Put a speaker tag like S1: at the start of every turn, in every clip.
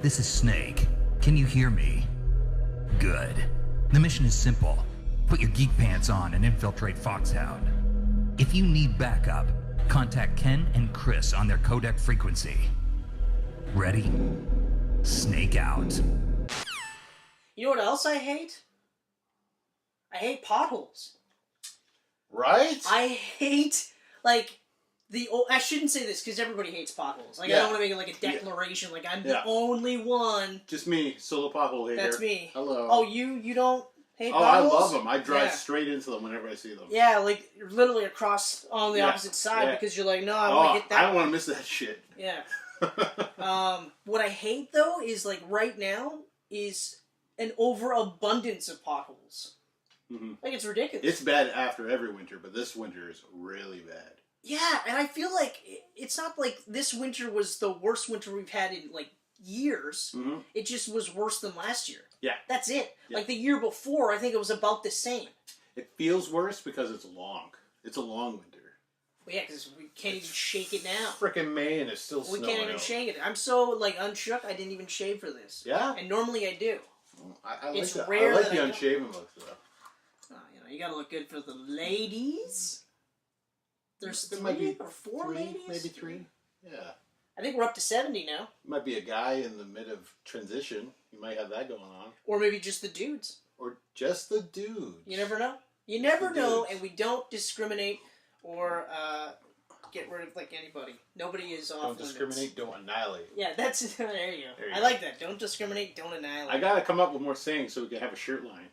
S1: This is Snake. Can you hear me? Good. The mission is simple. Put your geek pants on and infiltrate Foxhound. If you need backup, contact Ken and Chris on their codec frequency. Ready? Snake out.
S2: You know what else I hate? I hate potholes.
S3: Right?
S2: I hate, like, I shouldn't say this because everybody hates potholes. Like, I don't want to make it like a declaration, like I'm the only one.
S3: Just me, solo pothole hater.
S2: That's me.
S3: Hello.
S2: Oh, you don't hate potholes?
S3: I love them. I drive straight into them whenever I see them.
S2: Yeah, like, you're literally across on the opposite side because you're like, no, I want to hit that.
S3: I don't want to miss that shit.
S2: Yeah. What I hate, though, is, like, right now, is an overabundance of potholes. Mm-hmm. Like, it's ridiculous.
S3: It's bad after every winter, but this winter is really bad.
S2: Yeah, and I feel like it's not like this winter was the worst winter we've had in, like, years. Mm-hmm. It just was worse than last year.
S3: Yeah.
S2: That's it.
S3: Yeah.
S2: Like, the year before, I think it was about the same.
S3: It feels worse because it's long. It's a long winter.
S2: Well, yeah, because we can't even shake it now.
S3: Frickin' May and it's still snowing.
S2: We can't even shake it. I'm so, like, unshook, I didn't even shave for this.
S3: Yeah?
S2: And normally I do.
S3: I
S2: it's
S3: like
S2: rare
S3: I like
S2: that
S3: the unshaven look, though.
S2: You gotta look good for the ladies. There's three or four ladies?
S3: Maybe three. Yeah.
S2: I think we're up to 70 now.
S3: Might be a guy in the mid of transition. You might have that going on.
S2: Or maybe just the dudes.
S3: Or just the dudes.
S2: You never know. You never know, and we don't discriminate or get rid of, like, anybody. Nobody is off limits.
S3: Don't discriminate, don't annihilate.
S2: Yeah, that's... There you go. I like that. Don't discriminate, don't annihilate.
S3: I gotta come up with more sayings so we can have a shirt line.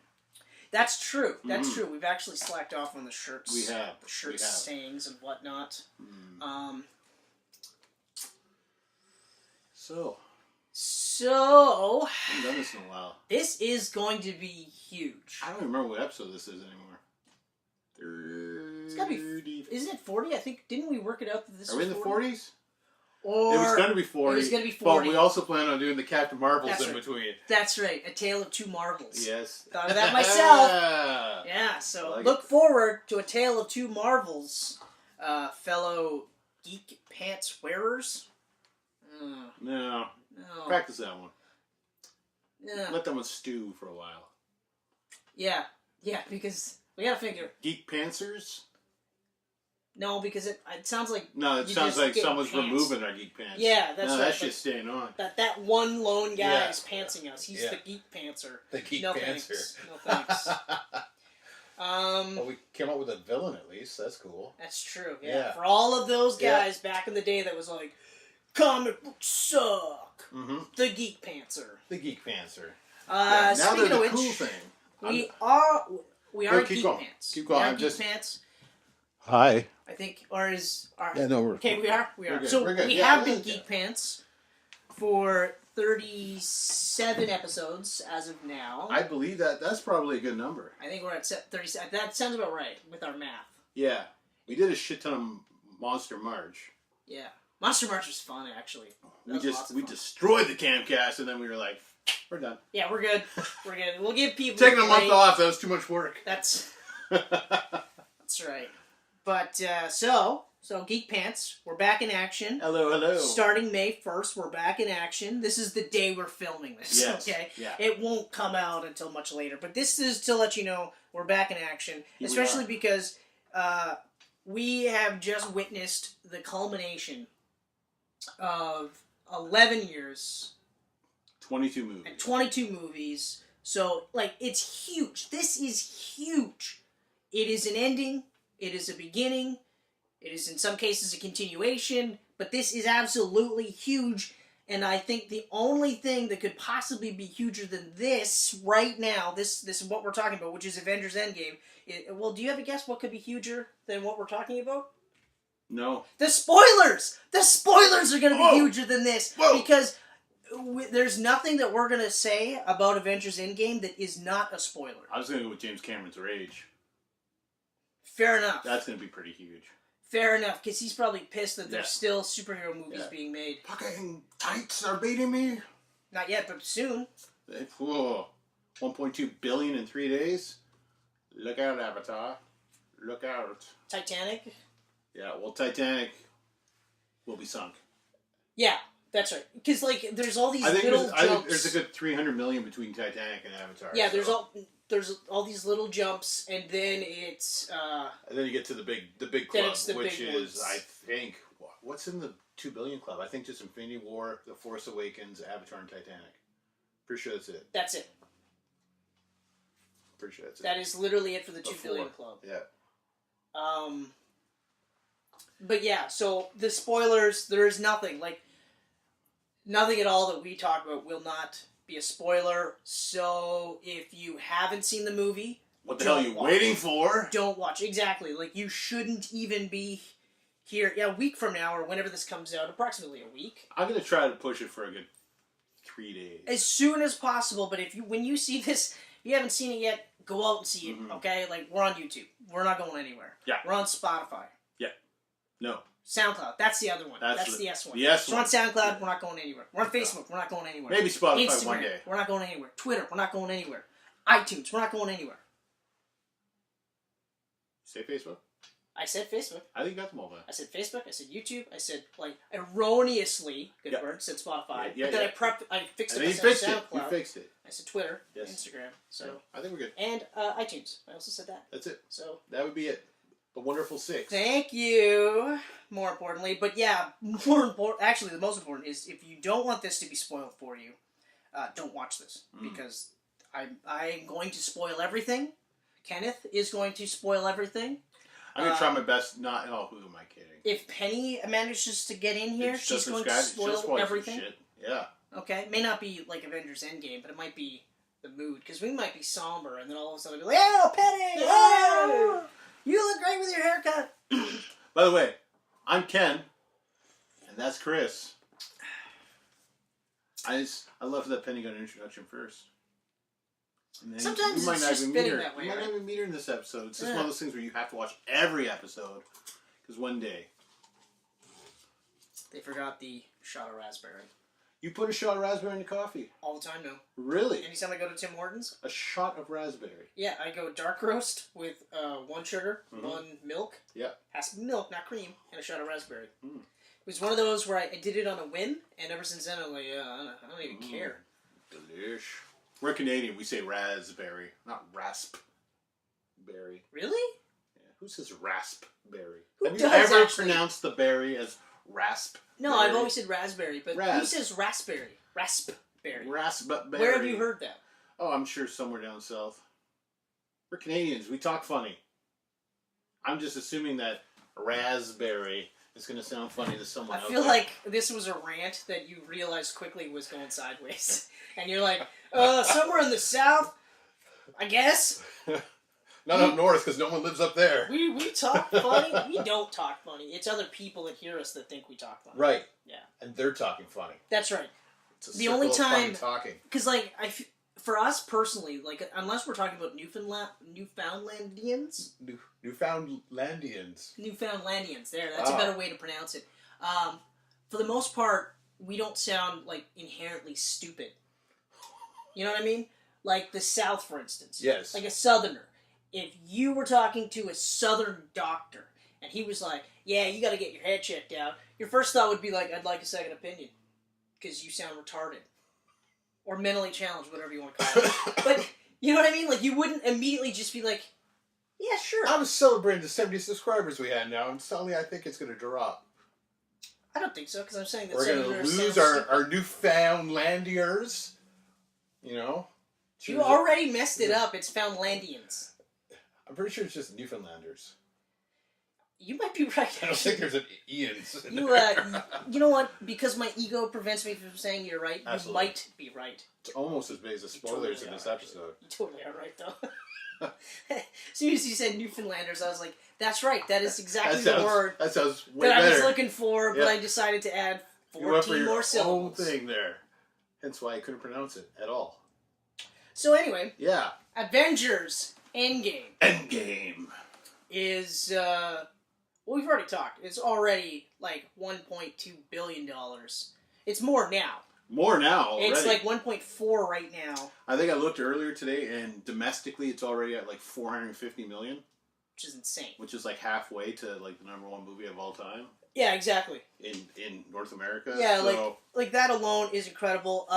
S2: That's true. That's true. We've actually slacked off on the shirts.
S3: We have.
S2: The shirts, sayings, and whatnot.
S3: So.
S2: I
S3: haven't done this in a while.
S2: This is going to be huge.
S3: I don't even remember what episode this is anymore.
S2: It's gotta be. Isn't it 40? I think. Didn't we work it out that this
S3: Are we in the 40s?
S2: Or
S3: it was going to be 40.
S2: It was going to be 40.
S3: But we also plan on doing the Captain Marvels in between.
S2: That's right. A Tale of Two Marvels.
S3: Yes.
S2: Thought of that myself. Yeah, so look forward to A Tale of Two Marvels, fellow geek pants wearers.
S3: No. Practice that one. Yeah. Let that one stew for a while.
S2: Yeah, because we gotta figure.
S3: Geek pantsers?
S2: No, because it sounds like...
S3: No, it sounds like someone's removing our geek pants.
S2: Yeah, that's right.
S3: That shit's staying on.
S2: That one lone guy is pantsing us. He's the geek pantser.
S3: The geek pantser.
S2: Thanks. No thanks.
S3: Well, we came up with a villain at least. That's cool.
S2: That's true, yeah. For all of those guys back in the day that was like, comic books suck. Mm-hmm. The geek pantser.
S3: The geek pantser.
S2: Now
S3: they're the cool thing.
S2: We are geek pants.
S3: Keep going.
S2: I'm just... pants.
S3: Hi.
S2: I think, or is...
S3: okay,
S2: we are.
S3: Good.
S2: So
S3: we're good.
S2: we have been Geek Pants for 37 episodes as of now.
S3: I believe that's probably a good number.
S2: I think we're at 37. That sounds about right with our math.
S3: Yeah. We did a shit ton of Monster March.
S2: Yeah. Monster March was fun, actually.
S3: We destroyed the Camcast, and then we were like, we're done.
S2: Yeah, we're good. We're good. We'll give people...
S3: Taking a month off, that was too much work.
S2: That's right. But, so Geek Pants, we're back in action.
S3: Hello.
S2: Starting May 1st, we're back in action. This is the day we're filming this, okay?
S3: Yeah.
S2: It won't come out until much later. But this is to let you know we're back in action, especially because we have just witnessed the culmination of 11 years.
S3: 22 movies.
S2: And 22 movies. So, like, it's huge. This is huge. It is an ending. It is a beginning. It is, in some cases, a continuation. But this is absolutely huge. And I think the only thing that could possibly be huger than this right now, this is what we're talking about, which is Avengers Endgame. Well, do you have a guess what could be huger than what we're talking about?
S3: No.
S2: The spoilers! The spoilers are going to be huger than this.
S3: Whoa.
S2: Because there's nothing that we're going to say about Avengers Endgame that is not a spoiler.
S3: I was going to go with James Cameron's Rage.
S2: Fair enough.
S3: That's going to be pretty huge.
S2: Fair enough, because he's probably pissed that there's still superhero movies being made.
S3: Fucking tights are beating me.
S2: Not yet, but soon.
S3: 1.2 billion in 3 days. Look out, Avatar. Look out.
S2: Titanic?
S3: Yeah, well, Titanic will be sunk.
S2: Yeah, That's right. Because, like, there's all these
S3: I think
S2: little jumps.
S3: I think there's a good 300 million between Titanic and Avatar.
S2: Yeah, there's all these little jumps, and then it's...
S3: and then you get to the big club, which is, I think... What's in the 2 billion club? I think just Infinity War, The Force Awakens, Avatar, and Titanic. Pretty sure that's it.
S2: That's it.
S3: Pretty sure that's it.
S2: That is literally it for the 2 billion club.
S3: Yeah.
S2: But yeah, so the spoilers, there is nothing. Like, nothing at all that we talk about will not be a spoiler. So if you haven't seen the movie...
S3: What the hell are you waiting for?
S2: Don't watch. Exactly. Like, you shouldn't even be... here, a week from now, or whenever this comes out, approximately a week.
S3: I'm going to try to push it for a good 3 days.
S2: As soon as possible, but when you see this, if you haven't seen it yet, go out and see it, okay? Like, we're on YouTube. We're not going anywhere.
S3: Yeah.
S2: We're on Spotify.
S3: Yeah. No.
S2: SoundCloud. That's the other one. That's the S one.
S3: The S one.
S2: We're on SoundCloud. We're not going anywhere. We're on Facebook. We're not going anywhere.
S3: Maybe Spotify
S2: Instagram,
S3: one day.
S2: We're not going anywhere. Twitter. We're not going anywhere. iTunes. We're not going anywhere.
S3: Say Facebook?
S2: I said Facebook.
S3: I think you got them all then.
S2: I said Facebook. I said YouTube. I said, like, erroneously, good word, said Spotify.
S3: Yeah,
S2: but then I fixed it.
S3: And
S2: I
S3: you
S2: said
S3: fixed it.
S2: SoundCloud.
S3: You fixed it.
S2: I said Twitter,
S3: Yes.
S2: Instagram. So
S3: I think we're good.
S2: And iTunes. I also said that.
S3: That's it.
S2: So
S3: that would be it. The wonderful 6.
S2: Thank you. More importantly, but yeah, actually, the most important is if you don't want this to be spoiled for you, don't watch this because I'm going to spoil everything. Kenneth is going to spoil everything.
S3: I'm going to try my best not... Oh, who am I kidding?
S2: If Penny manages to get in here, she's going to spoil everything.
S3: Shit. Yeah.
S2: Okay? It may not be like Avengers Endgame, but it might be the mood. Because we might be somber, and then all of a sudden be like, oh, Penny! Oh! You look great with your haircut!
S3: By the way, I'm Ken, and that's Chris. I love that Penny got an introduction first.
S2: Sometimes it's just fitting that way.
S3: You might not even meet her in this episode. It's just one of those things where you have to watch every episode. Because one day...
S2: They forgot the shot of raspberry.
S3: You put a shot of raspberry in your coffee?
S2: All the time now.
S3: Really?
S2: Anytime I go to Tim Hortons?
S3: A shot of raspberry?
S2: Yeah, I go dark roast with 1 sugar, 1 milk.
S3: Yeah.
S2: Has to be milk, not cream, and a shot of raspberry. It was one of those where I did it on a whim, and ever since then I'm like, I don't even care.
S3: Delish. We're Canadian. We say raspberry, not raspberry.
S2: Really?
S3: Yeah. Who says raspberry?
S2: Who
S3: Have
S2: does
S3: you ever
S2: actually
S3: pronounced the berry as rasp?
S2: No, I've always said raspberry, but who says raspberry? Raspberry.
S3: Raspberry.
S2: Where have you heard that?
S3: Oh, I'm sure somewhere down south. We're Canadians. We talk funny. I'm just assuming that raspberry is going to sound funny to someone else.
S2: I feel like this was a rant that you realized quickly was going sideways. And you're like, somewhere in the south, I guess.
S3: Not up north, because no one lives up there.
S2: We talk funny. We don't talk funny. It's other people that hear us that think we talk funny.
S3: Right.
S2: Yeah.
S3: And they're talking funny.
S2: That's right.
S3: It's a
S2: the only time
S3: talking.
S2: Because like for us personally, like unless we're talking about Newfoundlandians. Newfoundlandians. There, that's a better way to pronounce it. For the most part, we don't sound like inherently stupid. You know what I mean? Like the South, for instance.
S3: Yes.
S2: Like a Southerner. If you were talking to a Southern doctor and he was like, "Yeah, you got to get your head checked out," your first thought would be like, "I'd like a second opinion," because you sound retarded or mentally challenged, whatever you want to call it. But you know what I mean? Like you wouldn't immediately just be like, "Yeah, sure."
S3: I was celebrating the 70 subscribers we had now, and suddenly I think it's going to drop.
S2: I don't think so, because I'm saying that
S3: we're going to lose our Newfoundlandiers. You know?
S2: You already messed it up. It's Foundlandians.
S3: I'm pretty sure it's just Newfoundlanders.
S2: You might be right.
S3: I don't think there's an Ian's.
S2: You know what? Because my ego prevents me from saying you're right, absolutely. You might be right.
S3: It's almost as big as the spoilers in this episode.
S2: You totally are right, though. As soon as you said Newfoundlanders, I was like, that's right. That is exactly the word
S3: that sounds way
S2: that
S3: better.
S2: I was looking for, but I decided to add 14 more syllables.
S3: Whole thing there. Hence why I couldn't pronounce it at all.
S2: So anyway.
S3: Yeah.
S2: Avengers Endgame.
S3: Endgame.
S2: Is, well, we've already talked. It's already like $1.2 billion. It's more now.
S3: More now already.
S2: It's like 1.4 right now.
S3: I think I looked earlier today, and domestically it's already at like 450 million.
S2: which is insane.
S3: Which is like halfway to like the #1 movie of all time.
S2: Yeah, exactly.
S3: In North America.
S2: Yeah,
S3: so...
S2: like that alone is incredible.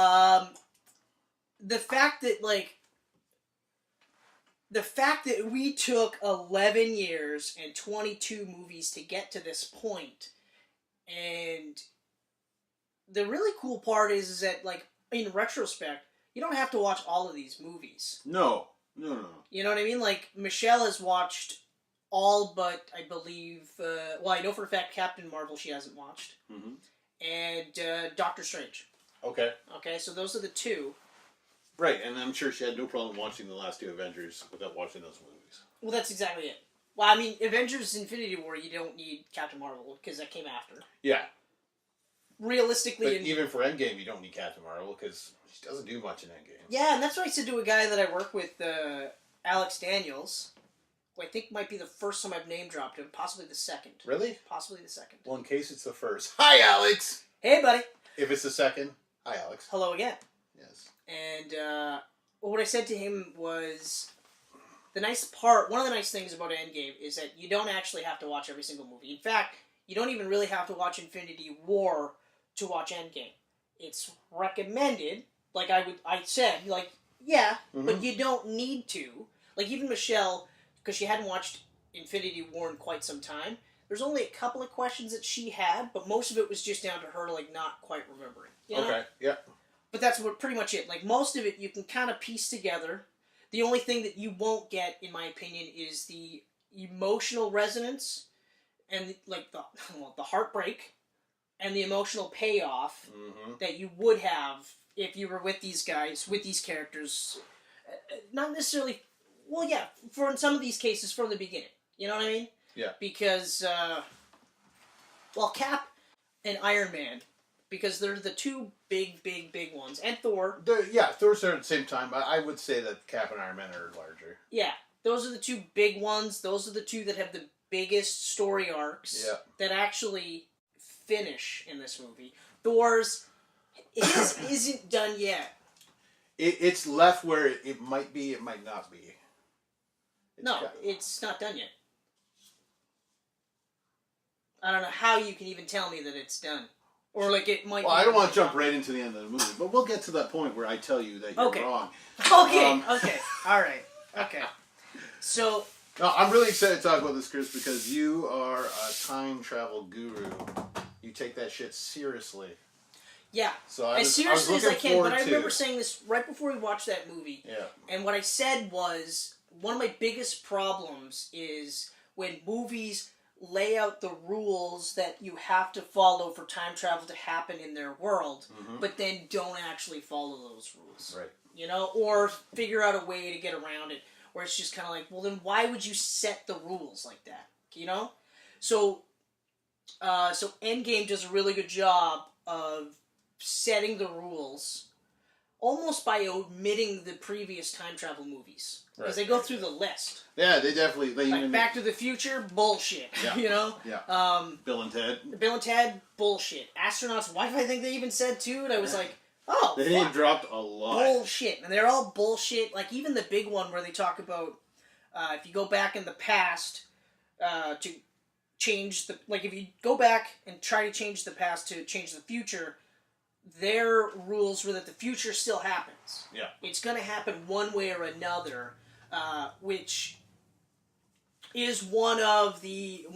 S2: The fact that we took 11 years and 22 movies to get to this point, and the really cool part is that, like, in retrospect, you don't have to watch all of these movies.
S3: No.
S2: You know what I mean? Like, Michelle has watched all but, I believe, I know for a fact Captain Marvel she hasn't watched.
S3: Mm-hmm.
S2: And Doctor Strange.
S3: Okay.
S2: Okay, so those are the two.
S3: Right, and I'm sure she had no problem watching the last two Avengers without watching those movies.
S2: Well, that's exactly it. Well, I mean, Avengers Infinity War, you don't need Captain Marvel, because that came after.
S3: Yeah.
S2: Realistically...
S3: But even for Endgame, you don't need Captain Marvel, because she doesn't do much in Endgame.
S2: Yeah, and that's what I said to a guy that I work with, Alex Daniels, who I think might be the first time I've name-dropped him, possibly the second.
S3: Really?
S2: Possibly the second.
S3: Well, in case it's the first. Hi, Alex!
S2: Hey, buddy!
S3: If it's the second, hi, Alex.
S2: Hello again.
S3: Yes.
S2: And what I said to him was, one of the nice things about Endgame is that you don't actually have to watch every single movie. In fact, you don't even really have to watch Infinity War to watch Endgame. It's recommended, like I said, like, yeah, but you don't need to. Like, even Michelle, because she hadn't watched Infinity War in quite some time, there's only a couple of questions that she had, but most of it was just down to her, like, not quite remembering. You know?
S3: Okay, yeah.
S2: But that's pretty much it. Like, most of it you can kind of piece together. The only thing that you won't get, in my opinion, is the emotional resonance and, like, the heartbreak and the emotional payoff that you would have if you were with these guys, with these characters. Not necessarily... Well, yeah, in some of these cases, from the beginning. You know what I mean?
S3: Yeah.
S2: Because, Cap and Iron Man... Because they're the two big ones. And Thor.
S3: Thor's there at the same time. I would say that Cap and Iron Man are larger.
S2: Yeah. Those are the two big ones. Those are the two that have the biggest story arcs that actually finish in this movie. Thor's isn't done yet.
S3: It's left where it might be, it might not be.
S2: It's not done yet. I don't know how you can even tell me that it's done. Or, like, it might...
S3: Well, I don't want to jump right into the end of the movie, but we'll get to that point where I tell you that you're wrong.
S2: Okay, all right, okay. So...
S3: No, I'm really excited to talk about this, Chris, because you are a time travel guru. You take that shit seriously.
S2: Yeah,
S3: so
S2: as seriously as I can, but I remember saying this right before we watched that movie.
S3: Yeah.
S2: And what I said was, one of my biggest problems is when movies... lay out the rules that you have to follow for time travel to happen in their world, but then don't actually follow those rules.
S3: Right.
S2: You know, or figure out a way to get around it, where it's just kind of like, well, then why would you set the rules like that? You know? So Endgame does a really good job of setting the rules, almost by omitting the previous time travel movies. Because they go through the list.
S3: Yeah, they definitely...
S2: Like Back to the Future, bullshit.
S3: Yeah.
S2: You know?
S3: Yeah. Bill and Ted.
S2: Bill and Ted, bullshit. Astronaut's Wife, I think they even said too, and I was like, oh,
S3: They dropped a lot.
S2: Bullshit. And they're all bullshit. Like, even the big one where they talk about, if you go back in the past, to change the... Like, if you go back and try to change the past to change the future... Their rules were that the future still happens.
S3: Yeah.
S2: It's going to happen one way or another, which is one of the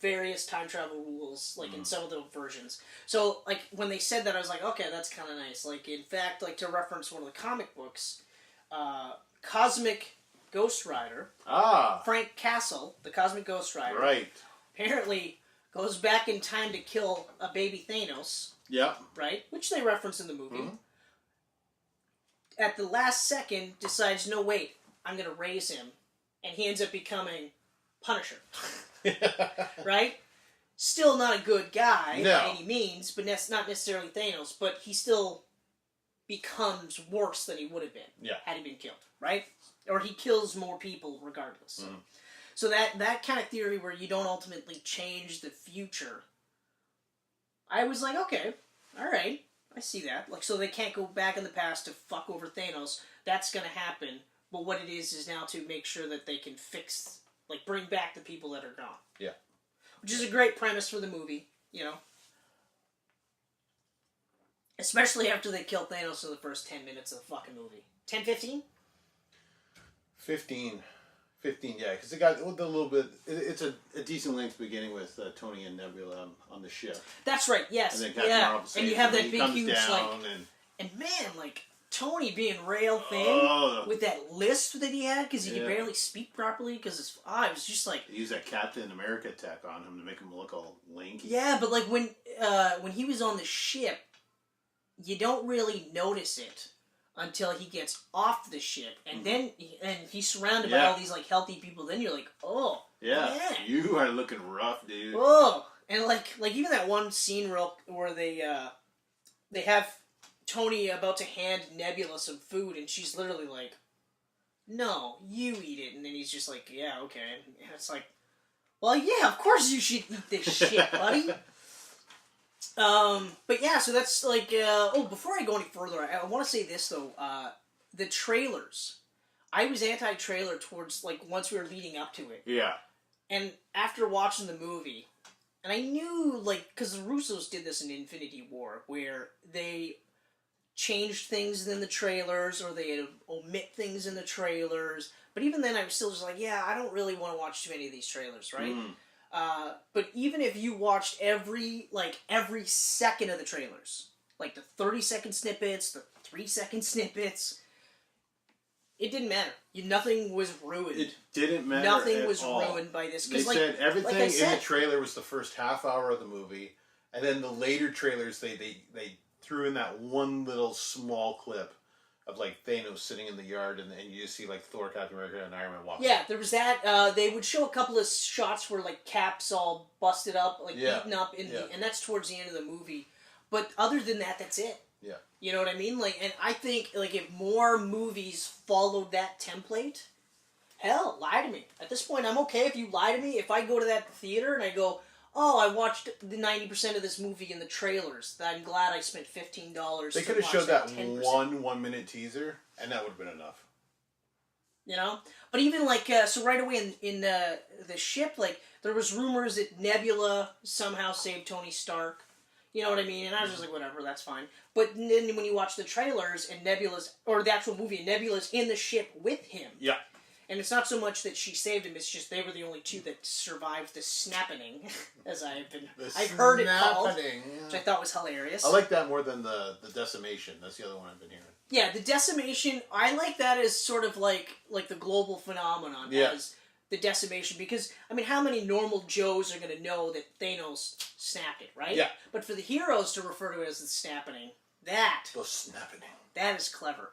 S2: various time travel rules, like in some of the versions. So, like, when they said that, I was like, okay, that's kind of nice. Like, in fact, like, to reference one of the comic books, Cosmic Ghost Rider, Frank Castle, the Cosmic Ghost Rider,
S3: right,
S2: apparently goes back in time to kill a baby Thanos.
S3: Yeah.
S2: Right? Which they reference in the movie. At the last second, decides, no, wait, I'm going to raise him. And he ends up becoming Punisher. Right? Still not a good guy by any means, but that's not necessarily Thanos, but he still becomes worse than he would have been had he been killed. Right? Or he kills more people regardless. So that kind of theory where you don't ultimately change the future... I was like, okay, alright, I see that. Like, so they can't go back in the past to fuck over Thanos. That's gonna happen. But what it is now to make sure that they can fix Like, bring back the people that are gone.
S3: Yeah.
S2: Which is a great premise for the movie, you know? Especially after they kill Thanos in the first 10 minutes of the fucking movie. 10, 15?
S3: 15, yeah, because it got a little bit. It's a decent length beginning with Tony and Nebula on the ship.
S2: That's right. Yes.
S3: And then Captain Marvel saves
S2: and you have
S3: him,
S2: that big, huge and man, like Tony being rail thin with that lisp that he had because he could barely speak properly because his it was just like
S3: he used that Captain America tech on him to make him look all lanky.
S2: Yeah, but like when he was on the ship, you don't really notice it until he gets off the ship, and then he's surrounded by all these like healthy people. Then you're like, oh, man.
S3: You are looking rough, dude.
S2: Oh, and like even that one scene where they have Tony about to hand Nebula some food, and she's literally like, "No, you eat it," and then he's just like, "Yeah, okay." And it's like, well, yeah, of course you should eat this shit, buddy. But yeah, so that's like, before I go any further, I want to say this, though, the trailers. I was anti-trailer towards, like, once we were leading up to it.
S3: Yeah.
S2: And after watching the movie, and I knew, like, because the Russos did this in Infinity War, where they changed things in the trailers, or they omit things in the trailers, but even then I was still just like, yeah, I don't really want to watch too many of these trailers, right? But even if you watched every second of the trailers, like the 30-second snippets, the 3-second snippets, it didn't matter. Nothing was ruined.
S3: It didn't matter.
S2: Nothing was ruined by this.
S3: They said everything in the trailer was the first half hour of the movie, and then the later trailers they threw in that one little small clip of like Thanos sitting in the yard, and you see like Thor, Captain America, and Iron Man walking.
S2: Yeah, there was that. They would show a couple of shots where like Cap's all busted up, like beaten up and that's towards the end of the movie. But other than that, that's it.
S3: Yeah.
S2: You know what I mean? Like, and I think like if more movies followed that template, hell, lie to me. At this point, I'm okay if you lie to me. If I go to that theater and I go, oh, I watched the 90% of this movie in the trailers. I'm glad I spent $15.
S3: They could have showed that 1-minute teaser, and that would have been enough.
S2: You know? But even, like, so right away in the ship, like, there was rumors that Nebula somehow saved Tony Stark. You know what I mean? And I was just like, whatever, that's fine. But then when you watch the trailers and Nebula's, or the actual movie, Nebula's in the ship with him.
S3: Yeah.
S2: And it's not so much that she saved him, it's just they were the only two that survived the snapping, as I've heard it called, which I thought was hilarious.
S3: I like that more than the decimation. That's the other one I've been hearing.
S2: Yeah, the decimation, I like that as sort of like the global phenomenon as the decimation, because, I mean, how many normal Joes are going to know that Thanos snapped it, right? Yeah. But for the heroes to refer to it as the snapping,
S3: the snapping.
S2: That is clever.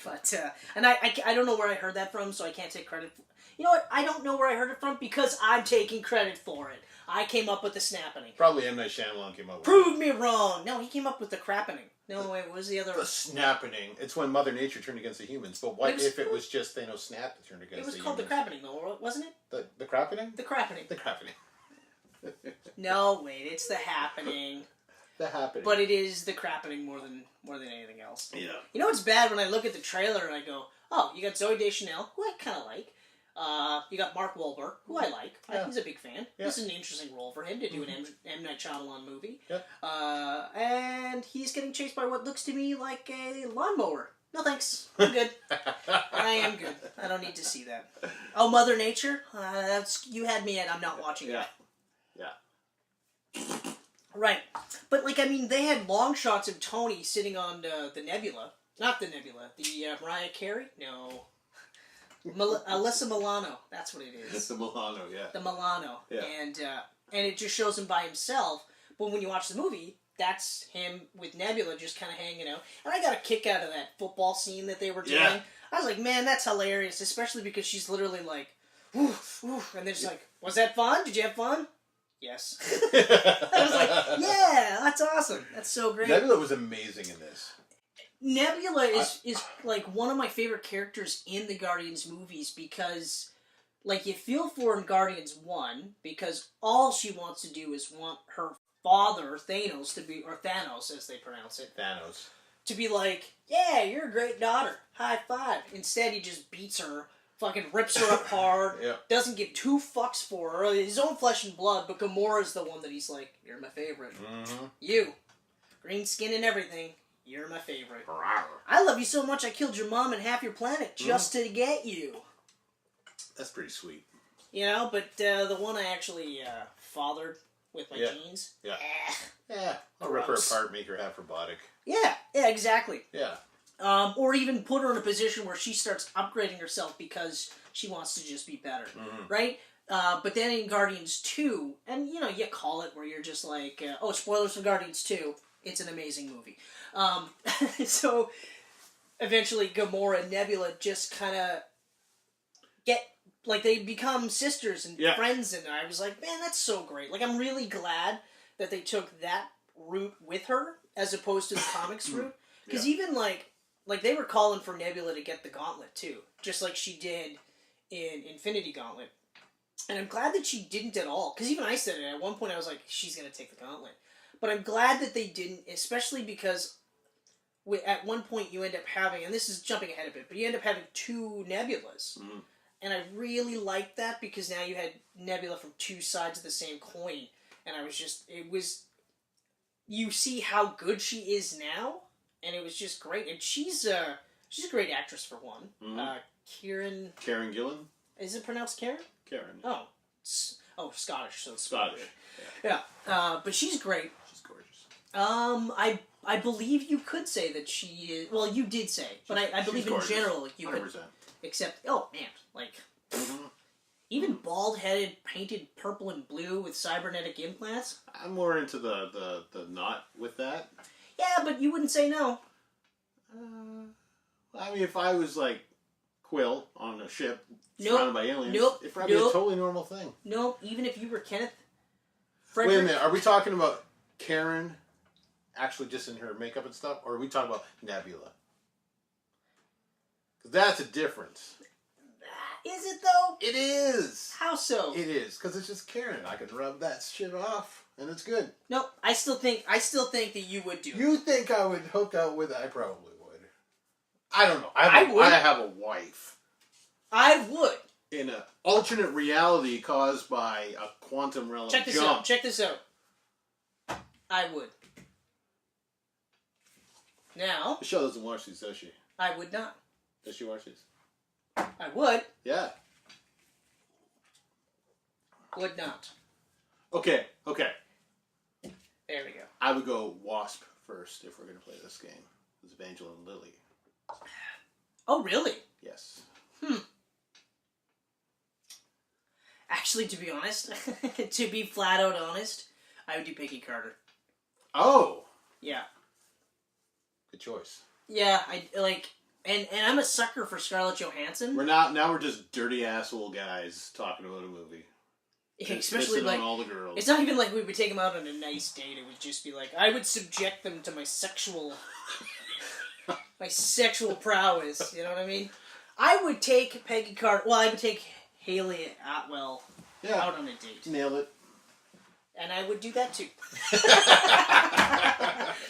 S2: But and I don't know where I heard that from, so I can't take credit. You know what? I don't know where I heard it from because I'm taking credit for it. I came up with the snapping.
S3: Probably M. Night Shyamalan came up with it.
S2: Prove me wrong. No, he came up with the crapping. No, wait, what was the other?
S3: The snapping. It's when Mother Nature turned against the humans. But what if it was just Thanos snapped that turned against the humans?
S2: It was called the crapping, though, wasn't it?
S3: The crapping?
S2: The crapping.
S3: The crapping.
S2: No, wait, it's the happening.
S3: The happening.
S2: But it is the crapping more than anything else.
S3: Yeah.
S2: You know what's bad when I look at the trailer and I go, oh, you got Zooey Deschanel, who I kind of like. You got Mark Wahlberg, who I like. He's a big fan. Yeah. This is an interesting role for him to do an M. Night Shyamalan movie. Yep. And he's getting chased by what looks to me like a lawnmower. No thanks. I'm good. I am good. I don't need to see that. Oh, Mother Nature? You had me at I'm not watching that.
S3: Yeah.
S2: Right. But, like, I mean, they had long shots of Tony sitting on the Nebula. Not the Nebula. The Mariah Carey? No. Alyssa Milano. That's what it is.
S3: The Milano, yeah.
S2: The Milano.
S3: Yeah.
S2: And it just shows him by himself. But when you watch the movie, that's him with Nebula just kind of hanging out. And I got a kick out of that football scene that they were doing. Yeah. I was like, man, that's hilarious. Especially because she's literally like, oof, oof. And they're just like, was that fun? Did you have fun? Yes. I was like, yeah, that's awesome. That's so great.
S3: Nebula was amazing in this.
S2: Nebula is like one of my favorite characters in the Guardians movies because, like, you feel for her in Guardians 1 because all she wants to do is want her father, Thanos, to be, or Thanos as they pronounce it.
S3: Thanos.
S2: To be like, yeah, you're a great daughter. High five. Instead, he just beats her fucking rips her apart,
S3: Yeah.
S2: doesn't give two fucks for her, his own flesh and blood, but Gamora's the one that he's like, you're my favorite.
S3: Mm-hmm.
S2: You. Green skin and everything, you're my favorite. I love you so much I killed your mom and half your planet just to get you.
S3: That's pretty sweet.
S2: You know, but the one I actually fathered with my genes.
S3: Yeah. Yeah. I'll rip her apart, make her half robotic.
S2: Yeah, exactly.
S3: Yeah.
S2: Or even put her in a position where she starts upgrading herself because she wants to just be better, right? But then in Guardians 2, and you know, you call it where you're just like, oh, spoilers for Guardians 2, it's an amazing movie. So eventually Gamora and Nebula just kind of get, like, they become sisters and friends, and I was like, man, that's so great. Like, I'm really glad that they took that route with her as opposed to the comics route. Because even, like, they were calling for Nebula to get the gauntlet, too. Just like she did in Infinity Gauntlet. And I'm glad that she didn't at all. Because even I said it. At one point I was like, she's going to take the gauntlet. But I'm glad that they didn't, especially because at one point you end up having, and this is jumping ahead a bit, but you end up having two Nebulas. Mm-hmm. And I really liked that because now you had Nebula from two sides of the same coin. And I was just, you see how good she is now. And it was just great. And she's a great actress for one. Mm-hmm. Karen
S3: Gillan?
S2: Is it pronounced Karen?
S3: Karen.
S2: Oh, Scottish. So it's
S3: Scottish.
S2: Yeah. But she's great.
S3: She's gorgeous.
S2: I believe you could say that she is. Well, you did say, but I believe in general you 100%. Could. Except, oh man, like even bald-headed, painted purple and blue with cybernetic implants.
S3: I'm more into the not with that.
S2: Yeah, but you wouldn't say no.
S3: I mean, if I was like Quill on a ship surrounded by aliens, it'd probably be a totally normal thing.
S2: No, even if you were Kenneth.
S3: Wait a minute, are we talking about Karen actually just in her makeup and stuff, or are we talking about Nebula? Because that's a difference.
S2: Is it though?
S3: It is.
S2: How so?
S3: It is because it's just Karen. I can rub that shit off, and it's good.
S2: No, I still think that you would do.
S3: You think I would hook up with? I probably would. I don't know. I have a wife.
S2: I would.
S3: In an alternate reality caused by a quantum realm
S2: jump. Check this out. I would. Now.
S3: Michelle doesn't watch these, does she?
S2: I would not.
S3: Does she watch these?
S2: I would.
S3: Yeah.
S2: Would not.
S3: Okay.
S2: There we go.
S3: I would go Wasp first if we're going to play this game. It's Evangeline Lilly.
S2: Oh, really?
S3: Yes.
S2: Actually, to be honest, to be flat out honest, I would do Peggy Carter.
S3: Oh.
S2: Yeah.
S3: Good choice.
S2: Yeah, I like, and I'm a sucker for Scarlett Johansson.
S3: We're just dirty asshole guys talking about a movie.
S2: Especially like
S3: all the girls.
S2: It's not even like we would take them out on a nice date. It would just be like I would subject them to my sexual prowess. You know what I mean? I would take Peggy Carter. Well, I would take Haley Atwell out on a date.
S3: Nailed it.
S2: And I would do that too.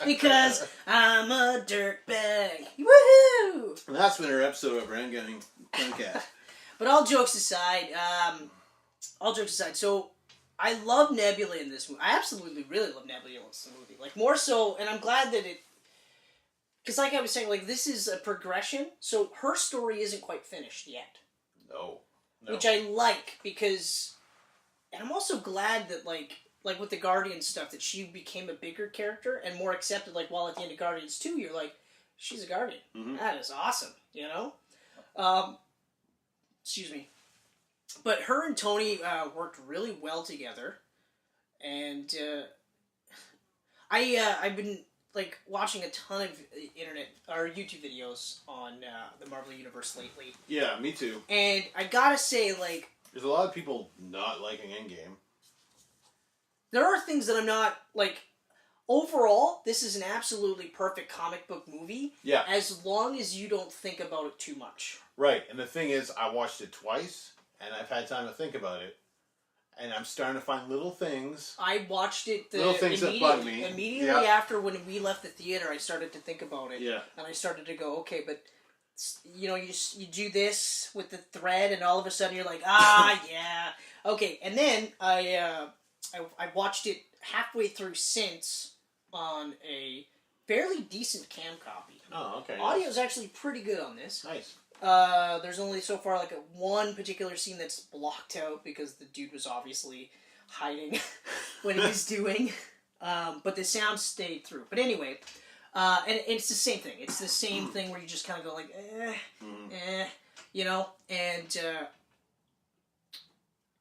S2: Because I'm a dirtbag. Woohoo!
S3: And that's been our episode of Endgame Camcast.
S2: But all jokes aside, so I love Nebula in this movie. I absolutely really love Nebula in this movie. Like, more so, and I'm glad that it... Because like I was saying, like, this is a progression, so her story isn't quite finished yet.
S3: No.
S2: Which I like, because... And I'm also glad that, like with the Guardians stuff, that she became a bigger character and more accepted. Like, while at the end of Guardians 2, you're like, she's a Guardian. Mm-hmm. That is awesome, you know? Excuse me. But her and Tony worked really well together. And I've been, like, watching a ton of internet or YouTube videos on the Marvel Universe lately.
S3: Yeah, me too.
S2: And I gotta say, like...
S3: There's a lot of people not liking Endgame.
S2: There are things that I'm not, like... Overall, this is an absolutely perfect comic book movie.
S3: Yeah.
S2: As long as you don't think about it too much.
S3: Right, and the thing is, I watched it twice, and I've had time to think about it. And I'm starting to find little things.
S2: I watched it
S3: little things that bug me.
S2: Immediately after when we left the theater, I started to think about it.
S3: Yeah.
S2: And I started to go, okay, but you know, you do this with the thread, and all of a sudden you're like, ah, yeah, okay. And then I watched it halfway through since on a fairly decent cam copy.
S3: Oh, okay.
S2: Audio is actually pretty good on this.
S3: Nice.
S2: There's only so far like one particular scene that's blocked out because the dude was obviously hiding what he was doing. But the sound stayed through. But anyway, and it's the same thing. It's the same thing where you just kind of go like, you know? And,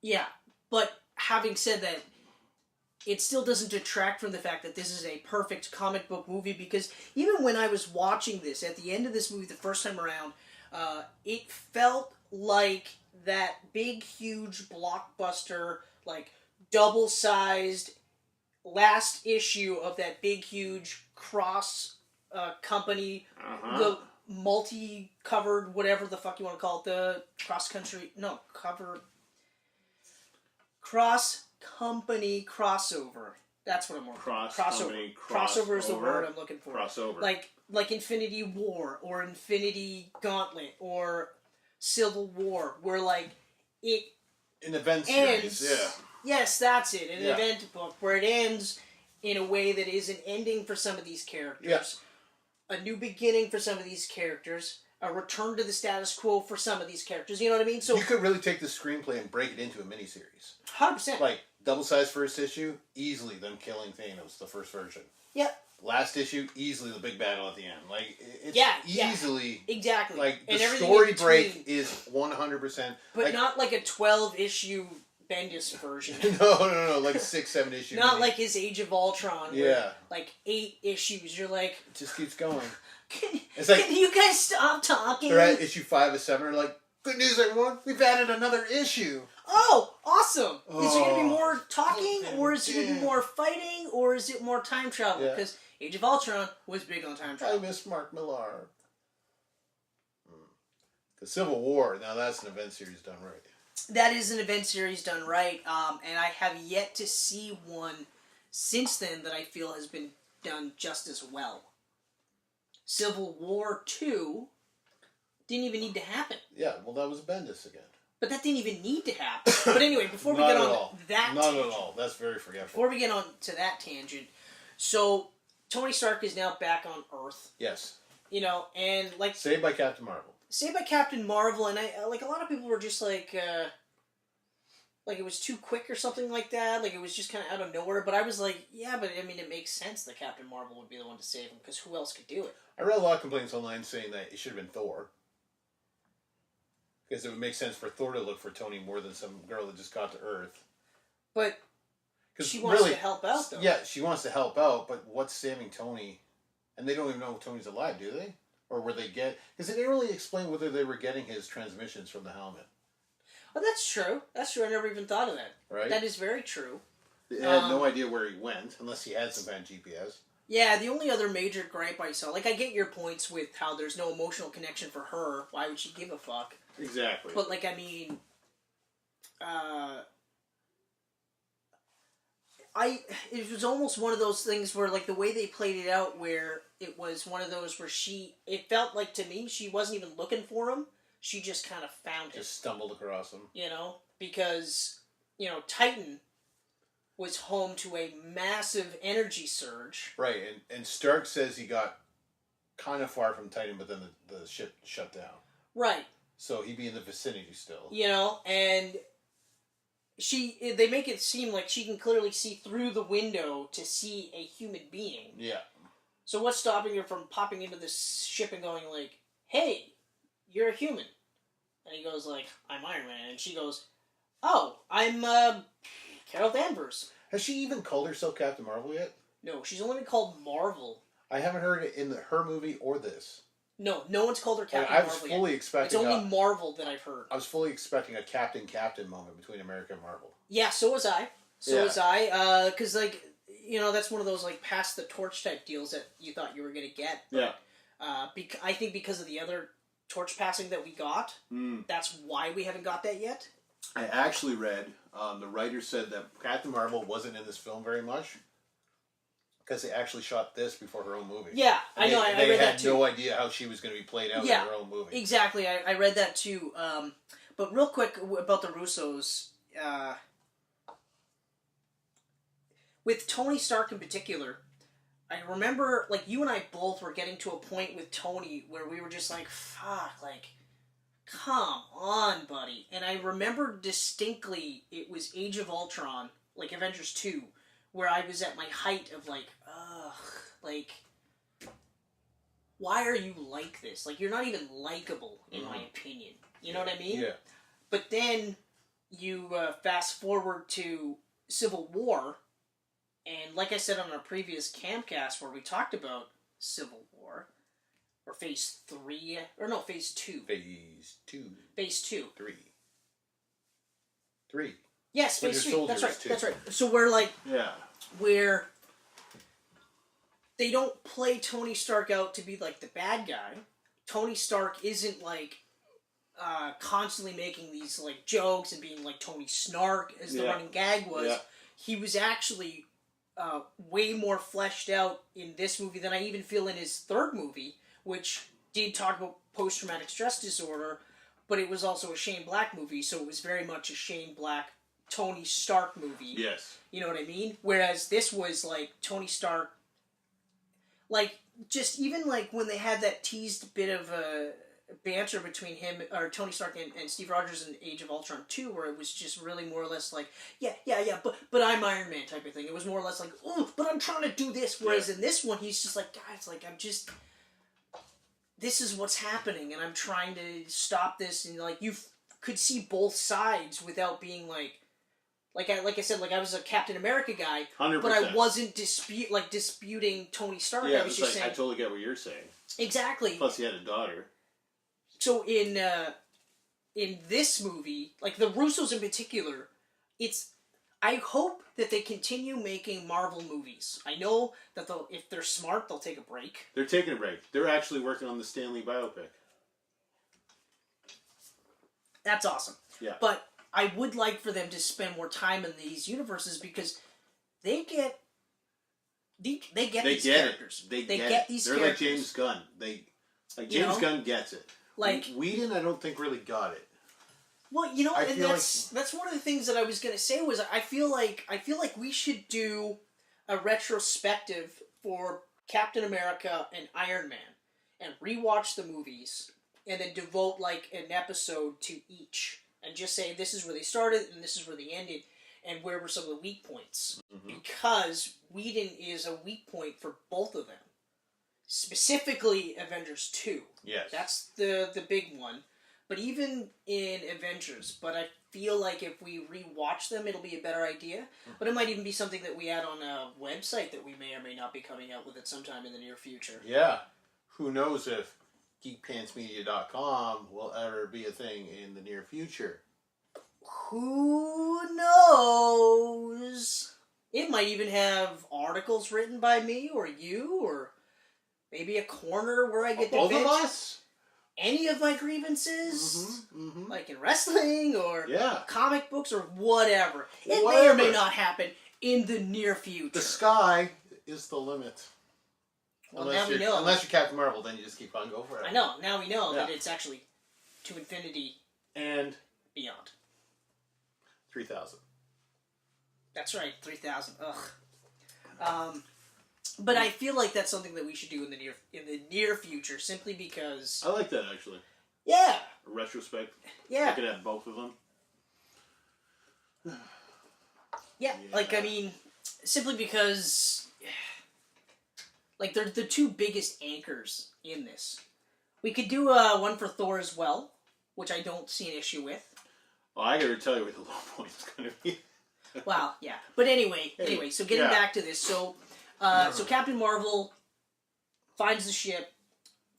S2: yeah. But having said that, it still doesn't detract from the fact that this is a perfect comic book movie, because even when I was watching this, at the end of this movie the first time around, it felt like that big, huge blockbuster, like, double-sized last issue of that big, huge cross company, the multi-covered, whatever the fuck you want to call it, the cross-company crossover. That's what I'm looking for. Crossover is the word I'm looking for.
S3: Crossover.
S2: Like Infinity War, or Infinity Gauntlet, or Civil War, where, like, it
S3: an event
S2: ends,
S3: series, yeah.
S2: Yes, that's it. An event book where it ends in a way that is an ending for some of these characters, a new beginning for some of these characters, a return to the status quo for some of these characters. You know what I mean? So
S3: you could really take the screenplay and break it into a miniseries.
S2: 100%.
S3: Like, double-sized first issue, easily them killing Thanos, the first version.
S2: Yep.
S3: Last issue, easily the big battle at the end. Like, it's easily...
S2: Exactly.
S3: Like,
S2: and
S3: the story break is 100%.
S2: But
S3: like,
S2: not like a 12-issue Bendis version.
S3: No. Like a 6-7 issue.
S2: Not like his Age of Ultron.
S3: Yeah.
S2: Where, like, 8 issues. You're like...
S3: It just keeps going.
S2: Can
S3: you
S2: guys stop talking?
S3: They're at issue 5 of 7. They're like, good news, everyone. We've added another issue.
S2: Oh, awesome. Is there going to be more talking? Or is it going to be more fighting? Or is it more time travel? Because Age of Ultron was big on time travel.
S3: I miss Mark Millar. The Civil War, now that's an event series done right.
S2: That is an event series done right. And I have yet to see one since then that I feel has been done just as well. Civil War 2 didn't even need to happen.
S3: Yeah, well, that was Bendis again.
S2: But that didn't even need to happen. But anyway, before we get on that tangent...
S3: Not at all. That's very forgetful.
S2: Before we get on to that tangent, so Tony Stark is now back on Earth.
S3: Yes.
S2: You know, and like...
S3: Saved by Captain Marvel.
S2: Saved by Captain Marvel, and I like a lot of people were just like it was too quick or something like that. Like, it was just kind of out of nowhere. But I was like, yeah, but I mean, it makes sense that Captain Marvel would be the one to save him, because who else could do it?
S3: I read a lot of complaints online saying that it should have been Thor. Because it would make sense for Thor to look for Tony more than some girl that just got to Earth.
S2: But she wants to help out, though.
S3: Yeah, she wants to help out, but what's saving Tony? And they don't even know if Tony's alive, do they? Or were they get... Because they didn't really explain whether they were getting his transmissions from the helmet.
S2: Oh, that's true. That's true. I never even thought of that.
S3: Right?
S2: That is very true.
S3: They had no idea where he went, unless he had some kind of GPS.
S2: Yeah, the only other major gripe I saw... Like, I get your points with how there's no emotional connection for her. Why would she give a fuck?
S3: Exactly.
S2: But, like, I mean... it was almost one of those things where, like, the way they played it out, where it was one of those where it felt like, to me, she wasn't even looking for him. She just kind of found him.
S3: Just stumbled across him.
S2: You know? Because, you know, Titan was home to a massive energy surge.
S3: Right, and Stark says he got kind of far from Titan, but then the ship shut down.
S2: Right.
S3: So he'd be in the vicinity still.
S2: You know, and... They make it seem like she can clearly see through the window to see a human being.
S3: Yeah.
S2: So what's stopping her from popping into this ship and going like, hey, you're a human? And he goes like, I'm Iron Man. And she goes, oh, I'm Carol Danvers.
S3: Has she even called herself Captain Marvel yet?
S2: No, she's only been called Marvel.
S3: I haven't heard it in her movie or this.
S2: No one's called her Captain
S3: Marvel.
S2: I was
S3: fully
S2: yet.
S3: expecting.
S2: It's only Marvel that I've heard.
S3: I was fully expecting a Captain moment between America and Marvel.
S2: Yeah, so was I. Was I. Because, like, you know, that's one of those, like, pass the torch type deals that you thought you were going to get. But, yeah. I think because of the other torch passing that we got, that's why we haven't got that yet.
S3: I actually read, the writer said that Captain Marvel wasn't in this film very much, Because they actually shot this before her own movie.
S2: Yeah, I know. I read that too.
S3: They had no idea how she was going to be played out in her own movie.
S2: Exactly. I read that too. But real quick about the Russos, with Tony Stark in particular, I remember, like, you and I both were getting to a point with Tony where we were just like, fuck, like, come on, buddy. And I remember distinctly it was Age of Ultron, like Avengers 2, where I was at my height of like, ugh, like, why are you like this? Like, you're not even likable, in my opinion. You know what I mean?
S3: Yeah.
S2: But then you fast forward to Civil War, and like I said on our previous Camcast where we talked about Civil War, or Phase 3, or no, Phase 2.
S3: Phase 2.
S2: Phase 2.
S3: 3.
S2: Yes, Phase 3. That's right.
S3: Too.
S2: That's right. So we're like,
S3: yeah,
S2: where they don't play Tony Stark out to be like the bad guy. Tony Stark isn't like constantly making these like jokes and being like Tony Snark as the running gag was.
S3: Yeah.
S2: He was actually way more fleshed out in this movie than I even feel in his third movie, which did talk about post-traumatic stress disorder, but it was also a Shane Black movie, so it was very much a Shane Black Tony Stark movie.
S3: Yes.
S2: You know what I mean? Whereas this was like Tony Stark, like, just even like when they had that teased bit of banter between him, or Tony Stark and Steve Rogers in Age of Ultron 2, where it was just really more or less like, yeah, but I'm Iron Man type of thing. It was more or less like, oh, but I'm trying to do this. Whereas in this one, he's just like, guys, like, this is what's happening, and I'm trying to stop this, and like, you could see both sides without being like I said, like I was a Captain America guy,
S3: 100%.
S2: but I wasn't disputing Tony Stark.
S3: Yeah,
S2: I was just saying,
S3: I totally get what you're saying.
S2: Exactly.
S3: Plus, he had a daughter.
S2: So in this movie, like the Russos in particular, I hope that they continue making Marvel movies. I know that if they're smart, they'll take a break.
S3: They're taking a break. They're actually working on the Stan Lee biopic.
S2: That's awesome.
S3: Yeah.
S2: But I would like for them to spend more time in these universes because they get these characters.
S3: They
S2: get
S3: it.
S2: These
S3: They're
S2: characters.
S3: like James Gunn. James Gunn gets it.
S2: Like
S3: Whedon, I don't think really got it.
S2: Well, you know, and that's one of the things that I was gonna say was I feel like we should do a retrospective for Captain America and Iron Man and rewatch the movies and then devote like an episode to each and just say this is where they started and this is where they ended and where were some of the weak points. Mm-hmm. Because Whedon is a weak point for both of them. Specifically Avengers 2.
S3: Yes.
S2: That's the big one. But even in Avengers, but I feel like if we rewatch them, it'll be a better idea. But it might even be something that we add on a website that we may or may not be coming out with at some time in the near future.
S3: Yeah. Who knows if geekpantsmedia.com will ever be a thing in the near future.
S2: Who knows? It might even have articles written by me or you or maybe a corner where I get to
S3: both
S2: vent
S3: of us?
S2: any of my grievances, like in wrestling or comic books or whatever. It may or may not happen in the near future.
S3: The sky is the limit.
S2: Well, now we know.
S3: Unless you're Captain Marvel, then you just keep on going for it.
S2: I know. Now we know that it's actually to infinity
S3: and
S2: beyond.
S3: 3,000.
S2: That's right, 3,000. Ugh. But I feel like that's something that we should do in the near future, simply because.
S3: I like that actually.
S2: Yeah.
S3: A retrospect.
S2: Yeah.
S3: I could have both of them.
S2: Yeah. Like I mean, simply because, like they're the two biggest anchors in this. We could do one for Thor as well, which I don't see an issue with.
S3: Well, I gotta tell you what the low point is gonna be.
S2: Well, yeah. But anyway, so getting back to this, so Captain Marvel finds the ship,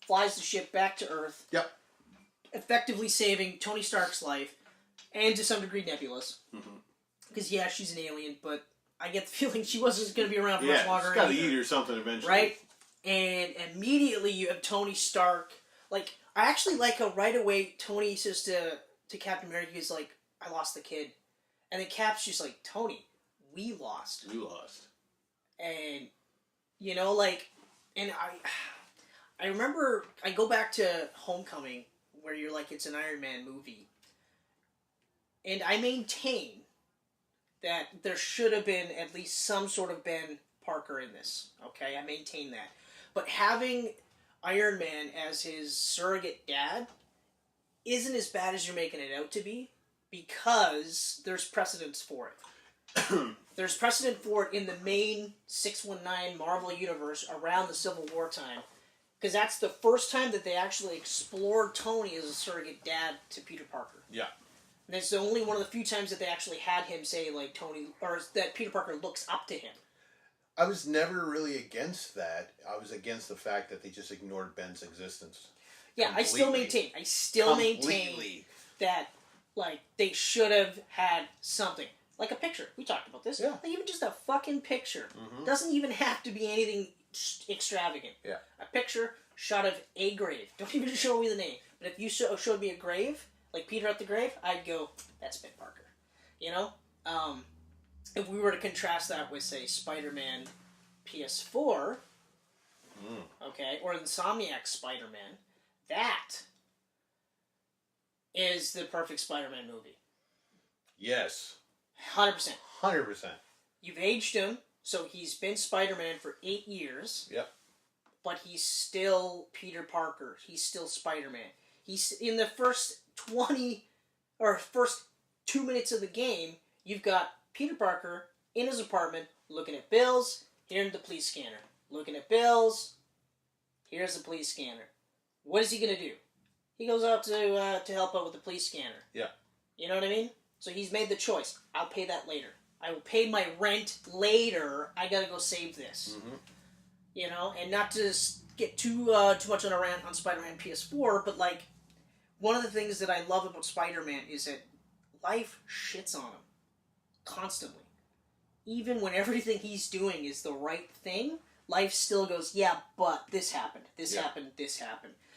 S2: flies the ship back to Earth.
S3: Yep.
S2: Effectively saving Tony Stark's life, and to some degree Nebula's. Because, she's an alien, but I get the feeling she wasn't going to be around for much longer.
S3: She's got to eat or something eventually.
S2: Right? And immediately you have Tony Stark. Like, I actually like how right away Tony says to Captain America, he's like, I lost the kid. And then Cap's just like, Tony, we lost.
S3: We lost.
S2: And You know, like, and I remember, I go back to Homecoming, where you're like, it's an Iron Man movie. And I maintain that there should have been at least some sort of Ben Parker in this. Okay, I maintain that. But having Iron Man as his surrogate dad isn't as bad as you're making it out to be, because there's precedence for it. There's precedent for it in the main 619 Marvel universe around the Civil War time. Because that's the first time that they actually explored Tony as a surrogate dad to Peter Parker.
S3: Yeah.
S2: And it's the only one of the few times that they actually had him say, like, Tony, or that Peter Parker looks up to him.
S3: I was never really against that. I was against the fact that they just ignored Ben's existence.
S2: Yeah,
S3: Completely.
S2: I still maintain that, like, they should have had something. Like a picture. We talked about this.
S3: Yeah.
S2: Like, even just a fucking picture.
S3: Mm-hmm.
S2: Doesn't even have to be anything extravagant.
S3: Yeah.
S2: A picture, shot of a grave. Don't even show me the name. But if you showed me a grave, like Peter at the grave, I'd go, that's Ben Parker. You know? If we were to contrast that with, say, Spider-Man PS4, okay, or Insomniac Spider-Man, that is the perfect Spider-Man movie.
S3: Yes.
S2: 100%.
S3: 100%.
S2: You've aged him, so he's been Spider-Man for 8 years.
S3: Yep.
S2: But he's still Peter Parker. He's still Spider-Man. He's in the first 2 minutes of the game, you've got Peter Parker in his apartment looking at bills, hearing the police scanner. Looking at bills, here's the police scanner. What is he going to do? He goes out to help out with the police scanner.
S3: Yeah.
S2: You know what I mean? So he's made the choice. I'll pay that later. I will pay my rent later. I gotta go save this. Mm-hmm. You know, and not to get too much on a rant on Spider-Man PS4, but like, one of the things that I love about Spider-Man is that life shits on him constantly. Even when everything he's doing is the right thing, life still goes, yeah, but this happened, this happened.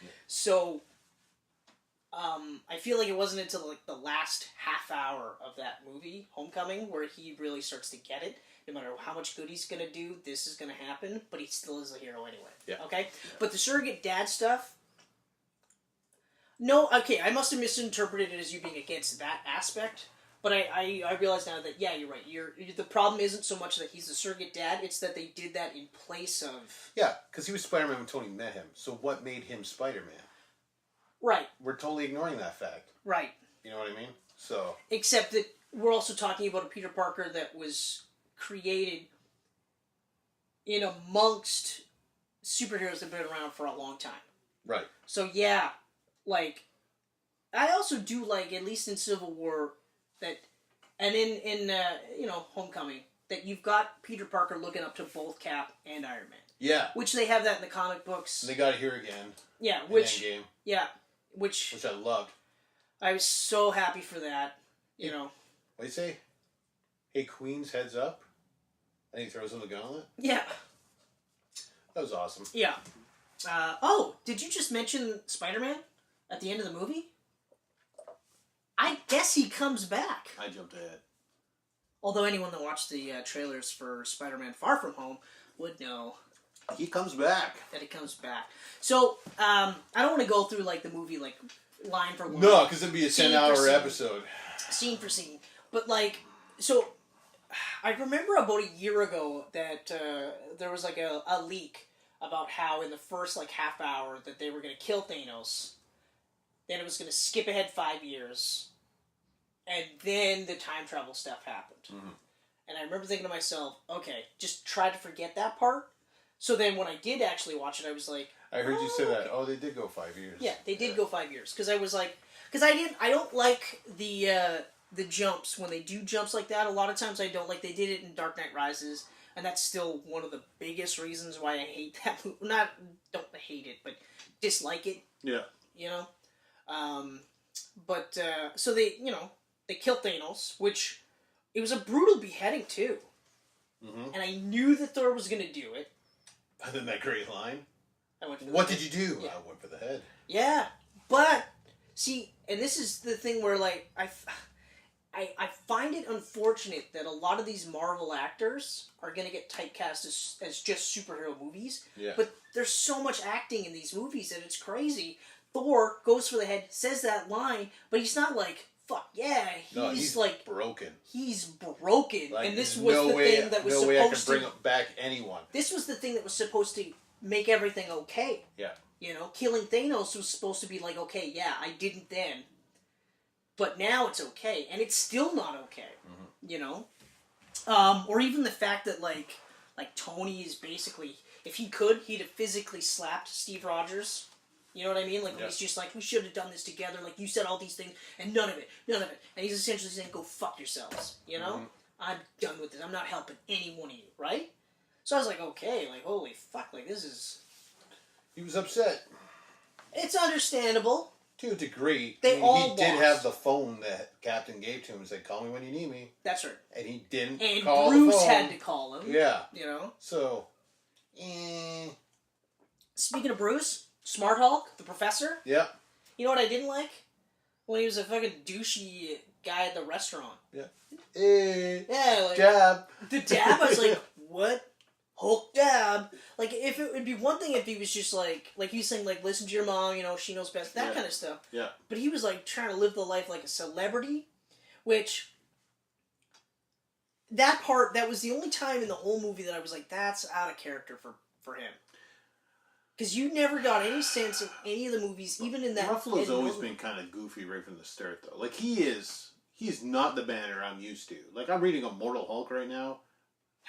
S2: Yeah. So, I feel like it wasn't until like the last half hour of that movie, Homecoming, where he really starts to get it. No matter how much good he's gonna do, this is gonna happen, but he still is a hero anyway.
S3: Yeah.
S2: Okay? Yeah. But the surrogate dad stuff, no, okay, I must have misinterpreted it as you being against that aspect. But I realize now that, yeah, you're right. The problem isn't so much that he's the surrogate dad, it's that they did that in place of...
S3: Yeah, because he was Spider-Man when Tony met him. So what made him Spider-Man?
S2: Right.
S3: We're totally ignoring that fact.
S2: Right.
S3: You know what I mean? So...
S2: Except that we're also talking about a Peter Parker that was created in amongst superheroes that have been around for a long time.
S3: Right.
S2: So, yeah, like... I also do like, at least in Civil War... that, and in Homecoming, that you've got Peter Parker looking up to both Cap and Iron Man.
S3: Yeah.
S2: Which they have that in the comic books.
S3: And they got it here again.
S2: Yeah,
S3: Endgame.
S2: Yeah, which
S3: I loved.
S2: I was so happy for that, you know.
S3: What do you say? Hey, Queens, heads up. And he throws him the gauntlet.
S2: Yeah.
S3: That was awesome.
S2: Yeah. Did you just mention Spider-Man at the end of the movie? I guess he comes back.
S3: I jumped ahead.
S2: Although anyone that watched the trailers for Spider-Man Far From Home would know.
S3: He comes back.
S2: That he comes back. So, I don't want to go through, like, the movie, like, line for line.
S3: No, because it'd be a 10-hour episode.
S2: Scene for scene. But, like, so, I remember about a year ago that there was, like, a leak about how in the first, like, half hour that they were going to kill Thanos. Then it was going to skip ahead 5 years. And then the time travel stuff happened. Mm-hmm. And I remember thinking to myself, okay, just try to forget that part. So then when I did actually watch it, I was like...
S3: I heard you say that. Oh, they did go 5 years.
S2: Yeah, they did go 5 years. Because I was like... Because I don't like the jumps. When they do jumps like that, a lot of times I don't like... They did it in Dark Knight Rises. And that's still one of the biggest reasons why I hate that movie. Don't hate it, but dislike it.
S3: Yeah.
S2: You know? So they, they killed Thanos, which, it was a brutal beheading too. Mm-hmm. And I knew that Thor was going to do it.
S3: And then that great line.
S2: What
S3: did you do?
S2: Yeah.
S3: I went for the head.
S2: Yeah, but, see, and this is the thing where, like, I find it unfortunate that a lot of these Marvel actors are going to get typecast as just superhero movies.
S3: Yeah.
S2: But there's so much acting in these movies that it's crazy. Thor goes for the head, says that line, but he's not like, fuck yeah. He's like
S3: broken.
S2: He's broken.
S3: Like,
S2: and this was the thing that was
S3: no
S2: supposed
S3: way I can
S2: to
S3: bring back anyone.
S2: This was the thing that was supposed to make everything okay.
S3: Yeah.
S2: You know, killing Thanos was supposed to be like, okay, yeah, I didn't then. But now it's okay, and it's still not okay. Mm-hmm. You know, or even the fact that like Tony is basically, if he could, he'd have physically slapped Steve Rogers. You know what I mean? Like, he's just like, we should have done this together. Like, you said all these things, and none of it. And he's essentially saying, go fuck yourselves. You know, I'm done with this. I'm not helping any one of you, right? So I was like, okay, like holy fuck, like this is.
S3: He was upset.
S2: It's understandable.
S3: To a degree.
S2: He
S3: did have the phone that Captain gave to him and said, call me when you need me.
S2: That's right.
S3: And he didn't
S2: and
S3: call
S2: Bruce
S3: the phone.
S2: had to call him.
S3: Yeah.
S2: You know?
S3: So,
S2: Speaking of Bruce, Smart Hulk, the professor.
S3: Yeah.
S2: You know what I didn't like? When he was a fucking douchey guy at the restaurant.
S3: Yeah.
S2: Yeah, like...
S3: Jab.
S2: The dab, I was like, what? Hulk dab. Like, if it would be one thing if he was just like he's saying, like, listen to your mom, you know, she knows best, that kind of stuff.
S3: Yeah.
S2: But he was, like, trying to live the life like a celebrity, which, that was the only time in the whole movie that I was like, that's out of character for him. Because you never got any sense of any of the movies, even in that...
S3: Ruffalo's always been kind of goofy right from the start, though. Like, he's not the Banner I'm used to. Like, I'm reading Immortal Hulk right now.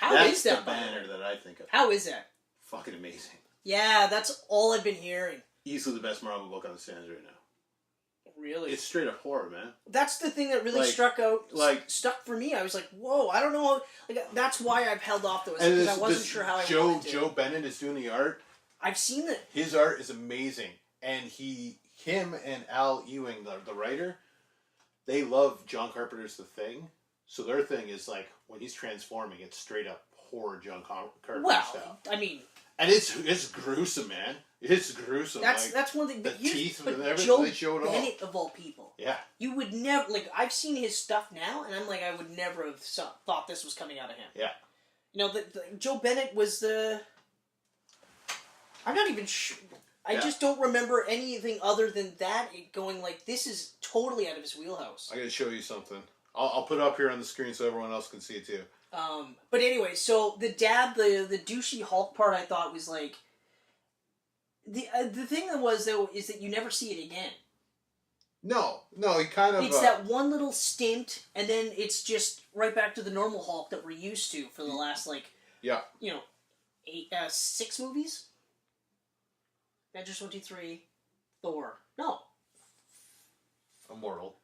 S3: That's the Banner that I think of.
S2: How is that?
S3: Fucking amazing.
S2: Yeah, that's all I've been hearing.
S3: Easily the best Marvel book on the stands right now.
S2: Really?
S3: It's straight up horror, man.
S2: That's the thing that really stuck for me. I was like, whoa, I don't know. Like, that's why I've held off those, because I wasn't sure how I wanted to.
S3: Joe Bennett is doing the art.
S2: I've seen it.
S3: His art is amazing. And him and Al Ewing, the writer, they love John Carpenter's The Thing. So their thing is like, when he's transforming, it's straight up horror John Carpenter style.
S2: I mean...
S3: And it's gruesome, man. It's gruesome.
S2: That's one thing.
S3: The teeth and everything,
S2: Joe
S3: they show it all.
S2: Bennett, of all people.
S3: Yeah.
S2: You would never... Like, I've seen his stuff now, and I'm like, I would never have thought this was coming out of him.
S3: Yeah.
S2: You know, Joe Bennett was the... I'm not even sure... I just don't remember anything other than that going like, this is totally out of his wheelhouse.
S3: I gotta show you something. I'll put it up here on the screen so everyone else can see it too.
S2: But anyway, so the dab, the douchey Hulk part, I thought was like... The thing that was, though, is that you never see it again.
S3: No, he kind of...
S2: It's that one little stint, and then it's just right back to the normal Hulk that we're used to for the last, like...
S3: Yeah.
S2: You know, 6 movies? Avengers 1, 2, 3, Thor. No.
S3: Immortal.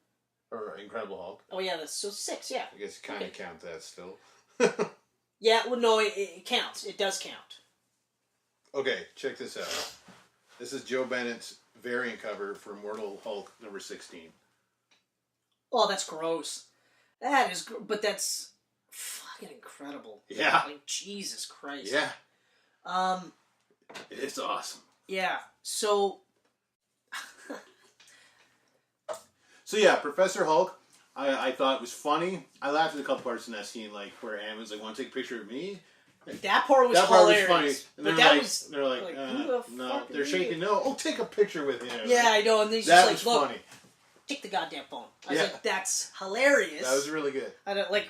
S3: Or Incredible Hulk.
S2: Oh, yeah, that's so 6, yeah.
S3: I guess you kind of count that still.
S2: Yeah, well, no, it counts. It does count.
S3: Okay, check this out. This is Joe Bennett's variant cover for Immortal Hulk number 16.
S2: Oh, that's gross. That is... But that's fucking incredible.
S3: Yeah.
S2: Like, Jesus Christ.
S3: Yeah. It's awesome.
S2: Yeah, so...
S3: So yeah, Professor Hulk, I thought it was funny. I laughed at a couple parts in that scene, like where Anne was like, "Want to take a picture of me?"
S2: That part was hilarious.
S3: Funny. And
S2: but that was...
S3: They're like, no, they're shaking. No, take a picture with him.
S2: Yeah, I know. And he's
S3: that
S2: just like, look,
S3: funny.
S2: Take the goddamn phone. I was like, that's hilarious.
S3: That was really good.
S2: I don't like.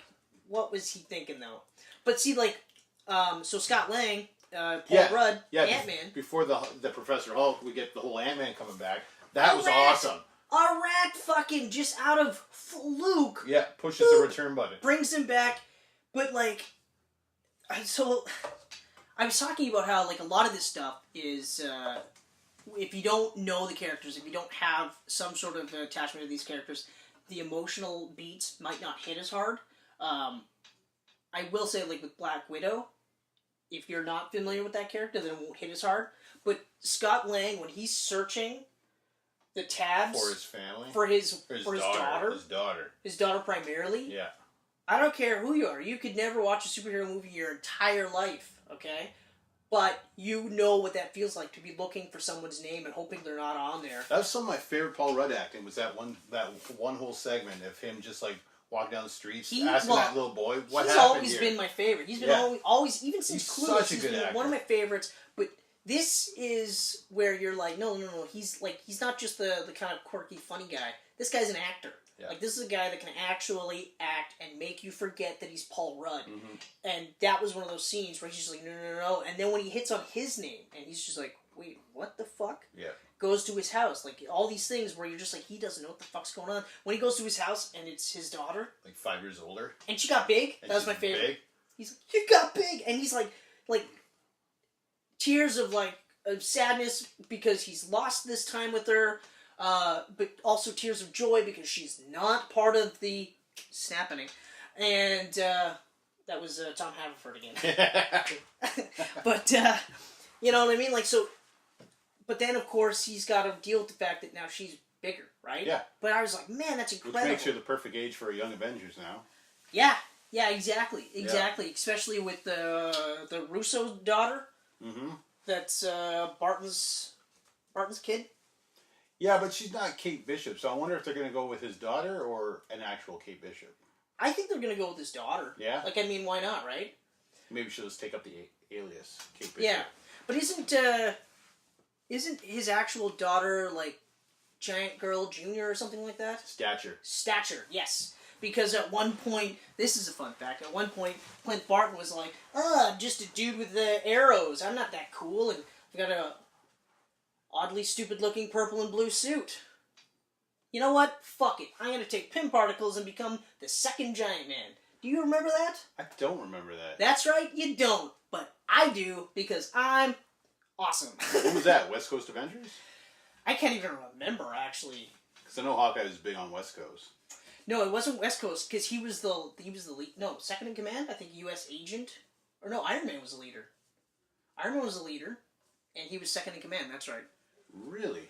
S2: What was he thinking though? But see, like, so Scott Lang, Paul Rudd, Ant-Man.
S3: Before the Professor Hulk, we get the whole Ant-Man coming back. That was awesome.
S2: A rat fucking just out of fluke.
S3: Yeah, pushes the return button.
S2: Brings him back. But, like, I was talking about how, like, a lot of this stuff is, if you don't know the characters, if you don't have some sort of attachment to these characters, the emotional beats might not hit as hard. I will say, like, with Black Widow, if you're not familiar with that character, then it won't hit as hard. But Scott Lang, when he's searching the tabs
S3: for his family,
S2: for his daughter, his daughter primarily.
S3: Yeah.
S2: I don't care who you are. You could never watch a superhero movie your entire life, okay? But you know what that feels like to be looking for someone's name and hoping they're not on there.
S3: That was some of my favorite Paul Rudd acting. Was that one whole segment of him just like walking down the streets,
S2: He-
S3: asking
S2: well,
S3: that little boy, what
S2: he's
S3: happened
S2: always
S3: here?
S2: been my favorite. He's been
S3: Yeah.
S2: always even since
S3: He's
S2: Clueless,
S3: such a
S2: he's
S3: good
S2: been
S3: actor.
S2: one of my favorites. But this is where you're like, no. He's not just the kind of quirky, funny guy. This guy's an actor.
S3: Yeah.
S2: Like, this is a guy that can actually act and make you forget that he's Paul Rudd.
S3: Mm-hmm.
S2: And that was one of those scenes where he's just like, no. And then when he hits on his name, and he's just like, wait, what the fuck?
S3: Yeah.
S2: Goes to his house. Like, all these things where you're just like, he doesn't know what the fuck's going on. When he goes to his house, and it's his daughter.
S3: Like 5 years older.
S2: And she got big.
S3: And
S2: That was
S3: she's
S2: my favorite.
S3: big.
S2: He's like, you got big! And he's like, tears of sadness because he's lost this time with her, but also tears of joy because she's not part of the snapping. And that was Tom Haverford again. But you know what I mean? But then of course he's got to deal with the fact that now she's bigger, right?
S3: Yeah.
S2: But I was like, man, that's incredible.
S3: Which makes her the perfect age for a young Avengers now.
S2: Yeah, exactly.
S3: Yeah.
S2: Especially with the Russo daughter.
S3: Mm-hmm.
S2: That's Barton's kid.
S3: Yeah, but she's not Kate Bishop, so I wonder if they're going to go with his daughter or an actual Kate Bishop.
S2: I think they're gonna go with his daughter.
S3: Yeah?
S2: Why not, right?
S3: Maybe she'll just take up the alias, Kate Bishop.
S2: Yeah, but isn't his actual daughter Giant Girl Junior or something like that? Stature, yes. Because at one point, this is a fun fact. At one point, Clint Barton was like, I'm just a dude with the arrows. I'm not that cool, and I've got a oddly stupid-looking purple and blue suit. You know what? Fuck it. I'm gonna take pin particles and become the second Giant Man. Do you remember that?
S3: I don't remember that.
S2: That's right, you don't. But I do, because I'm awesome.
S3: What was that, West Coast Avengers?
S2: I can't even remember, actually.
S3: Because I know Hawkeye was big on West Coast.
S2: No, it wasn't West Coast, because he was the lead. No, second in command, I think U.S. agent. Or no, Iron Man was the leader. Iron Man was the leader, and he was second in command, that's right.
S3: Really?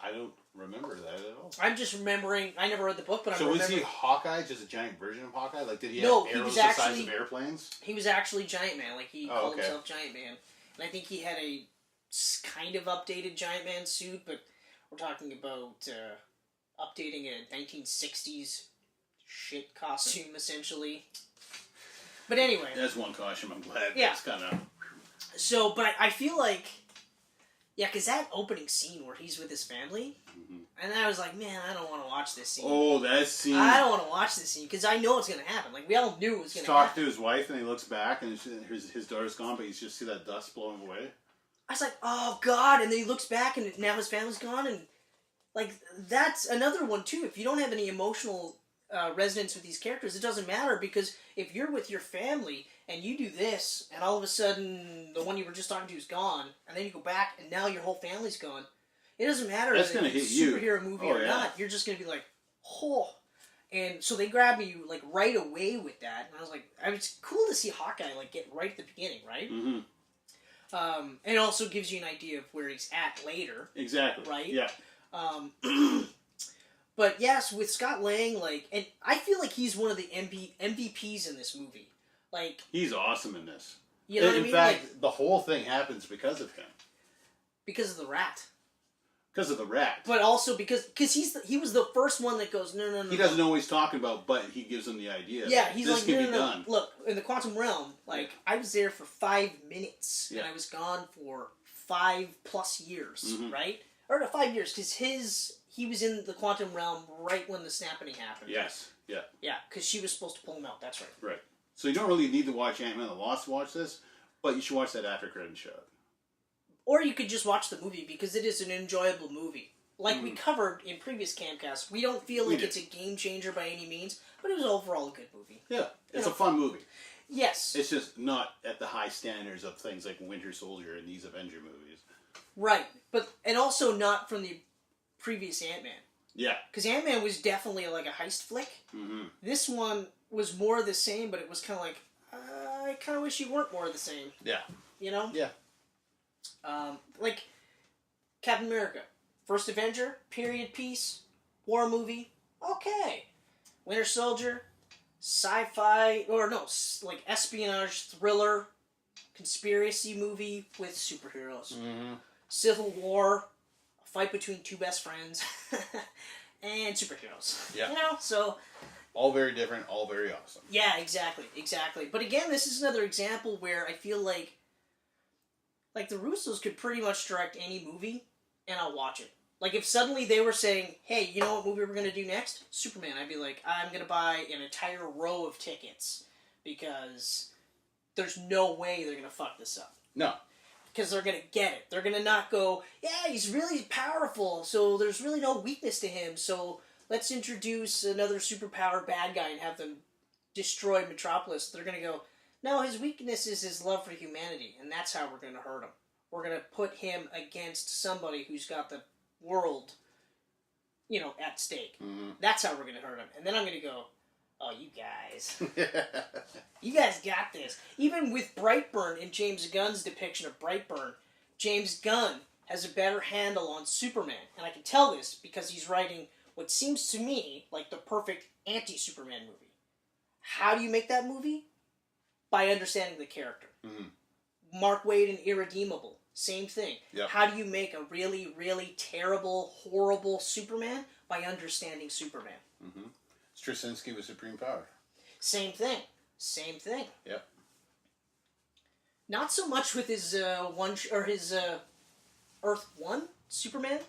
S3: I don't remember that at all.
S2: I'm just remembering, I never read the book, but
S3: So
S2: I'm remembering.
S3: was he Hawkeye, just a giant version of Hawkeye? Like, did he
S2: No,
S3: have
S2: he
S3: arrows
S2: was
S3: the size
S2: actually-
S3: of airplanes?
S2: He was actually Giant Man, he called
S3: okay.
S2: himself Giant Man. And I think he had a kind of updated Giant Man suit, but we're talking about updating a 1960s shit costume, essentially. But anyway.
S3: That's one costume, I'm glad.
S2: Yeah.
S3: That's kind of...
S2: So, but I feel like... Yeah, because that opening scene where he's with his family, and I was like, man, I don't want to watch this scene.
S3: Oh, that scene.
S2: I don't want to watch this scene, because I know it's going to happen. We all knew it was going
S3: He's
S2: to happen.
S3: talking to his wife, and he looks back, and his daughter's gone, but you just see that dust blowing away.
S2: I was like, oh, God, and then he looks back, and now his family's gone, and, that's another one, too. If you don't have any emotional resonance with these characters, it doesn't matter, because if you're with your family, and you do this, and all of a sudden, the one you were just talking to is gone, and then you go back, and now your whole family's gone, it doesn't matter
S3: That's
S2: if
S3: gonna
S2: it's a
S3: hit you.
S2: superhero movie
S3: Oh,
S2: or
S3: yeah.
S2: not, you're just going to be like, oh. And so they grabbed me, right away with that, and I was like, it's cool to see Hawkeye, get right at the beginning, right?
S3: Mm-hmm.
S2: And it also gives you an idea of where he's at later.
S3: Exactly.
S2: Right?
S3: Yeah.
S2: But yes, with Scott Lang, and I feel like he's one of the MVPs in this movie.
S3: He's awesome in this.
S2: You know what I mean?
S3: In fact, the whole thing happens because of him.
S2: Because of the rat.
S3: Because of the rat.
S2: But also because he was the first one that goes, no.
S3: He doesn't know what he's talking about, but he gives them the idea.
S2: Yeah, he's
S3: this
S2: like,
S3: can
S2: no.
S3: be done.
S2: Look, in the quantum realm, I was there for 5 minutes,
S3: Yeah.
S2: and I was gone for 5+ years,
S3: Mhm.
S2: right? Or no, 5 years, because he was in the quantum realm right when the snapping happened.
S3: Yes. Yeah.
S2: Yeah, because she was supposed to pull him out, that's right.
S3: Right. So you don't really need to watch Ant-Man and the Wasp to watch this, but you should watch that after credit shot.
S2: Or you could just watch the movie, because it is an enjoyable movie. We covered in previous Camcasts, we don't feel like it's a game changer by any means, but it was overall a good movie.
S3: Yeah. It's a fun movie.
S2: Yes.
S3: It's just not at the high standards of things like Winter Soldier and these Avenger movies.
S2: Right. And also not from the previous Ant-Man.
S3: Yeah.
S2: Because Ant-Man was definitely a heist flick.
S3: Mm-hmm.
S2: This one was more of the same, but it was kind of I kind of wish you weren't more of the same.
S3: Yeah.
S2: You know?
S3: Yeah.
S2: Captain America. First Avenger, period piece, war movie, okay. Winter Soldier, sci-fi, or no, espionage, thriller, conspiracy movie with superheroes.
S3: Mm-hmm.
S2: Civil War, a fight between two best friends, and superheroes.
S3: Yeah.
S2: So
S3: All very different, all very awesome.
S2: Yeah, exactly. But again, this is another example where I feel like the Russos could pretty much direct any movie, and I'll watch it. Like, if suddenly they were saying, hey, you know what movie we're going to do next? Superman. I'd be like, I'm going to buy an entire row of tickets, because there's no way they're going to fuck this up.
S3: No.
S2: Because they're going to get it. They're going to not go, yeah, he's really powerful, so there's really no weakness to him, so let's introduce another superpowered bad guy and have them destroy Metropolis. They're going to go, no, his weakness is his love for humanity, and that's how we're going to hurt him. We're going to put him against somebody who's got the world, at stake. Mm-hmm. That's how we're going to hurt him. And then I'm going to go, oh, you guys. You guys got this. Even with Brightburn in James Gunn's depiction of Brightburn, James Gunn has a better handle on Superman. And I can tell this because he's writing what seems to me like the perfect anti-Superman movie. How do you make that movie? By understanding the character. Mm-hmm. Mark Waid in Irredeemable. Same thing. Yep. How do you make a really, really terrible, horrible Superman? By understanding Superman.
S3: Mm-hmm. Straczynski with Supreme Power.
S2: Same thing.
S3: Yep.
S2: Not so much with his Earth 1 Superman,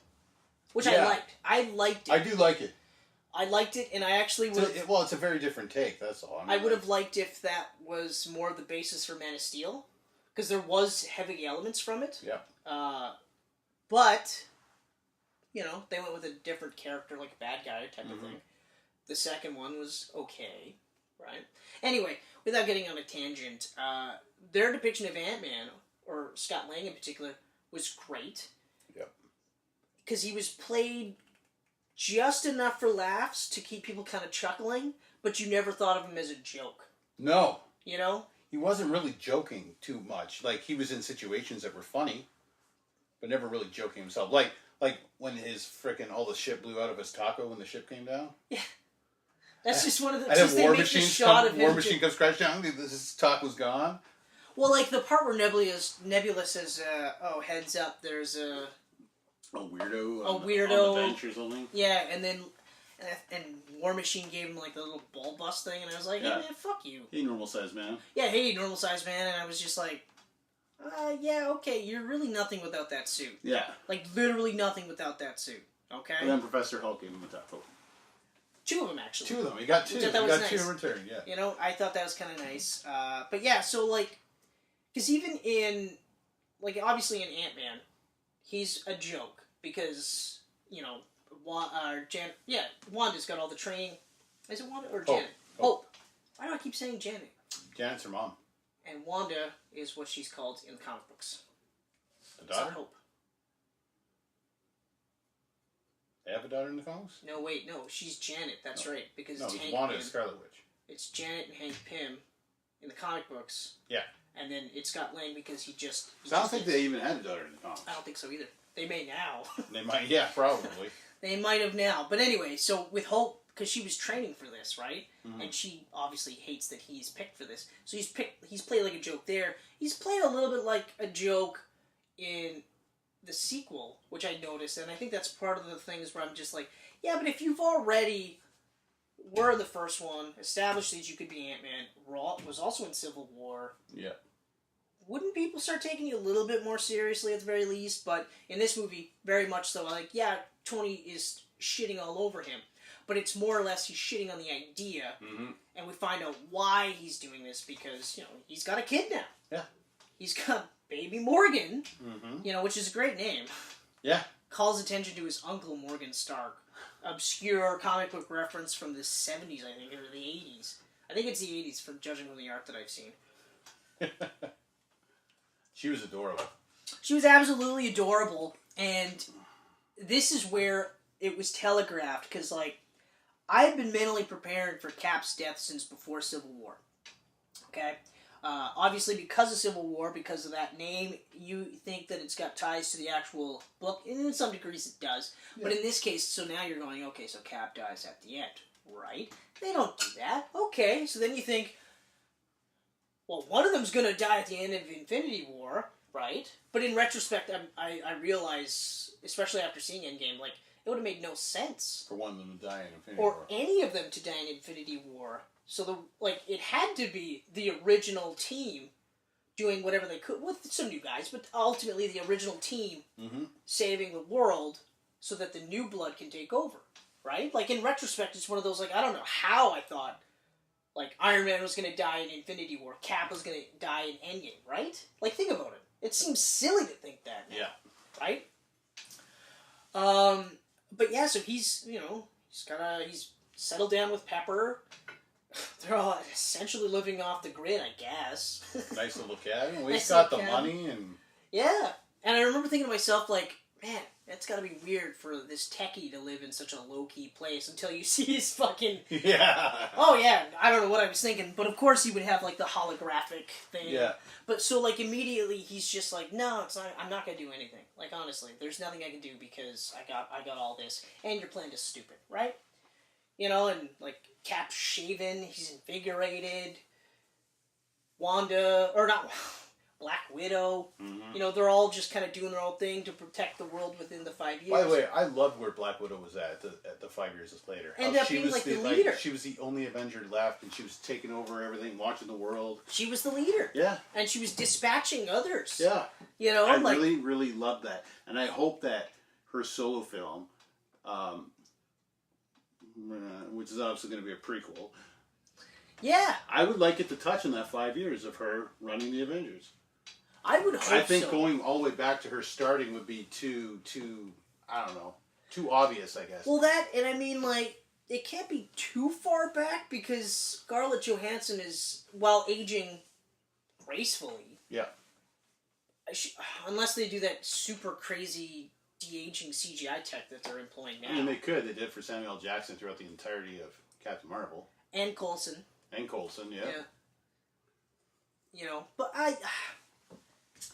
S2: which I liked. I liked it.
S3: I do like it.
S2: I liked it, and I actually would.
S3: It's a very different take. That's all.
S2: I would have liked if that was more of the basis for Man of Steel, because there was heavy elements from it.
S3: Yeah.
S2: But they went with a different character, like a bad guy type of thing. The second one was okay, right? Anyway, without getting on a tangent, their depiction of Ant-Man, or Scott Lang in particular, was great.
S3: Yep.
S2: Because he was played just enough for laughs to keep people kind of chuckling, but you never thought of him as a joke.
S3: No.
S2: He
S3: wasn't really joking too much. Like, he was in situations that were funny, but never really joking himself. Like when his all the shit blew out of his taco when the ship came down.
S2: Yeah. That's just one of the...
S3: And then War Machine comes crashing down, his taco's gone.
S2: Well, like the part where Nebula says, heads up, there's a
S3: weirdo.
S2: A weirdo.
S3: On Adventures only.
S2: Yeah, and then... And War Machine gave him like the little ball bust thing, and I was like, hey man, fuck you.
S3: Hey, normal sized man.
S2: Yeah, hey, normal sized man, and I was just like, yeah, okay, you're really nothing without that suit.
S3: Yeah.
S2: Like, literally nothing without that suit, okay?
S3: And then Professor Hulk gave him a taco.
S2: Two of them, actually.
S3: Two of them. He got two. He got nice. Two in return, yeah.
S2: I thought that was kind of nice. But yeah, so like, because even in, like, obviously in Ant-Man, he's a joke, because, Wanda's got all the training. Is it Wanda or Janet? Hope. Why do I keep saying Janet?
S3: Janet's her mom.
S2: And Wanda is what she's called in the comic books.
S3: A daughter?
S2: It's not Hope.
S3: They have a daughter in the comics?
S2: No, wait, no. She's Janet. That's right. Because
S3: it's
S2: Hank
S3: Wanda
S2: Pym,
S3: and Scarlet Witch.
S2: It's Janet and Hank Pym in the comic books.
S3: Yeah.
S2: And then it's Scott Lang because he just...
S3: I don't think they even had a daughter in the comics.
S2: I don't think so either. They may now.
S3: They might, yeah, probably.
S2: They might have now. But anyway, so with Hope, because she was training for this, right? Mm-hmm. And she obviously hates that he's picked for this. So he's played like a joke there. He's played a little bit like a joke in the sequel, which I noticed. And I think that's part of the things where I'm just like, yeah, but if you've already were the first one, established that you could be Ant-Man, was also in Civil War.
S3: Yeah.
S2: Wouldn't people start taking you a little bit more seriously at the very least? But in this movie, very much so. Like, yeah, Tony is shitting all over him. But it's more or less he's shitting on the idea. Mm-hmm. And we find out why he's doing this because, he's got a kid now.
S3: Yeah.
S2: He's got baby Morgan, which is a great name.
S3: Yeah.
S2: Calls attention to his uncle Morgan Stark. Obscure comic book reference from the 70s, I think, or the 80s. I think it's the 80s, from judging from the art that I've seen.
S3: She was adorable.
S2: She was absolutely adorable, and this is where it was telegraphed, because, like, I had been mentally prepared for Cap's death since before Civil War. Okay? Obviously, because of Civil War, because of that name, you think that it's got ties to the actual book, and in some degrees it does. Yeah. But in this case, so now you're going, okay, so Cap dies at the end, right? They don't do that. Okay, so then you think, well, one of them's going to die at the end of Infinity War, right? But in retrospect, I realize, especially after seeing Endgame, like, it would have made no sense
S3: for one of them to die in Infinity
S2: or
S3: War.
S2: any of them to die in Infinity War. So it had to be the original team doing whatever they could with some new guys, but ultimately the original team saving the world so that the new blood can take over, right? Like, in retrospect, it's one of those, like, I don't know how I thought, like, Iron Man was going to die in Infinity War, Cap was going to die in Endgame, right? Like, think about it. It seems silly to think that now, right? But yeah, so he's, you know, he's settled down with Pepper. They're all essentially living off the grid, I guess.
S3: Nice to look at. Well, he's
S2: Nice
S3: got
S2: to
S3: the
S2: look at.
S3: money and...
S2: Yeah. And I remember thinking to myself, like, man, that's gotta be weird for this techie to live in such a low-key place until you see his fucking...
S3: Yeah.
S2: Oh, yeah. I don't know what I was thinking. But of course he would have, like, the holographic thing.
S3: Yeah.
S2: But so, like, immediately he's just like, no, it's not, I'm not gonna do anything. Like, honestly, there's nothing I can do because I got all this. And your plan is stupid, right? You know, and, like, Cap's shaven, he's invigorated. Wanda, or not, Black Widow. You know, they're all just kind of doing their own thing to protect the world within the 5 years.
S3: By the way, I loved where Black Widow was at the 5 years later.
S2: Ended up being, like, the leader.
S3: She was the only Avenger left, and she was taking over everything, watching the world.
S2: She was the leader.
S3: Yeah.
S2: And she was dispatching others.
S3: Yeah.
S2: You know,
S3: I
S2: like...
S3: really, really loved that. And I hope that her solo film, which is obviously going to be a prequel.
S2: Yeah.
S3: I would like it to touch on that 5 years of her running the Avengers.
S2: I would hope so.
S3: I think going all the way back to her starting would be too, I don't know, too obvious, I guess.
S2: Well, that, and I mean, like, it can't be too far back because Scarlett Johansson is, while aging gracefully...
S3: Yeah.
S2: Unless they do that super crazy de-aging CGI tech that they're employing now.
S3: I mean, they could. They did for Samuel L. Jackson throughout the entirety of Captain Marvel.
S2: And Coulson.
S3: And Coulson, yeah.
S2: You know, but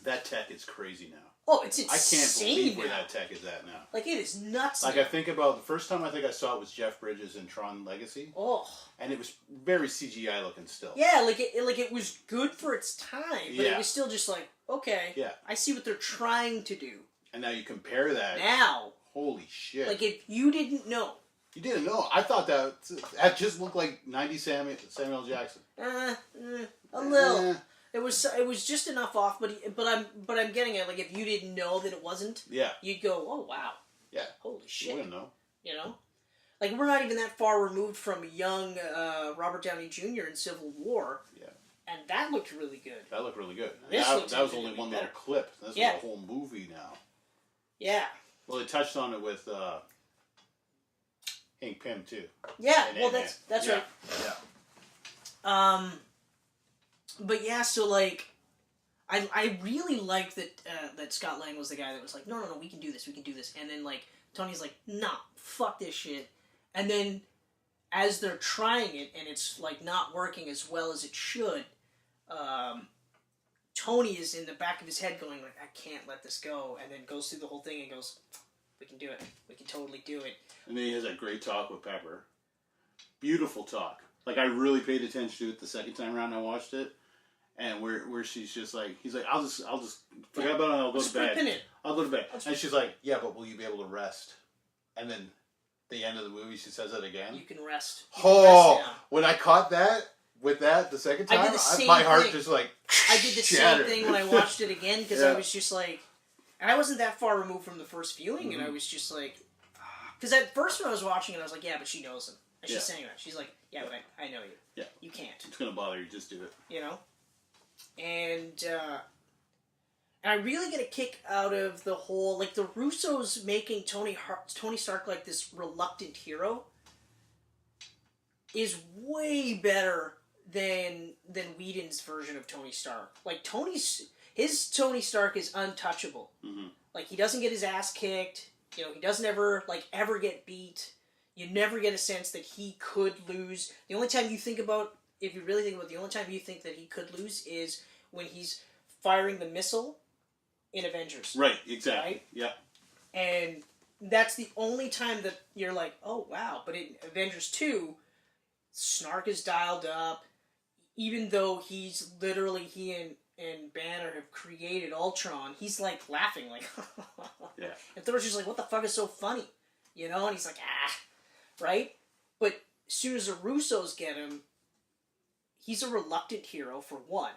S3: that tech is crazy now.
S2: Oh, it's insane.
S3: I can't believe where that tech is at now.
S2: Like, it is nuts.
S3: Like,
S2: now.
S3: I think about the first time I think I saw it was Jeff Bridges in Tron Legacy.
S2: Oh.
S3: And it was very CGI looking still.
S2: Yeah, like it was good for its time, but it was still just like, okay, I see what they're trying to do.
S3: And now you compare that.
S2: Now.
S3: Holy shit.
S2: Like, if you didn't know.
S3: You didn't know. I thought that just looked like 90s Samuel Jackson.
S2: A little. It was just enough off, but I'm getting it. Like, if you didn't know that it wasn't, you'd go, oh wow, holy shit,
S3: You wouldn't know.
S2: You know, like, we're not even that far removed from young Robert Downey Jr. in Civil War, and that looked really good.
S3: That looked really good.
S2: That
S3: was only one little clip. This is a whole movie now.
S2: Yeah.
S3: Well, they touched on it with Hank Pym too.
S2: Yeah. Well, that's right.
S3: Yeah.
S2: But yeah, so, like, I really liked that Scott Lang was the guy that was like, no, we can do this, and then, like, Tony's like, nah, fuck this shit, and then as they're trying it and it's, like, not working as well as it should, Tony is in the back of his head going, like, I can't let this go, and then goes through the whole thing and goes, we can do it, we can totally do it.
S3: And then he has that great talk with Pepper. Beautiful talk. Like, I really paid attention to it the second time around I watched it. And where she's just like, he's like, I'll just forget about it and I'll go to bed. I'll go to bed. And she's like, yeah, but will you be able to rest? And then the end of the movie, she says that again.
S2: You can rest.
S3: When I caught that, with that the second time, my heart just like
S2: I did the same thing when I watched it again because I was just like, and I wasn't that far removed from the first viewing, and I was just like, because at first when I was watching it, I was like, yeah, but she knows him. And she's saying that. She's like, yeah, but I know you.
S3: Yeah.
S2: You can't.
S3: It's going to bother you. Just do it.
S2: You know? And I really get a kick out of the whole, like, the Russos making Tony Stark like this reluctant hero is way better than Whedon's version of Tony Stark. Like, his Tony Stark is untouchable. Mm-hmm. Like, he doesn't get his ass kicked. You know, he doesn't ever get beat. You never get a sense that he could lose. The only time you think about, if you really think about it, the only time you think that he could lose is when he's firing the missile in Avengers.
S3: Right, exactly.
S2: Right?
S3: Yeah.
S2: And that's the only time that you're like, oh, wow. But in Avengers 2, Snark is dialed up. Even though he's literally, he and Banner have created Ultron, he's, like, laughing, like,
S3: yeah.
S2: And Thor's just like, what the fuck is so funny? you know, and he's like, right? But as soon as the Russos get him, he's a reluctant hero for one.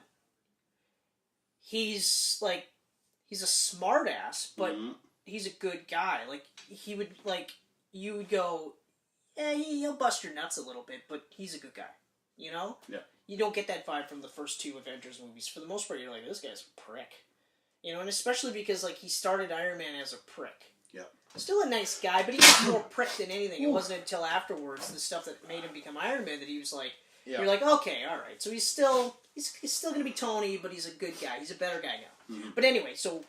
S2: He's a smart ass, but he's a good guy. Like, he would, like, you would go, yeah, he'll bust your nuts a little bit, but he's a good guy, you know?
S4: Yeah.
S2: You don't get that vibe from the first two Avengers movies. For the most part, you're like, this guy's a prick. You know, and especially because, like, he started Iron Man as a prick.
S4: Yeah.
S2: Still a nice guy, but he was more prick than anything. It wasn't until afterwards, the stuff that made him become Iron Man, that he was like, you're like, okay, all right. So he's still going to be Tony, but he's a good guy. He's a better guy now. Mm-hmm. But anyway, so,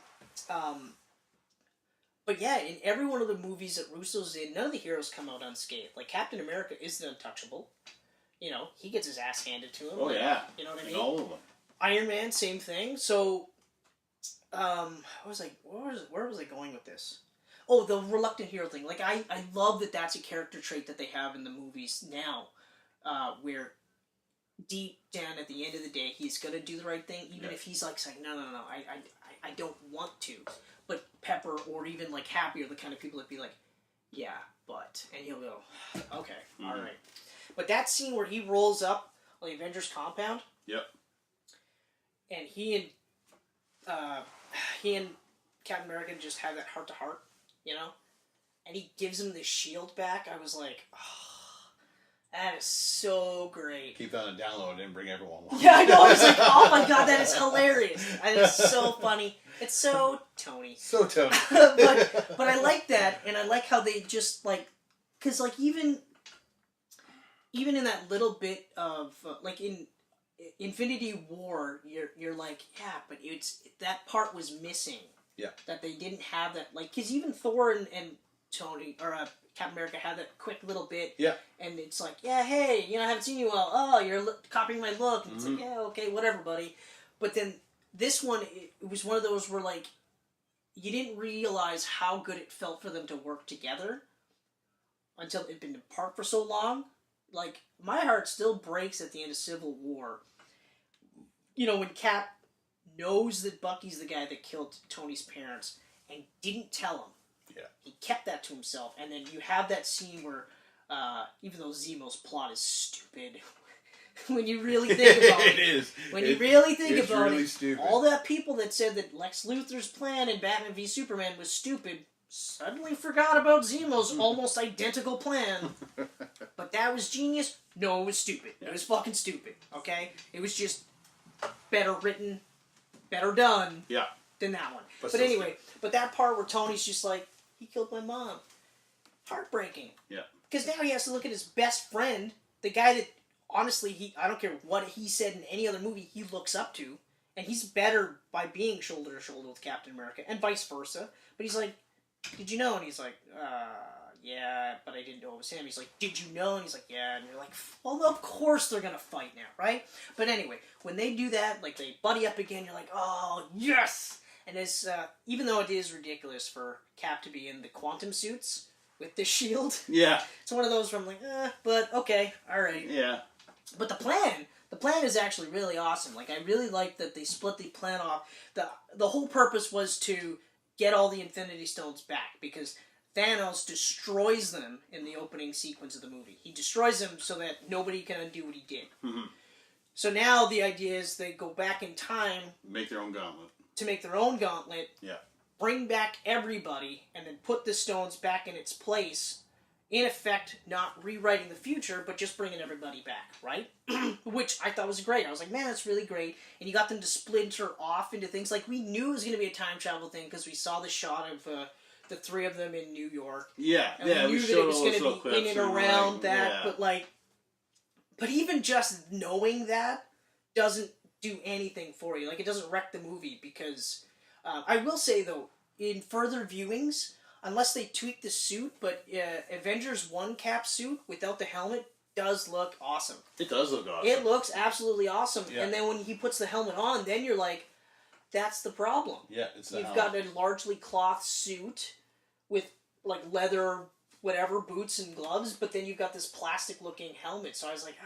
S2: but yeah, in every one of the movies that Russo's in, none of the heroes come out unscathed. Like, Captain America isn't untouchable. You know, he gets his ass handed to him.
S4: Oh, yeah.
S2: You know what I mean?
S4: All of them.
S2: Iron Man, same thing. So, where was I going with this? Oh, the reluctant hero thing. Like, I love that that's a character trait that they have in the movies now, where deep down at the end of the day, he's gonna do the right thing, even if he's like saying, no, I don't want to. But Pepper or even like Happy are the kind of people that be like, yeah, but, and he'll go, okay, all right. But that scene where he rolls up on the Avengers compound, and he and Captain America just have that heart to heart, you know, and he gives him the shield back. I was like, oh, that is so great.
S3: Keep that on download and bring everyone one.
S2: Yeah, I know. I was like, oh my god, that is hilarious. That is so funny. It's so Tony.
S3: So Tony.
S2: but I like that, and I like how they just like, because like even in that little bit of like in Infinity War, you're like, yeah, but that part was missing.
S3: Yeah.
S2: That they didn't have that, like, because even Thor and Tony, or Captain America had that quick little bit.
S3: Yeah.
S2: And it's like, yeah, hey, you know, I haven't seen you well. Oh, you're copying my look. And it's like, yeah, okay, whatever, buddy. But then this one, it was one of those where, like, you didn't realize how good it felt for them to work together until it'd been apart for so long. Like, my heart still breaks at the end of Civil War. You know, when Cap knows that Bucky's the guy that killed Tony's parents and didn't tell him.
S3: Yeah.
S2: He kept that to himself. And then you have that scene where, even though Zemo's plot is stupid, when you really think about it.
S3: It is.
S2: When you really think about
S3: really
S2: it,
S3: stupid.
S2: all that people that said that Lex Luthor's plan in Batman v Superman was stupid suddenly forgot about Zemo's almost identical plan. But that was genius? No, it was stupid. It was fucking stupid, okay? It was just better written, better done than that one. But anyway, but that part where Tony's just like, he killed my mom. Heartbreaking.
S4: Yeah.
S2: Because now he has to look at his best friend, the guy that, honestly, I don't care what he said in any other movie, he looks up to. And he's better by being shoulder to shoulder with Captain America, and vice versa. But he's like, did you know? And he's like, yeah, but I didn't know it was him. He's like, did you know? And he's like, yeah. And you're like, well, of course they're going to fight now, right? But anyway, when they do that, like, they buddy up again, you're like, oh, yes! And it's, even though it is ridiculous for Cap to be in the quantum suits with the shield.
S4: Yeah.
S2: It's one of those where I'm like, but okay, alright.
S4: Yeah.
S2: But the plan is actually really awesome. Like, I really like that they split the plan off. The whole purpose was to get all the Infinity Stones back, because Thanos destroys them in the opening sequence of the movie. He destroys them so that nobody can undo what he did. Mm-hmm. So now the idea is they go back in time.
S4: Make their own gauntlet.
S2: To make their own gauntlet.
S4: Yeah.
S2: Bring back everybody, and then put the stones back in its place. In effect, not rewriting the future, but just bringing everybody back, right? Which I thought was great. I was like, man, that's really great. And you got them to splinter off into things. Like, we knew it was going to be a time travel thing, because we saw the shot of the three of them in New York.
S4: Yeah,
S2: and we knew that it was going to be in and around that. Yeah. But even just knowing that doesn't do anything for you. Like, it doesn't wreck the movie, because I will say, though, in further viewings, unless they tweak the suit, but Avengers 1 Cap suit without the helmet does look awesome.
S4: It does look awesome.
S2: It looks absolutely awesome. Yeah. And then when he puts the helmet on, then you're like, that's the problem.
S3: Yeah, it's the
S2: You've got a largely cloth suit with, like, leather, whatever, boots and gloves, but then you've got this plastic-looking helmet. So I was like,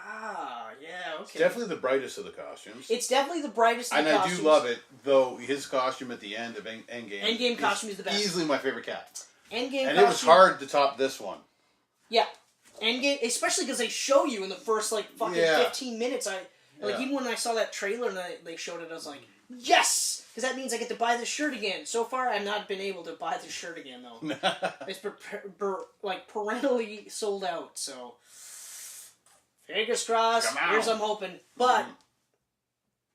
S2: yeah, okay.
S3: It's definitely the brightest of the costumes.
S2: It's definitely the brightest of the costumes.
S3: And I do love it, though his costume at the end of Endgame.
S2: Endgame costume is the best.
S3: Easily my favorite Cap.
S2: Endgame
S3: And it was
S2: costume-
S3: hard to top this one.
S2: Yeah. Endgame, especially because they show you in the first, like, fucking 15 minutes. Even when I saw that trailer and they showed it, I was like, yes! Because that means I get to buy this shirt again. So far, I've not been able to buy this shirt again, though. It's perennially sold out, so... Fingers crossed. Here's I'm hoping. But,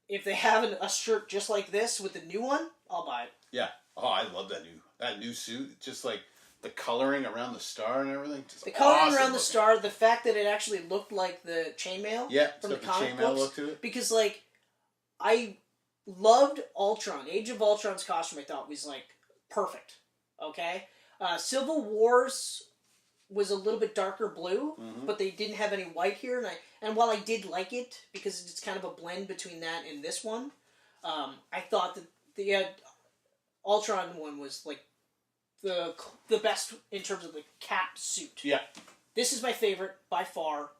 S2: if they have a shirt just like this with the new one, I'll buy it.
S3: Yeah. Oh, I love that new suit. Just like... The coloring around the star and everything. Just
S2: the coloring
S3: awesome
S2: around the
S3: looking.
S2: star, the fact that it actually looked like the chainmail from the comic books.
S3: Look to it.
S2: Because, like, I loved Ultron. Age of Ultron's costume, I thought, was, like, perfect. Okay? Civil War's was a little bit darker blue, but they didn't have any white here. And while I did like it, because it's kind of a blend between that and this one, I thought that the Ultron one was, like, the best in terms of the cap suit.
S3: Yeah.
S2: This is my favorite by far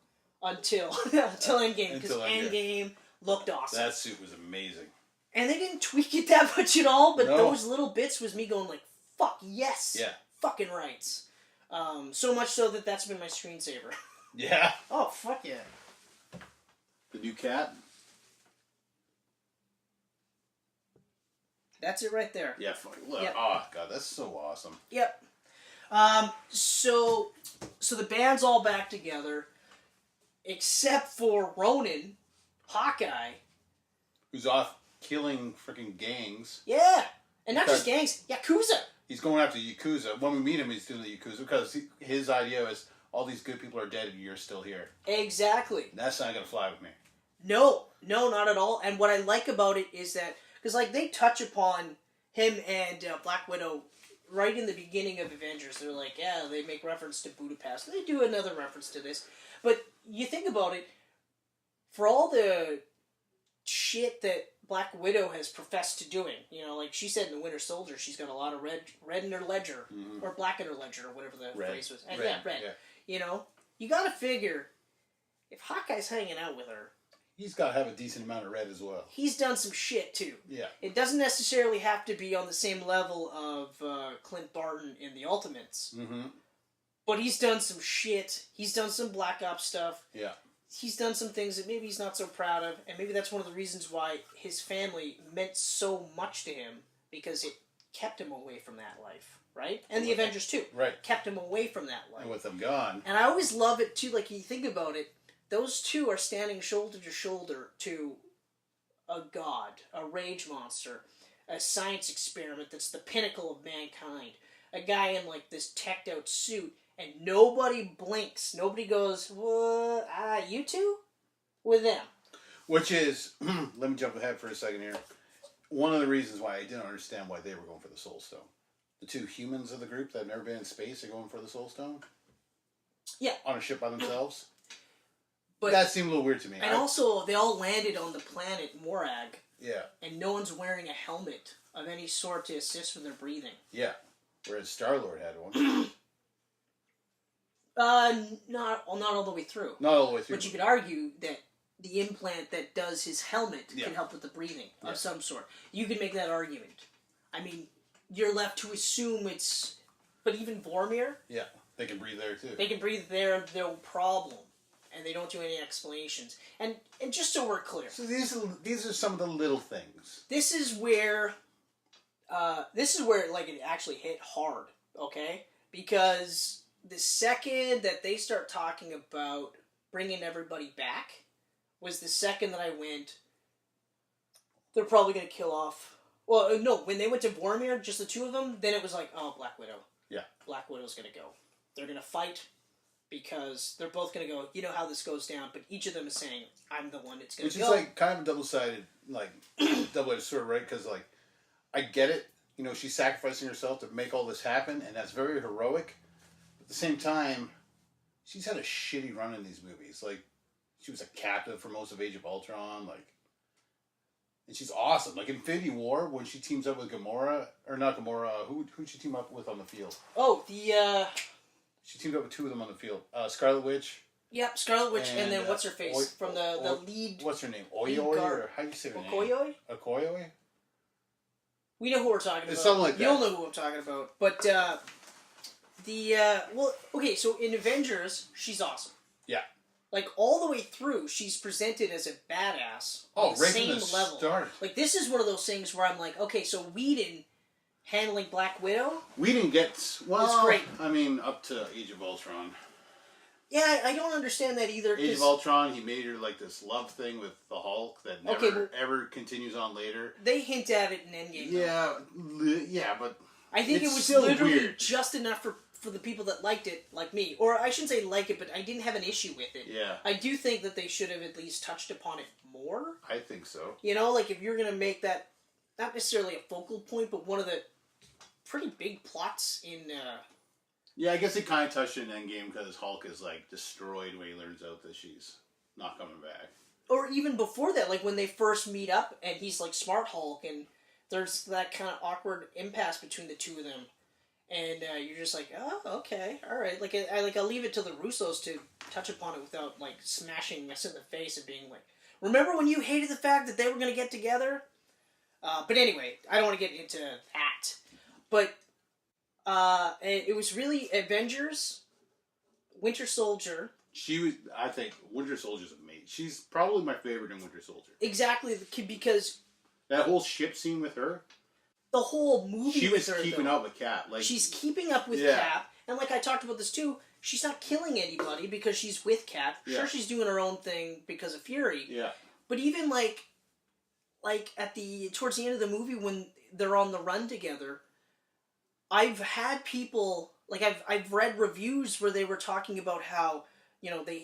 S2: until Endgame, because Endgame looked awesome.
S3: That suit was amazing.
S2: And they didn't tweak it that much at all, but
S3: No.
S2: those little bits was me going like, fuck yes.
S3: Yeah.
S2: Fucking rights. So much so that's been my screensaver.
S3: Yeah.
S2: Oh, fuck yeah.
S3: The new cat.
S2: That's it right there.
S3: Yeah. Look.
S2: Yep.
S3: Oh god, that's so awesome.
S2: Yep. So the band's all back together, except for Ronan, Hawkeye.
S3: Who's off killing freaking gangs.
S2: Yeah. And not just gangs, Yakuza.
S3: He's going after Yakuza. When we meet him, he's doing the Yakuza because his idea is all these good people are dead and you're still here.
S2: Exactly.
S3: That's not going to fly with me.
S2: No, not at all. And what I like about it is that, because like they touch upon him and Black Widow right in the beginning of Avengers. They're like, yeah, they make reference to Budapest. They do another reference to this. But you think about it, for all the shit that Black Widow has professed to doing, you know, like she said in The Winter Soldier, she's got a lot of red in her ledger, or black in her ledger, or whatever the phrase was. And red.
S3: Yeah.
S2: You know, you gotta figure, if Hawkeye's hanging out with her,
S3: He's got to have a decent amount of red as well.
S2: he's done some shit too.
S3: Yeah.
S2: It doesn't necessarily have to be on the same level of Clint Barton in The Ultimates.
S3: Mm-hmm.
S2: But he's done some shit. He's done some Black Ops stuff.
S3: Yeah.
S2: He's done some things that maybe he's not so proud of, and maybe that's one of the reasons why his family meant so much to him, because it kept him away from that life, right? And the Avengers too.
S3: Right.
S2: Kept him away from that life.
S3: And with them gone.
S2: And I always love it too, like you think about it, those two are standing shoulder to shoulder to a god, a rage monster, a science experiment that's the pinnacle of mankind. A guy in like this teched out suit, and nobody blinks. Nobody goes, what? You two? With them.
S3: Which is, let me jump ahead for a second here. One of the reasons why I didn't understand why they were going for the Soul Stone. The two humans of the group that have never been in space are going for the Soul Stone?
S2: Yeah.
S3: On a ship by themselves?
S2: But,
S3: that seemed a little weird to me.
S2: And also, they all landed on the planet Morag.
S3: Yeah.
S2: And no one's wearing a helmet of any sort to assist with their breathing.
S3: Yeah. Whereas Star-Lord had one.
S2: Not all the way through.
S3: Not all the way through.
S2: But you could argue that the implant that does his helmet can help with the breathing of some sort. You could make that argument. I mean, you're left to assume it's... But even Vormir...
S3: Yeah, they can breathe there too.
S2: They can breathe there, no problem. And they don't do any explanations. And just so we're clear...
S3: So these are some of the little things.
S2: This is where like it actually hit hard, okay? Because the second that they start talking about bringing everybody back was the second that I went, they're probably going to kill off... Well, no, when they went to Vormir, just the two of them, then it was like, oh, Black Widow.
S3: Yeah.
S2: Black Widow's going to go. They're going to fight because they're both going to go, you know how this goes down, but each of them is saying, I'm the one that's going to go.
S3: Which is like kind of a double-sided, like, double-edged sword, right? Because, like, I get it. You know, she's sacrificing herself to make all this happen, and that's very heroic. But at the same time, she's had a shitty run in these movies. Like, she was a captive for most of Age of Ultron, like... And she's awesome. Like Infinity War, when she teams up with Gamora, or not Gamora, who'd she team up with on the field?
S2: Oh,
S3: She teamed up with two of them on the field. Scarlet Witch.
S2: Yep, Scarlet Witch, and then what's her face? From the lead...
S3: What's her name? Oyoy? Or how do you say her name?
S2: Okoye?
S3: Okoye?
S2: We know who we're talking about.
S3: It's something like that.
S2: You'll know who I'm talking about. But Well, okay, so in Avengers, she's awesome.
S3: Yeah.
S2: Like, all the way through, she's presented as a badass.
S3: Oh,
S2: on the
S3: right
S2: same
S3: from the
S2: level.
S3: start.
S2: Like, this is one of those things where I'm like, okay, so Whedon handling Black Widow.
S4: We didn't get... Well,
S2: It's great.
S4: I mean, up to Age of Ultron.
S2: Yeah, I don't understand that either.
S4: Age of Ultron, he made her like this love thing with the Hulk that never ever continues on later.
S2: They hint at it in Endgame.
S4: Yeah, but
S2: I think it
S4: it's
S2: was
S4: still
S2: literally
S4: weird.
S2: just enough for the people that liked it, like me. Or I shouldn't say like it, but I didn't have an issue with it.
S4: Yeah.
S2: I do think that they should have at least touched upon it more.
S4: I think so.
S2: You know, like if you're going to make that, not necessarily a focal point, but one of the pretty big plots in...
S4: Yeah, I guess it kind of touched in Endgame because Hulk is like destroyed when he learns out that she's not coming back.
S2: Or even before that, like when they first meet up and he's like Smart Hulk and there's that kind of awkward impasse between the two of them. And you're just like, oh, okay, all right. Like, I'll leave it to the Russos to touch upon it without like smashing us in the face and being like, remember when you hated the fact that they were going to get together? But anyway, I don't want to get into that. But it was really Avengers, Winter Soldier.
S4: I think Winter Soldier's amazing. She's probably my favorite in Winter Soldier.
S2: Exactly, because
S4: that whole ship scene with her.
S2: The whole movie
S4: she was
S2: with her,
S4: keeping
S2: though.
S4: up with Cap. Like
S2: she's keeping up with Cap, and like I talked about this too, she's not killing anybody because she's with Cap. Sure, she's doing her own thing because of Fury.
S4: Yeah.
S2: But even like at towards the end of the movie when they're on the run together, I've had people like I've read reviews where they were talking about how the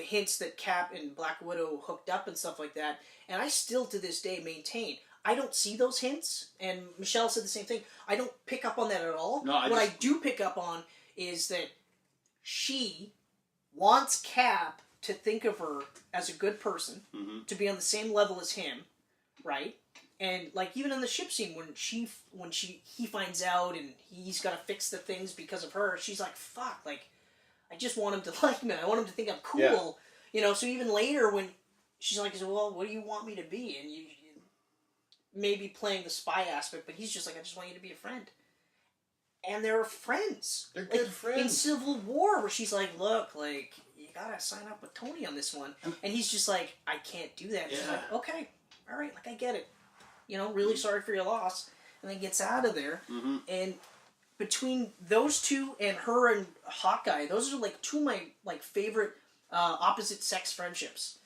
S2: hints that Cap and Black Widow hooked up and stuff like that, and I still to this day maintain I don't see those hints, and Michelle said the same thing. I don't pick up on that at all.
S4: No,
S2: I do pick up on is that she wants Cap to think of her as a good person, to be on the same level as him, right? And like even in the ship scene when he finds out and he's got to fix the things because of her, she's like, "Fuck!" Like I just want him to like me. I want him to think I'm cool, So even later when she's like, "Well, what do you want me to be?" and you maybe playing the spy aspect, but he's just like, I just want you to be a friend. And they're friends.
S3: They're good friends.
S2: In Civil War, where she's like, look, like, you gotta sign up with Tony on this one. And he's just like, I can't do that. She's like, okay, all right, like, I get it. Really sorry for your loss. And then gets out of there. Mm-hmm. And between those two and her and Hawkeye, those are, like, two of my, like, favorite opposite-sex friendships.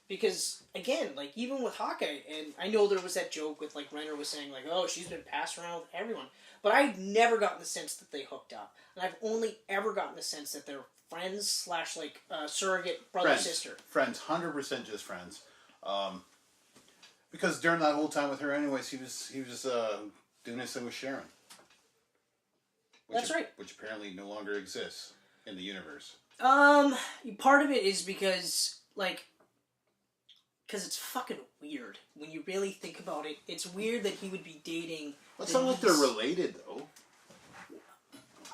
S2: Because, again, like, even with Hawkeye, and I know there was that joke with, like, Renner was saying, like, oh, she's been passed around with everyone. But I've never gotten the sense that they hooked up. And I've only ever gotten the sense that they're friends / like, surrogate brother-sister.
S3: Friends. 100% just friends. Because during that whole time with her anyways, he was doing his thing with Sharon.
S2: That's right.
S3: Which apparently no longer exists in the universe.
S2: Part of it is because, like... Because it's fucking weird when you really think about it. It's weird that he would be dating.
S4: It's not like they're related, though.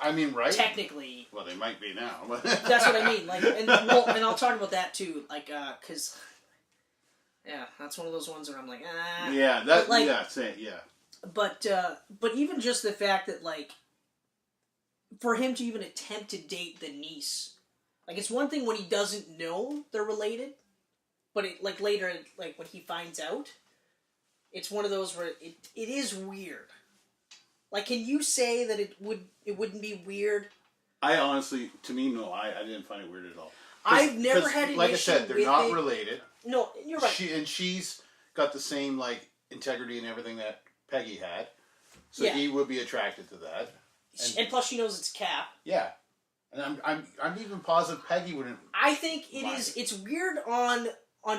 S4: I mean, right?
S2: Technically.
S4: Well, they might be now.
S2: That's what I mean. Like, and I'll talk about that too. Like, because that's one of those ones where I'm like, ah.
S4: Yeah, that. Like, yeah, say it. Yeah.
S2: But even just the fact that like, for him to even attempt to date the niece, like, it's one thing when he doesn't know they're related. But it, like later, like when he finds out, it's one of those where it is weird. Like, can you say that it wouldn't be weird?
S4: I honestly, to me, no. I didn't find it weird at all.
S2: I've never had an issue.
S3: Like I said, they're not related.
S2: No, you're right.
S3: She's got the same like integrity and everything that Peggy had, so he would be attracted to that.
S2: And plus, she knows it's Cap.
S3: Yeah, and I'm even positive Peggy wouldn't.
S2: I think it's weird on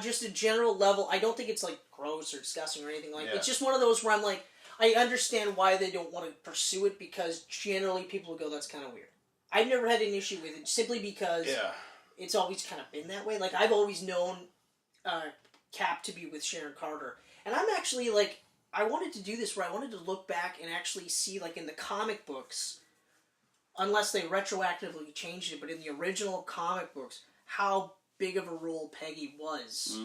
S2: just a general level. I don't think it's like gross or disgusting or anything like that. It's just one of those where I'm like, I understand why they don't want to pursue it because generally people will go, that's kind of weird. I've never had an issue with it simply because it's always kind of been that way. Like, I've always known Cap to be with Sharon Carter. And I'm actually like, I wanted to do this where I wanted to look back and actually see, like, in the comic books, unless they retroactively changed it, but in the original comic books, how big of a role Peggy was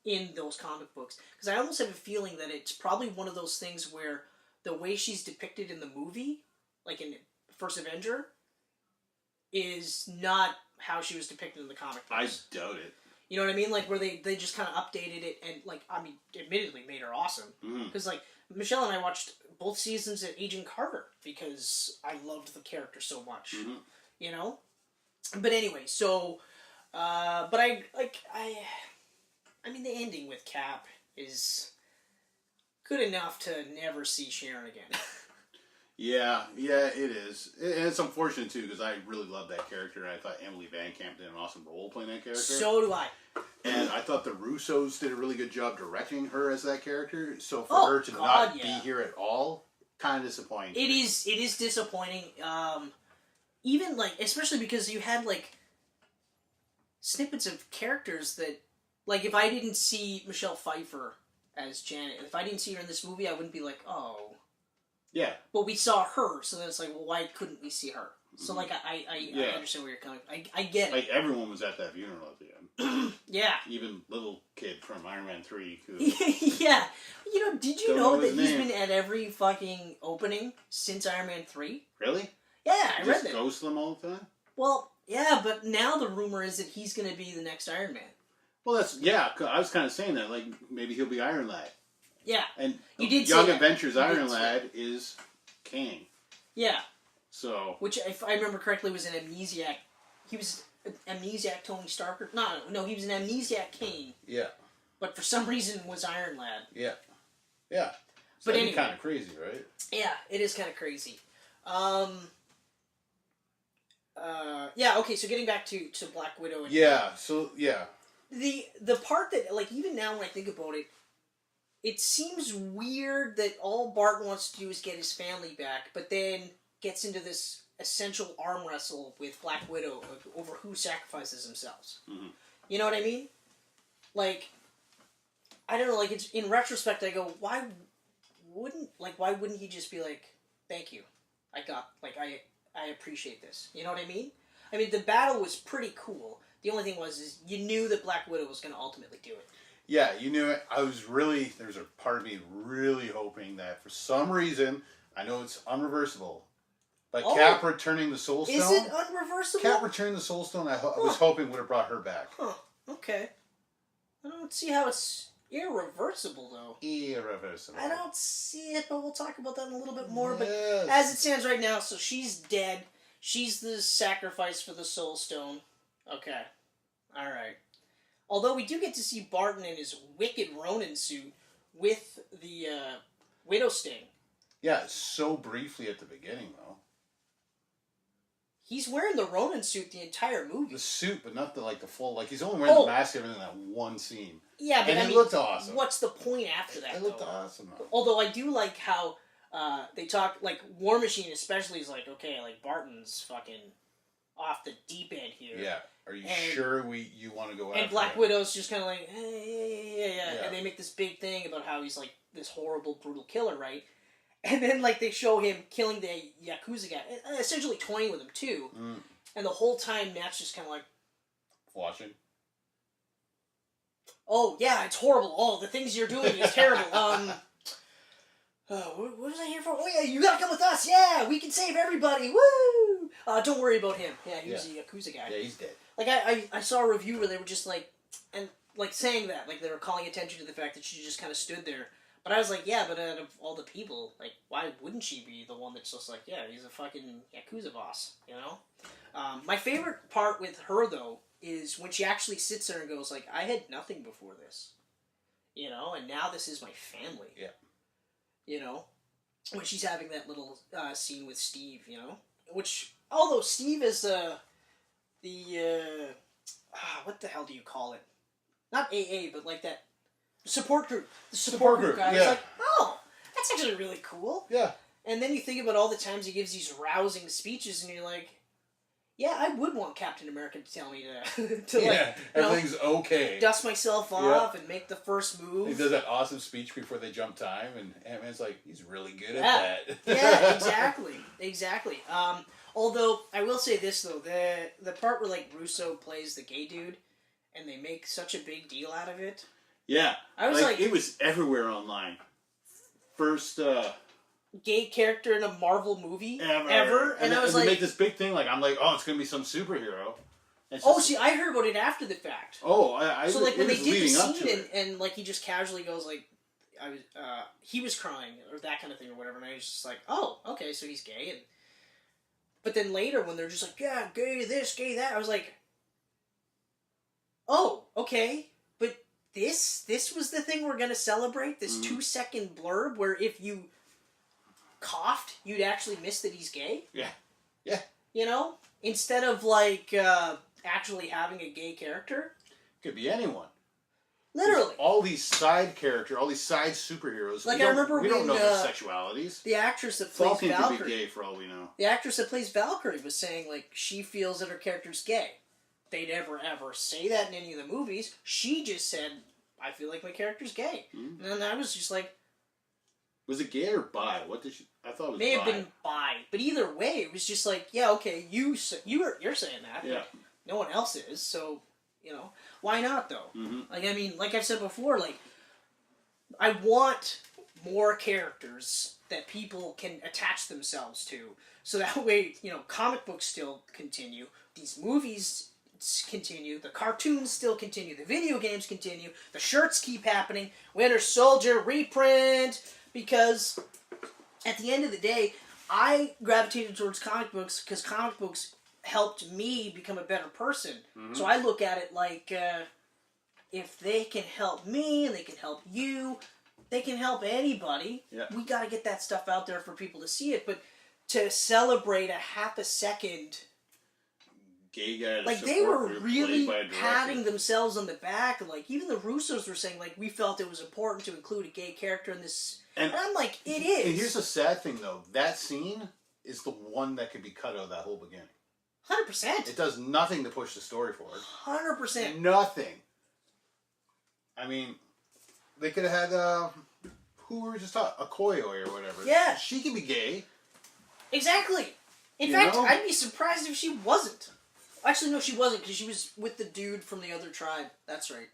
S2: in those comic books. Because I almost have a feeling that it's probably one of those things where the way she's depicted in the movie, like in First Avenger, is not how she was depicted in the comic books.
S4: I doubt it.
S2: You know what I mean? Like, where they just kind of updated it and, like, I mean, admittedly made her awesome. Because, like, Michelle and I watched both seasons of Agent Carter because I loved the character so much. You know? But anyway, so, but I mean, the ending with Cap is good enough to never see Sharon again.
S4: Yeah, it is. And it's unfortunate, too, because I really loved that character, and I thought Emily Van Camp did an awesome role playing that character.
S2: So do I.
S4: And I thought the Russos did a really good job directing her as that character, so for her to not be here at all, kind of disappointing.
S2: It is disappointing, even, like, especially because you had, like, snippets of characters that, like, if I didn't see Michelle Pfeiffer as Janet, if I didn't see her in this movie, I wouldn't be like, oh...
S4: Yeah.
S2: But we saw her, so then it's like, well, why couldn't we see her? So, like, I understand where you're coming from. I get it.
S4: Like, everyone was at that funeral at the end.
S2: Yeah.
S4: Even little kid from Iron Man 3 who...
S2: Yeah. You know, did you know that he's
S4: name.
S2: been at every fucking opening since Iron Man 3?
S4: Really?
S2: Yeah, I read that.
S4: Just ghosts them all the time?
S2: Well, yeah, but now the rumor is that he's going to be the next Iron Man.
S4: Well, that's... Yeah, I was kind of saying that. Like, maybe he'll be Iron Lad.
S2: Yeah.
S4: And
S2: you did
S4: Young
S2: say
S4: Adventures Iron Lad is Kang.
S2: Yeah.
S4: So...
S2: Which, if I remember correctly, was an amnesiac. He was an amnesiac Tony Stark. No, he was an amnesiac Kane.
S3: Yeah.
S2: But for some reason was Iron Lad.
S3: Yeah. Yeah. So
S2: But anyway.
S3: kind of crazy, right?
S2: Yeah, it is kind of crazy. Yeah, okay, so getting back to Black Widow. And The part that, like, even now when I think about it, it seems weird that all Barton wants to do is get his family back, but then gets into this essential arm wrestle with Black Widow over who sacrifices themselves. You know what I mean? Like, I don't know, like, it's, in retrospect, I go, why wouldn't he just be like, thank you, I appreciate this. You know what I mean? I mean, the battle was pretty cool. The only thing is you knew that Black Widow was going to ultimately do it.
S4: Yeah, you knew it. There's a part of me really hoping that for some reason, I know it's unreversible, but Cap returning the Soul Stone.
S2: Is it unreversible?
S4: Cap returning the Soul Stone, I was hoping would have brought her back.
S2: Huh, okay. I don't see how it's irreversible, though.
S4: Irreversible.
S2: I don't see it, but we'll talk about that in a little bit more.
S3: Yes.
S2: But as it stands right now, so she's dead. She's the sacrifice for the Soul Stone. Okay. Alright. Although we do get to see Barton in his wicked Ronin suit with the Widow Sting.
S4: Yeah, so briefly at the beginning, though.
S2: He's wearing the Ronin suit the entire movie.
S4: The suit, but not the full... Like, he's only wearing the mask in that one scene.
S2: Yeah, but
S4: and it looked awesome.
S2: What's the point after that,
S4: It looked awesome, though.
S2: Although I do like how they talk... Like, War Machine especially is like, okay, like, Barton's fucking off the deep end here.
S4: Yeah. Are you sure you want to go after
S2: And Black
S4: him?
S2: Widow's just kind of like, hey, yeah. And they make this big thing about how he's, like, this horrible, brutal killer, right? And then, like, they show him killing the Yakuza guy, essentially toying with him, too. And the whole time, Nat's just kind of like...
S4: Watching.
S2: Oh, yeah, it's horrible. Oh, the things you're doing is terrible. What was I here for? Oh, yeah, you gotta come with us. Yeah, we can save everybody. Woo! Don't worry about him. Yeah, he was a Yakuza guy.
S4: Yeah, he's dead.
S2: Like, I saw a review where they were just like, and like saying that, like they were calling attention to the fact that she just kind of stood there. But I was like, yeah, but out of all the people, like, why wouldn't she be the one that's just like, yeah, he's a fucking Yakuza boss, you know? My favorite part with her, though, is when she actually sits there and goes, like, I had nothing before this, you know, and now this is my family.
S4: Yeah.
S2: You know? When she's having that little scene with Steve, you know? Which, although Steve is what the hell do you call it? Not AA, but like that support group. The support group guy.
S4: Yeah.
S2: It's like, oh, that's actually really cool.
S4: Yeah.
S2: And then you think about all the times he gives these rousing speeches, and you're like, yeah, I would want Captain America to tell me to
S4: everything's okay.
S2: Dust myself off and make the first move.
S4: He does that awesome speech before they jump time, and Ant-Man's like, he's really good at that.
S2: Yeah, exactly. Although, I will say this, though, the part where, like, Russo plays the gay dude, and they make such a big deal out of it.
S4: Yeah.
S2: I was like...
S4: It was everywhere online. First,
S2: gay character in a Marvel movie ever.
S4: And
S2: I was
S4: they
S2: like,
S4: make this big thing. Like I'm like, oh, it's gonna be some superhero.
S2: See, I heard about it after the fact.
S4: Oh,
S2: so like when they did the scene
S4: and
S2: like he just casually goes like, he was crying or that kind of thing or whatever, and I was just like, oh, okay, so he's gay. But then later when they're just like, yeah, gay this, gay that, I was like, oh, okay, but this was the thing we're gonna celebrate, this 2-second blurb where if you coughed, you'd actually miss that he's gay.
S4: Yeah, yeah.
S2: You know, instead of like actually having a gay character.
S4: Could be anyone.
S2: Literally.
S4: There's all these side characters, all these side superheroes.
S2: Like I remember
S4: we don't know their sexualities.
S2: The actress that plays
S4: Falcon
S2: Valkyrie
S4: could be gay for all we know.
S2: The actress that plays Valkyrie was saying like she feels that her character's gay. They never ever say that in any of the movies. She just said, I feel like my character's gay. Mm-hmm. And then I was just like,
S4: was it gay or bi? What did she? I thought it was
S2: may have been bi, but either way, it was just like, yeah, okay, you're saying that.
S4: Yeah.
S2: No one else is, so you know why not though?
S4: Mm-hmm.
S2: Like I mean, like I've said before, like I want more characters that people can attach themselves to, so that way comic books still continue, these movies continue, the cartoons still continue, the video games continue, the shirts keep happening, Winter Soldier reprint. Because at the end of the day, I gravitated towards comic books because comic books helped me become a better person. Mm-hmm. So I look at it like, if they can help me and they can help you, they can help anybody. Yeah. We got to get that stuff out there for people to see it. But to celebrate a half a second...
S4: gay guy
S2: like they were really patting themselves on the back. Like even the Russos were saying like we felt it was important to include a gay character in this, and I'm like, it is.
S4: And here's the sad thing though, that scene is the one that could be cut out of that whole beginning.
S2: 100%.
S4: It does nothing to push the story forward.
S2: 100%.
S4: Nothing. I mean, they could have had who were we just talking, Okoye or whatever.
S2: Yeah,
S4: she could be gay.
S2: Exactly. In fact, I'd be surprised if she wasn't. Actually, no, she wasn't, because she was with the dude from the other tribe. That's right.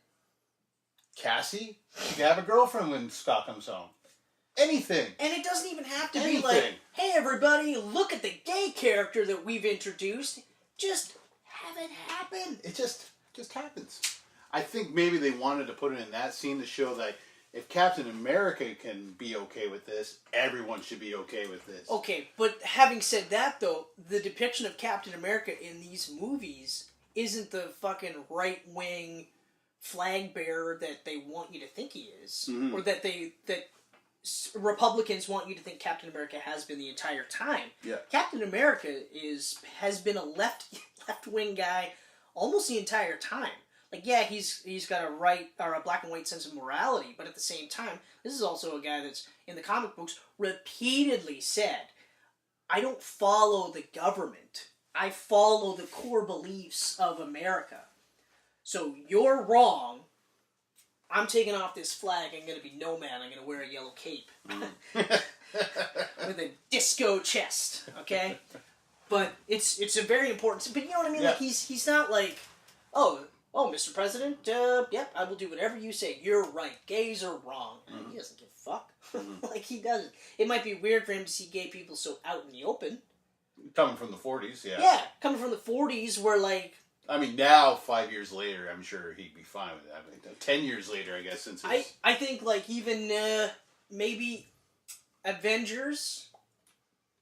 S4: Cassie? She could have a girlfriend when Scott comes home. Anything.
S2: And it doesn't even have to be like, hey, everybody, look at the gay character that we've introduced. Just have it happen.
S4: It just happens. I think maybe they wanted to put it in that scene to show that if Captain America can be okay with this, everyone should be okay with this.
S2: Okay, but having said that, though, the depiction of Captain America in these movies isn't the fucking right-wing flag bearer that they want you to think he is. Mm-hmm. Or that Republicans want you to think Captain America has been the entire time.
S4: Yeah.
S2: Captain America has been a left-wing guy almost the entire time. Like, yeah, he's got a black and white sense of morality, but at the same time, this is also a guy that's, in the comic books, repeatedly said, I don't follow the government. I follow the core beliefs of America. So, you're wrong. I'm taking off this flag. I'm going to be nomad. I'm going to wear a yellow cape. With a disco chest, okay? But it's a very important... But you know what I mean? Yeah. Like, he's not like, oh, Mr. President, yep, I will do whatever you say. You're right. Gays are wrong. Mm-hmm. He doesn't give a fuck. Mm-hmm. Like, he doesn't. It might be weird for him to see gay people so out in the open.
S4: Coming from the 40s, yeah.
S2: Yeah, coming from the 40s where, like...
S4: I mean, now, 5 years later, I'm sure he'd be fine with that. I mean, 10 years later, I guess, since his...
S2: I think, like, even maybe Avengers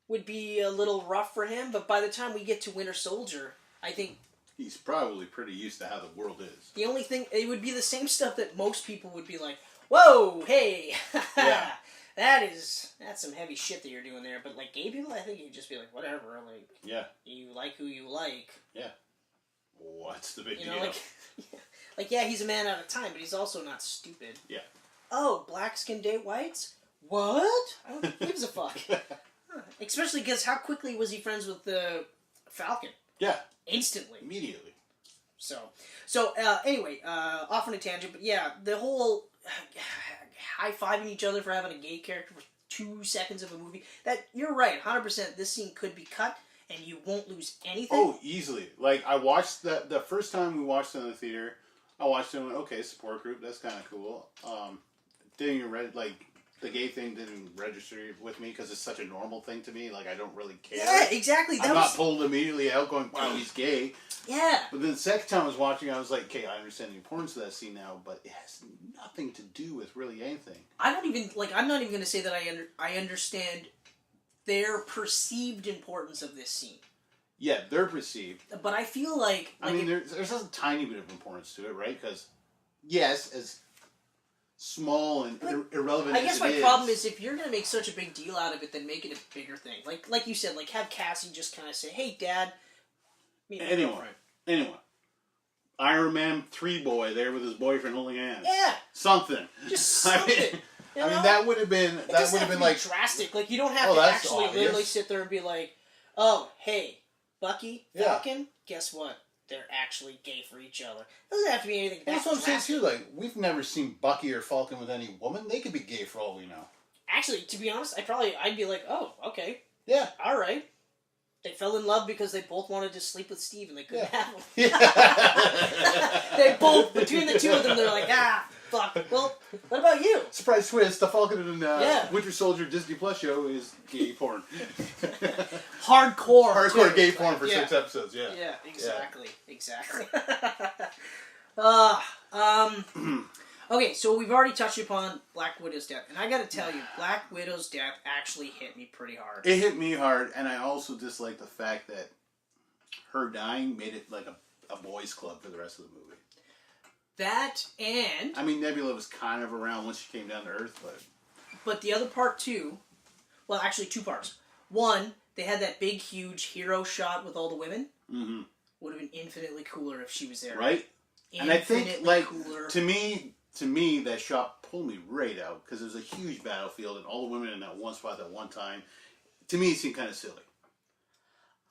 S2: would be a little rough for him, but by the time we get to Winter Soldier, I think...
S4: He's probably pretty used to how the world is.
S2: The only thing, it would be the same stuff that most people would be like, whoa, hey, yeah. That's some heavy shit that you're doing there. But like gay people, I think you'd just be like, whatever, like,
S4: yeah,
S2: you like who you like.
S4: Yeah. What's the big deal?
S2: Like, yeah, he's a man out of time, but he's also not stupid.
S4: Yeah.
S2: Oh, blacks can date whites? What? I don't think he gives a fuck. Especially because how quickly was he friends with the Falcon?
S4: Yeah.
S2: Instantly.
S4: Immediately.
S2: So anyway, off on a tangent, but yeah, the whole high-fiving each other for having a gay character for 2 seconds of a movie, that, you're right, 100%, this scene could be cut, and you won't lose anything.
S4: Oh, easily. Like, I watched the first time we watched it in the theater, I watched it and went, okay, support group, that's kind of cool. Didn't even read, like, the gay thing didn't register with me because it's such a normal thing to me. Like, I don't really care.
S2: Yeah, exactly.
S4: I'm not pulled immediately out going, wow, he's gay.
S2: Yeah.
S4: But then the second time I was watching, I was like, okay, I understand the importance of that scene now, but it has nothing to do with really anything.
S2: I'm not even going to say that I understand their perceived importance of this scene.
S4: Yeah, they're perceived.
S2: But I feel like
S4: I mean, there's a tiny bit of importance to it, right? Because, yes, as small and irrelevant as it is.
S2: I guess my problem is if you're going to make such a big deal out of it, then make it a bigger thing. Like you said, like have Cassie just kind of say, hey, Dad.
S4: Anyone. Iron Man 3 boy there with his boyfriend holding hands.
S2: Yeah.
S4: Something.
S2: Just something.
S4: I mean, that would have been like
S2: drastic. Like, you don't have to actually
S4: obvious.
S2: literally sit there and be like, oh, hey, Bucky, Falcon, guess what? They're actually gay for each other. It doesn't have to be anything that
S4: That's what I'm saying too. Like, we've never seen Bucky or Falcon with any woman. They could be gay for all we know.
S2: Actually, to be honest, I'd be like, oh, okay.
S4: Yeah.
S2: All right. They fell in love because they both wanted to sleep with Steve and they couldn't have him.
S4: Yeah.
S2: They both, between the two of them, they're like, fuck. Well, what about you?
S4: Surprise twist, the Falcon and Winter Soldier Disney Plus show is gay porn.
S2: Hardcore
S4: gay porn for 6 episodes, yeah.
S2: Yeah, exactly. Okay, so we've already touched upon Black Widow's death, and I gotta tell you, Black Widow's death actually hit me pretty hard.
S4: It hit me hard, and I also dislike the fact that her dying made it like a boys' club for the rest of the movie.
S2: That, and...
S4: I mean, Nebula was kind of around once she came down to Earth, but...
S2: But the other part, too... Well, actually, 2 parts. One, they had that big, huge hero shot with all the women. Mm-hmm. Would have been infinitely cooler if she was there.
S4: Right? And I think, like, cooler. To me, that shot pulled me right out, because it was a huge battlefield, and all the women in that one spot at one time. To me, it seemed kind of silly.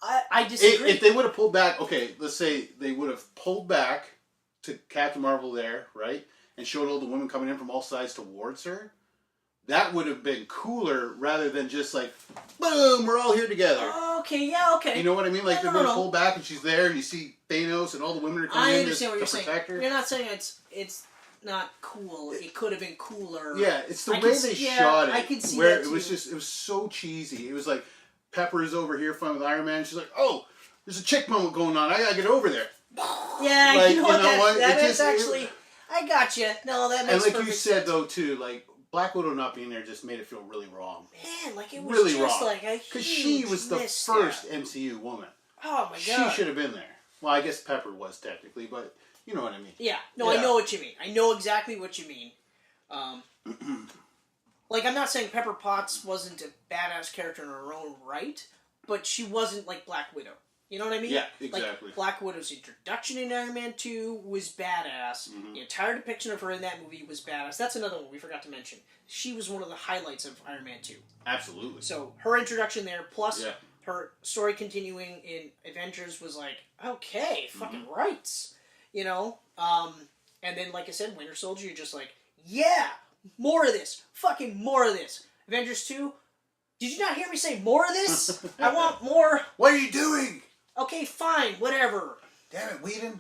S2: I disagree.
S4: If they would have pulled back... Okay, let's say they would have pulled back to Captain Marvel there, right? And showed all the women coming in from all sides towards her. That would have been cooler rather than just like, boom, we're all here together.
S2: Okay, yeah, okay.
S4: You know what I mean? Like, they're going to pull back and she's there and you see Thanos and all the women are coming in.
S2: I understand what you're saying.
S4: Her.
S2: You're not saying it's not cool. It could have been cooler.
S4: Yeah, it's the way they shot it.
S2: I can see
S4: where
S2: that too.
S4: It was so cheesy. It was like, Pepper's over here fighting with Iron Man. And she's like, oh, there's a chick moment going on. I got to get over there.
S2: Yeah,
S4: like,
S2: you know what? That's actually... I got you. No, that makes perfect sense.
S4: And like you said, though, too, like, Black Widow not being there just made it feel really wrong.
S2: Man, like, it was
S4: really
S2: just
S4: wrong.
S2: Like a huge
S4: because she was the first MCU woman.
S2: Oh, my God.
S4: She should have been there. Well, I guess Pepper was, technically, but you know what I mean.
S2: Yeah. No, yeah. I know what you mean. I know exactly what you mean. Like, I'm not saying Pepper Potts wasn't a badass character in her own right, but she wasn't like Black Widow. You know what I mean?
S4: Yeah, exactly.
S2: Like, Black Widow's introduction in Iron Man 2 was badass. Mm-hmm. The entire depiction of her in that movie was badass. That's another one we forgot to mention. She was one of the highlights of Iron Man 2.
S4: Absolutely.
S2: So, her introduction there, plus her story continuing in Avengers was like, okay, fucking rights. You know? And then, like I said, Winter Soldier, you're just like, yeah, more of this. Fucking more of this. Avengers 2, did you not hear me say more of this? I want more.
S4: What are you doing?
S2: Okay, fine, whatever.
S4: Damn it, Whedon.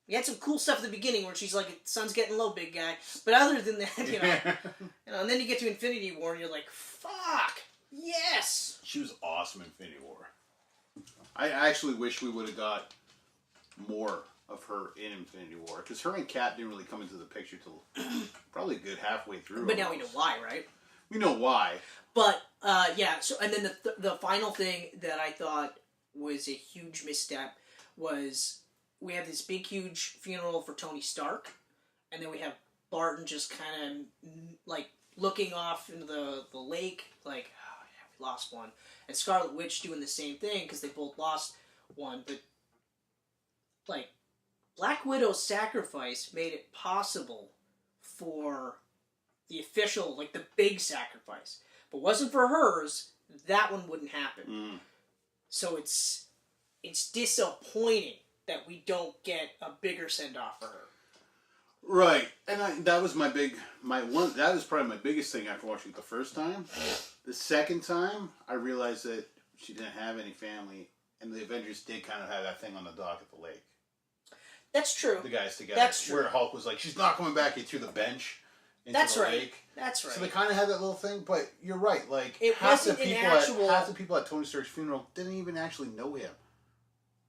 S2: We had some cool stuff at the beginning where she's like, sun's getting low, big guy. But other than that, you know, and then you get to Infinity War and you're like, fuck, yes.
S4: She was awesome in Infinity War. I actually wish we would have got more of her in Infinity War. Because her and Cap didn't really come into the picture till probably a good halfway through.
S2: But now we know why, right?
S4: We know why.
S2: But, yeah, so, and then the final thing that I thought was a huge misstep was we have this big, huge funeral for Tony Stark, and then we have Barton just kind of, like, looking off into the lake, like, oh, yeah, we lost one. And Scarlet Witch doing the same thing, because they both lost one, but, like, Black Widow's sacrifice made it possible for the official, like, the big sacrifice. If it wasn't for hers, that one wouldn't happen. Mm. So it's disappointing that we don't get a bigger send-off for her.
S4: Right. And that was that was probably my biggest thing after watching it the first time. The second time, I realized that she didn't have any family, and the Avengers did kind of have that thing on the dock at the lake.
S2: That's true.
S4: The guys together.
S2: That's true.
S4: Where Hulk was like, she's not coming back. He threw the bench.
S3: into the lake.
S2: That's right.
S3: So they kind of had that little thing, but you're right. Like
S2: it
S3: half the
S2: wasn't
S3: people at Tony Stark's funeral didn't even actually know him,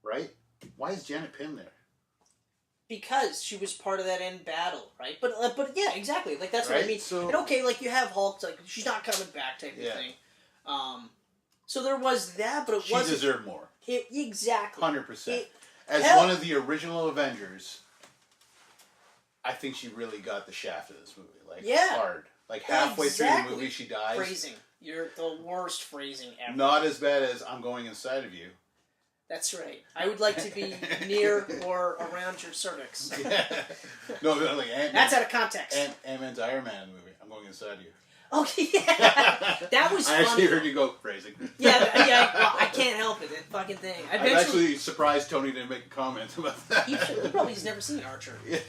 S3: right? Why is Janet Pym there?
S2: Because she was part of that end battle, right? But yeah, exactly. Like that's what I mean.
S3: So,
S2: and okay, like you have Hulk, like she's not coming back type of thing. So there was that, but it wasn't.
S3: She deserved more.
S2: Exactly.
S3: 100%. As one of the original Avengers, I think she really got the shaft of this movie. Like hard. Like halfway through the movie, she dies.
S2: Phrasing. You're the worst phrasing ever.
S3: Not as bad as I'm going inside of you.
S2: That's right. I would like to be near or around your cervix.
S3: No, like Ant-Man.
S2: That's out of context.
S3: Ant-Man's Iron Man movie. I'm going inside of you.
S2: Okay, yeah. That was funny.
S3: I actually heard you go phrasing.
S2: Yeah, well, I can't help it. That fucking thing.
S3: I'm actually surprised Tony didn't make a comment about that.
S2: He probably has never seen Archer. Yeah.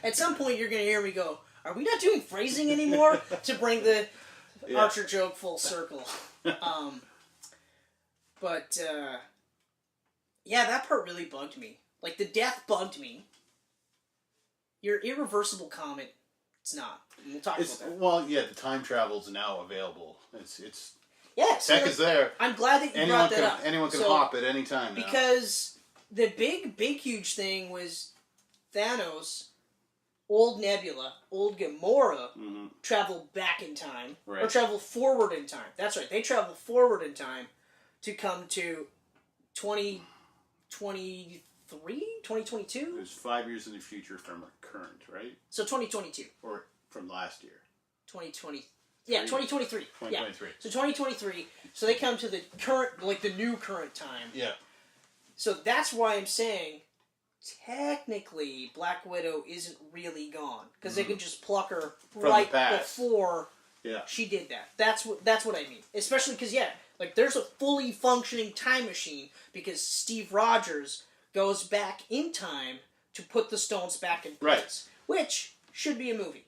S2: At some point, you're going to hear me go, are we not doing phrasing anymore? To bring the Archer joke full circle. But, yeah, that part really bugged me. Like, the death bugged me. Your irreversible comet, it's not. We'll talk about that.
S3: Well, yeah, the time travel's now available. It's
S2: tech
S3: is there.
S2: I'm glad that you brought that up.
S3: Anyone can hop at any time now.
S2: Because the big, huge thing was Thanos, old Nebula, old Gamora, travel back in time. Right. Or travel forward in time. That's right. They travel forward in time to come to 2023? 2022?
S4: It was 5 years in the future from current, right?
S2: So 2022.
S4: Or from last year.
S2: 2020. Yeah, 2023.
S4: 2023.
S2: Yeah. So 2023. So they come to the current, like the new current time.
S3: Yeah.
S2: So that's why I'm saying, technically, Black Widow isn't really gone. Because they could just pluck her
S3: from
S2: right before
S3: Yeah.
S2: she did that. That's what I mean. Especially because, yeah, like there's a fully functioning time machine because Steve Rogers goes back in time to put the stones back in place. Right. Which should be a movie.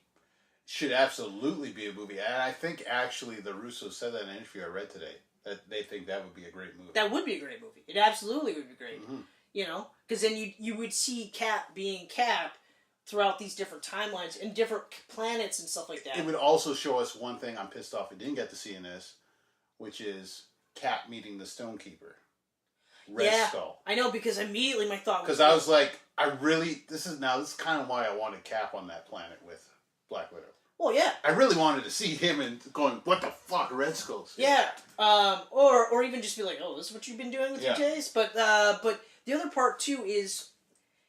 S3: Should absolutely be a movie. And I think actually the Russos said that in an interview I read today. That they think that would be a great movie.
S2: That would be a great movie. It absolutely would be great. Mm-hmm. You know? Because then you would see Cap being Cap throughout these different timelines and different planets and stuff like that.
S3: It would also show us one thing I'm pissed off we didn't get to see in this, which is Cap meeting the Stonekeeper. Red Skull.
S2: I know, because immediately my thought was...
S3: Because I was like, this is kind of why I wanted Cap on that planet with Black Widow.
S2: Well, yeah.
S3: I really wanted to see him and going, what the fuck, Red Skull's here.
S2: Yeah. Or even just be like, oh, this is what you've been doing with your days? But the other part, too, is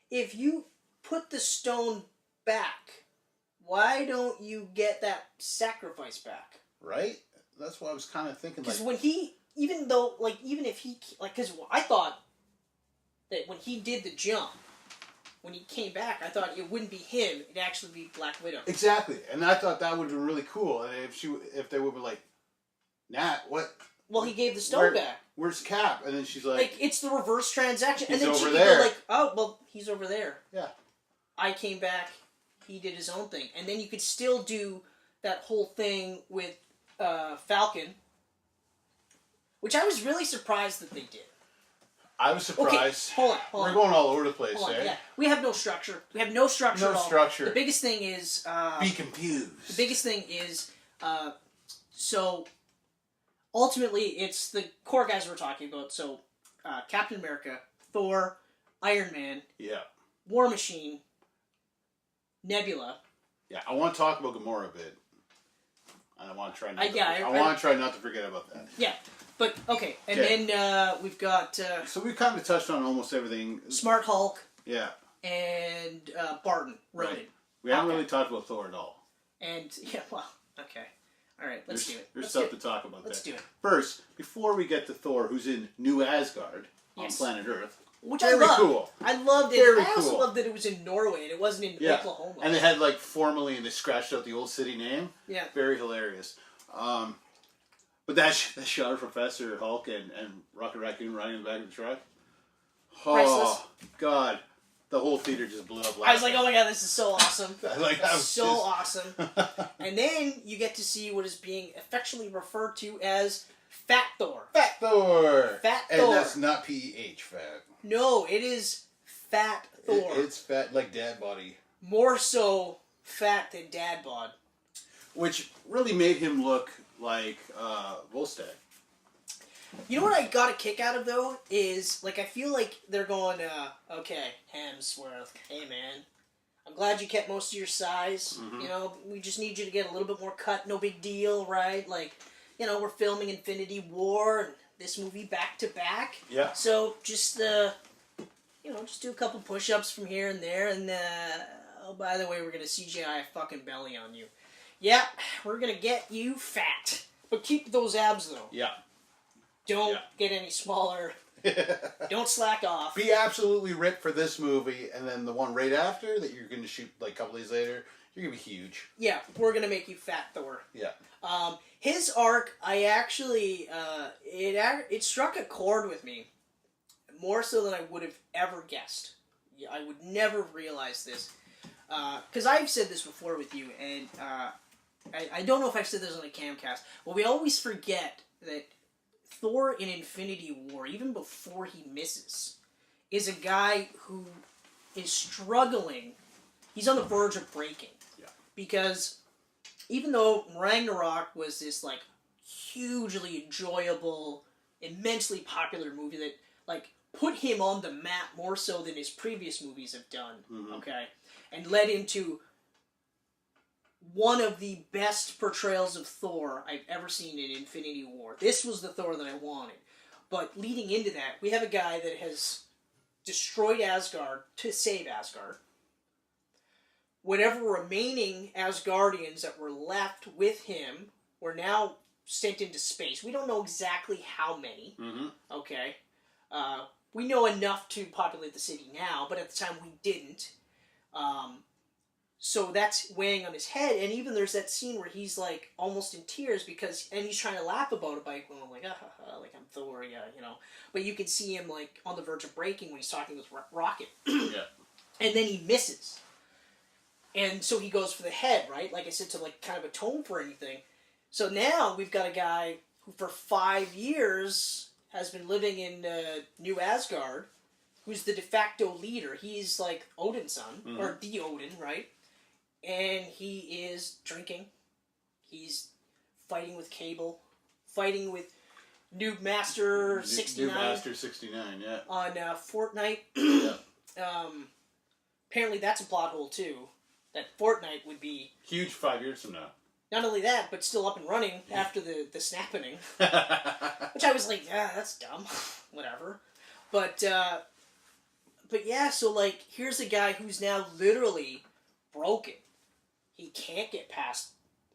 S2: if you put the stone back, why don't you get that sacrifice back?
S3: Right? That's what I was kind of thinking.
S2: Because when he... because I thought that when he did the jump, when he came back, I thought it wouldn't be him, it'd actually be Black Widow.
S3: Exactly, and I thought that would have been really cool. And if they would be like, Nat, what?
S2: Well, he gave the stone back.
S3: Where's Cap? And then she's like,
S2: it's the reverse transaction.
S3: He's
S2: and then
S3: over
S2: she
S3: there.
S2: Go like, oh, well, he's over there.
S3: Yeah.
S2: I came back, he did his own thing. And then you could still do that whole thing with Falcon, which I was really surprised that they did.
S3: I was surprised.
S2: Okay, hold on.
S3: We're going all over the place, eh?
S2: Yeah. We have no structure. We have no structure at all.
S3: No structure.
S2: The biggest thing is...
S3: be confused.
S2: The biggest thing is... so, ultimately, it's the core guys we're talking about. So, Captain America, Thor, Iron Man, War Machine, Nebula.
S3: Yeah, I want to talk about Gamora a bit. I want to try not
S2: I
S3: want to try not to forget about that.
S2: Yeah. But, okay, and then we've got...
S3: so we kind of touched on almost everything.
S2: Smart Hulk.
S3: Yeah.
S2: And Barton, Ronan.
S3: Right. We haven't really talked about Thor at all.
S2: And, yeah, well, okay. All right, let's do it.
S3: There's stuff to talk about there.
S2: Let's do it.
S3: First, before we get to Thor, who's in New Asgard on planet Earth.
S2: Which
S3: Very
S2: I loved.
S3: Cool.
S2: I loved it.
S3: Very
S2: I also
S3: cool.
S2: loved that it was in Norway and it wasn't in Oklahoma.
S3: And they had, like, formally, they scratched out the old city name.
S2: Yeah.
S3: Very hilarious. But that shot of Professor Hulk and Rocket Raccoon riding in the back of the truck. Oh,
S2: priceless.
S3: God. The whole theater just blew up.
S2: I was like, oh my God, this is so awesome.
S3: Awesome.
S2: And then you get to see what is being affectionately referred to as Fat Thor.
S3: Fat Thor.
S2: Fat
S3: And
S2: Thor.
S3: that's not PEH fat.
S2: No, it is Fat Thor.
S3: It's fat like dad body.
S2: More so fat than dad bod.
S4: Which really made him look like Volstagg.
S2: You know what I got a kick out of, though, is, like, I feel like they're going, okay, Hemsworth, hey, man, I'm glad you kept most of your size.
S4: Mm-hmm.
S2: You know, we just need you to get a little bit more cut, no big deal, right? Like, you know, we're filming Infinity War and this movie back to back.
S4: Yeah.
S2: So just, you know, just do a couple push-ups from here and there, and, oh, by the way, we're going to CGI a fucking belly on you. Yeah, we're going to get you fat. But keep those abs, though.
S4: Yeah.
S2: Don't get any smaller. Don't slack off.
S4: Be absolutely ripped for this movie, and then the one right after that you're going to shoot like a couple days later, you're going to be huge.
S2: Yeah, we're going to make you fat, Thor.
S4: Yeah.
S2: His arc, I actually, it struck a chord with me. More so than I would have ever guessed. I would never realize this. Because I've said this before with you, and I don't know if I've said this on a Camcast, but we always forget that Thor in Infinity War, even before he misses, is a guy who is struggling. He's on the verge of breaking.
S4: Yeah.
S2: Because even though Ragnarok was this, like, hugely enjoyable, immensely popular movie that, like, put him on the map more so than his previous movies have done, okay? And led into one of the best portrayals of Thor I've ever seen in Infinity War. This was the Thor that I wanted. But leading into that, we have a guy that has destroyed Asgard to save Asgard. Whatever remaining Asgardians that were left with him were now sent into space. We don't know exactly how many, okay? We know enough to populate the city now, but at the time we didn't. So that's weighing on his head, and even there's that scene where he's like almost in tears because, and he's trying to laugh about it by going like, like I'm Thor, yeah, you know. But you can see him like on the verge of breaking when he's talking with Rocket.
S4: Yeah.
S2: And then he misses. And so he goes for the head, right? Like I said, to like kind of atone for anything. So now we've got a guy who for 5 years has been living in New Asgard, who's the de facto leader. He's like Odin's son, or the Odin, right? And he is drinking. He's fighting with Cable, fighting with Noob Master 69.
S4: Noob Master 69, yeah.
S2: On Fortnite.
S4: Yeah.
S2: Apparently that's a plot hole too. That Fortnite would be
S4: Huge 5 years from now.
S2: not only that, but still up and running after the snapping. Which I was like, yeah, that's dumb. Whatever. But yeah, so like, here's a guy who's now literally broken. He can't get past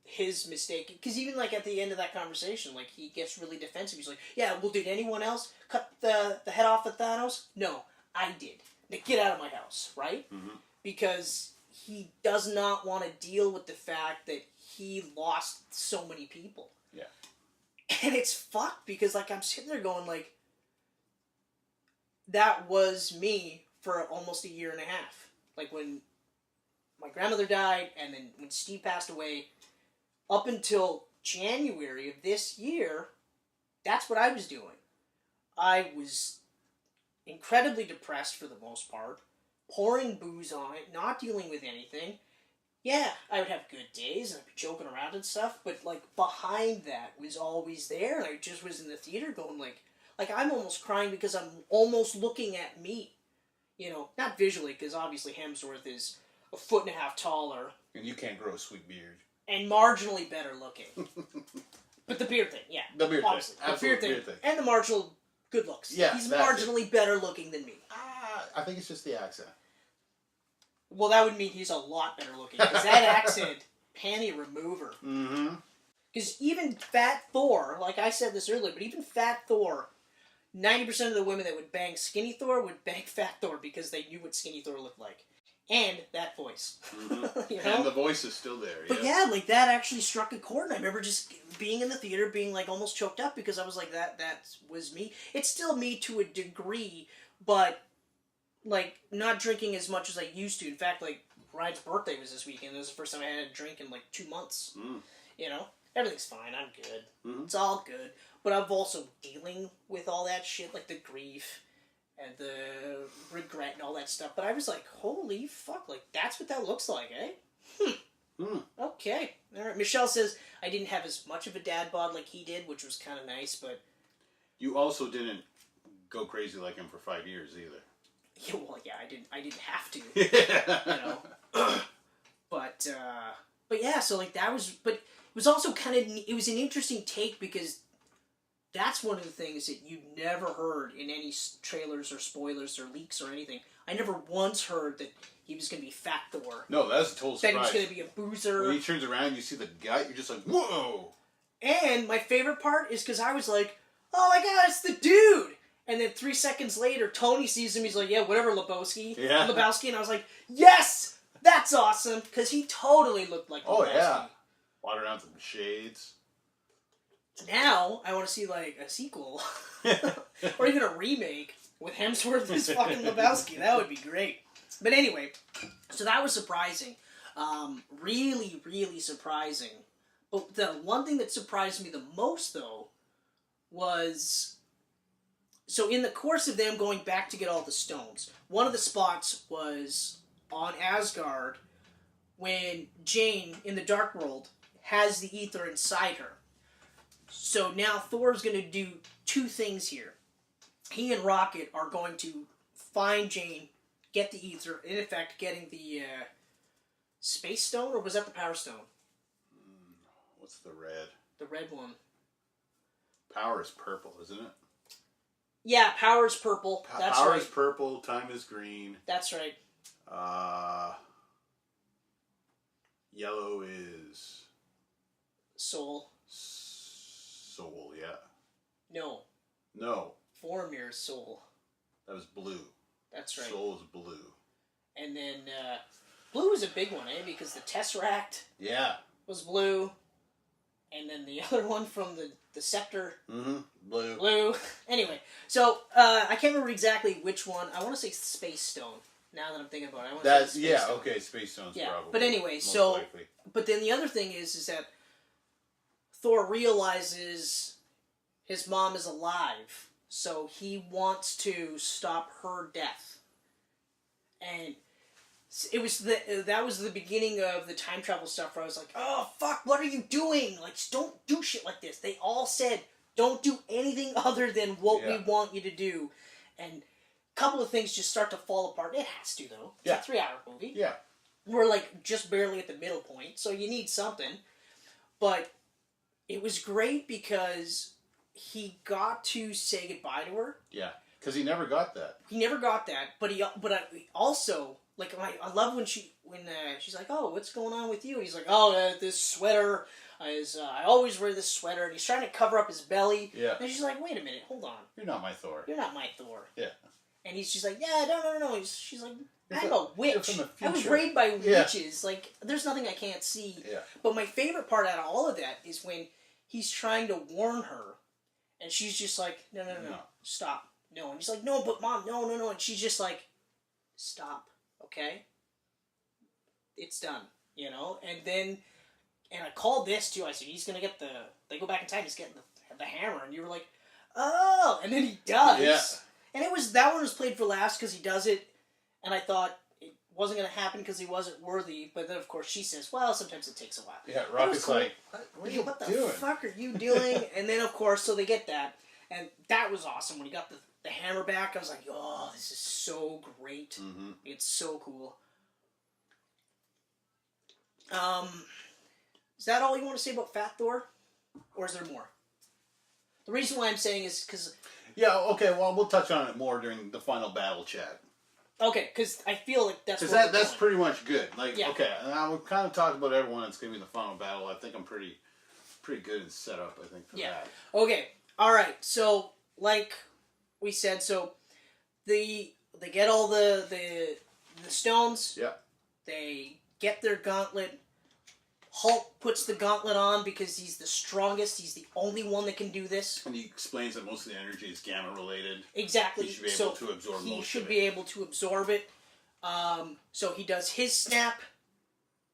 S2: his mistake. Because even like at the end of that conversation, like he gets really defensive. He's like, yeah, well, did anyone else cut the head off of Thanos? No, I did. Now get out of my house, right? Because he does not want to deal with the fact that he lost so many people.
S4: Yeah.
S2: And it's fucked because like I'm sitting there going like, that was me for almost a year and a half. Like when my grandmother died and then when Steve passed away, up until January of this year, that's what I was doing. I was incredibly depressed for the most part, pouring booze on it, not dealing with anything. Yeah, I would have good days and I'd be joking around and stuff, but like behind that was always there, and I just was in the theater going like I'm almost crying because I'm almost looking at me. You know, not visually, because obviously Hemsworth is 1.5 foot taller.
S4: And you can't grow a sweet beard.
S2: And marginally better looking. But the beard thing, yeah.
S4: The beard
S2: obviously.
S4: thing. Absolutely,
S2: The beard thing. And the marginal good looks.
S4: Yeah,
S2: he's marginally better looking than me.
S4: I think it's just the accent.
S2: Well, that would mean he's a lot better looking. Because that accent, panty remover. Because even Fat Thor, like I said this earlier, but even Fat Thor, 90% of the women that would bang Skinny Thor would bang Fat Thor because they knew what Skinny Thor looked like. And that voice. You know?
S4: And the voice is still there.
S2: But yeah, like that actually struck a chord. And I remember just being in the theater, being like almost choked up because I was like, that was me. It's still me to a degree, but like not drinking as much as I used to. In fact, like Ryan's birthday was this weekend. It was the first time I had a drink in like 2 months. You know, everything's fine. I'm good. It's all good. But I'm also dealing with all that shit, like the grief and the regret and all that stuff. But I was like, holy fuck, like, that's what that looks like, eh? Okay. All right. Michelle says, I didn't have as much of a dad bod like he did, which was kind of nice, but...
S4: You also didn't go crazy like him for 5 years either.
S2: Yeah, well, yeah, I didn't have to. You know? But yeah, so, like, that was... But it was also kind of... It was an interesting take because that's one of the things that you never heard in any trailers or spoilers or leaks or anything. I never once heard that he was going to be Fat Thor.
S4: No, that's a total surprise.
S2: That he was going to be a boozer.
S4: When he turns around, you see the gut, you're just like, whoa!
S2: And my favorite part is because I was like, oh my god, it's the dude! And then 3 seconds later, Tony sees him, he's like, yeah, whatever, Lebowski.
S4: Yeah.
S2: Lebowski, and I was like, yes! That's awesome! Because he totally looked like Lebowski.
S4: Oh, yeah. Water around some shades.
S2: Now, I want to see, like, a sequel. Or even a remake with Hemsworth as fucking Lebowski. That would be great. But anyway, so that was surprising. Really, really surprising. But the one thing that surprised me the most, though, was... So in the course of them going back to get all the stones, one of the spots was on Asgard when Jane, in the Dark World, has the ether inside her. So now Thor's going to do two things here. He and Rocket are going to find Jane, get the ether, in effect getting the Space Stone, or was that the Power Stone?
S4: What's the red?
S2: The red one.
S4: Power is purple, isn't it?
S2: Yeah, Power is purple. That's
S4: Power
S2: right.
S4: is purple, time is green.
S2: That's right.
S4: Yellow is...
S2: Soul.
S4: Soul, yeah.
S2: No. Boromir is soul.
S4: That was blue.
S2: That's right.
S4: Soul is blue.
S2: And then blue is a big one, because the Tesseract was blue. And then the other one from the Scepter.
S4: Mm-hmm. Blue.
S2: Blue. Anyway, so I can't remember exactly which one. I want to say Space Stone. Now that I'm thinking about it, I want to say Space Stone.
S4: Okay, Space Stone's probably.
S2: But anyway,
S4: likely.
S2: But then the other thing is that Thor realizes his mom is alive, so he wants to stop her death. And it was that was the beginning of the time travel stuff where I was like, oh, fuck, what are you doing? Like, just don't do shit like this. They all said, don't do anything other than what we want you to do. And a couple of things just start to fall apart. It has to, though. It's a 3-hour movie.
S4: Yeah.
S2: We're, like, just barely at the middle point, so you need something. But it was great because he got to say goodbye to her.
S4: Yeah, because he never got that.
S2: He never got that, but I also... Like, I love when she's like, oh, what's going on with you? And he's like, oh, this sweater is, I always wear this sweater. And he's trying to cover up his belly.
S4: Yeah.
S2: And she's like, wait a minute, hold on.
S4: You're not my Thor.
S2: You're not my Thor.
S4: Yeah.
S2: And she's like, yeah, no. She's like, I'm a witch.
S4: You're from the future.
S2: I was raised by witches. Like, there's nothing I can't see.
S4: Yeah.
S2: But my favorite part out of all of that is when he's trying to warn her. And she's just like, no, stop. No. And he's like, no, but Mom, no. And she's just like, stop. Okay? It's done, And I called this too. I said, he's going to get they go back in time, he's getting the hammer. And you were like, oh! And then he does.
S4: Yeah.
S2: And that one was played for laughs because he does it. And I thought it wasn't going to happen because he wasn't worthy. But then, of course, she says, well, sometimes it takes a while.
S4: Yeah, Rocket's
S2: cool.
S4: like, what are you
S2: what
S4: doing?
S2: the fuck are you doing? And then, of course, so they get that. And that was awesome. When he got the hammer back, I was like, oh, this is so great.
S4: Mm-hmm.
S2: It's so cool. Is that all you want to say about Fat Thor? Or is there more? The reason why I'm saying is because...
S4: Yeah, okay, well, we'll touch on it more during the final battle chat.
S2: Okay, because I feel like that's
S4: because that's pretty much good. Like,
S2: yeah.
S4: Okay, and I will kind of talk about everyone that's going to be in the final battle. I think I'm pretty good in setup, I think, for that.
S2: Okay, alright, so, like we said, so they get all the stones.
S4: Yeah.
S2: They get their gauntlet. Hulk puts the gauntlet on because he's the strongest. He's the only one that can do this.
S4: And he explains that most of the energy is gamma related.
S2: Exactly.
S4: He should be able to absorb most of it.
S2: He should be able to absorb it. So he does his snap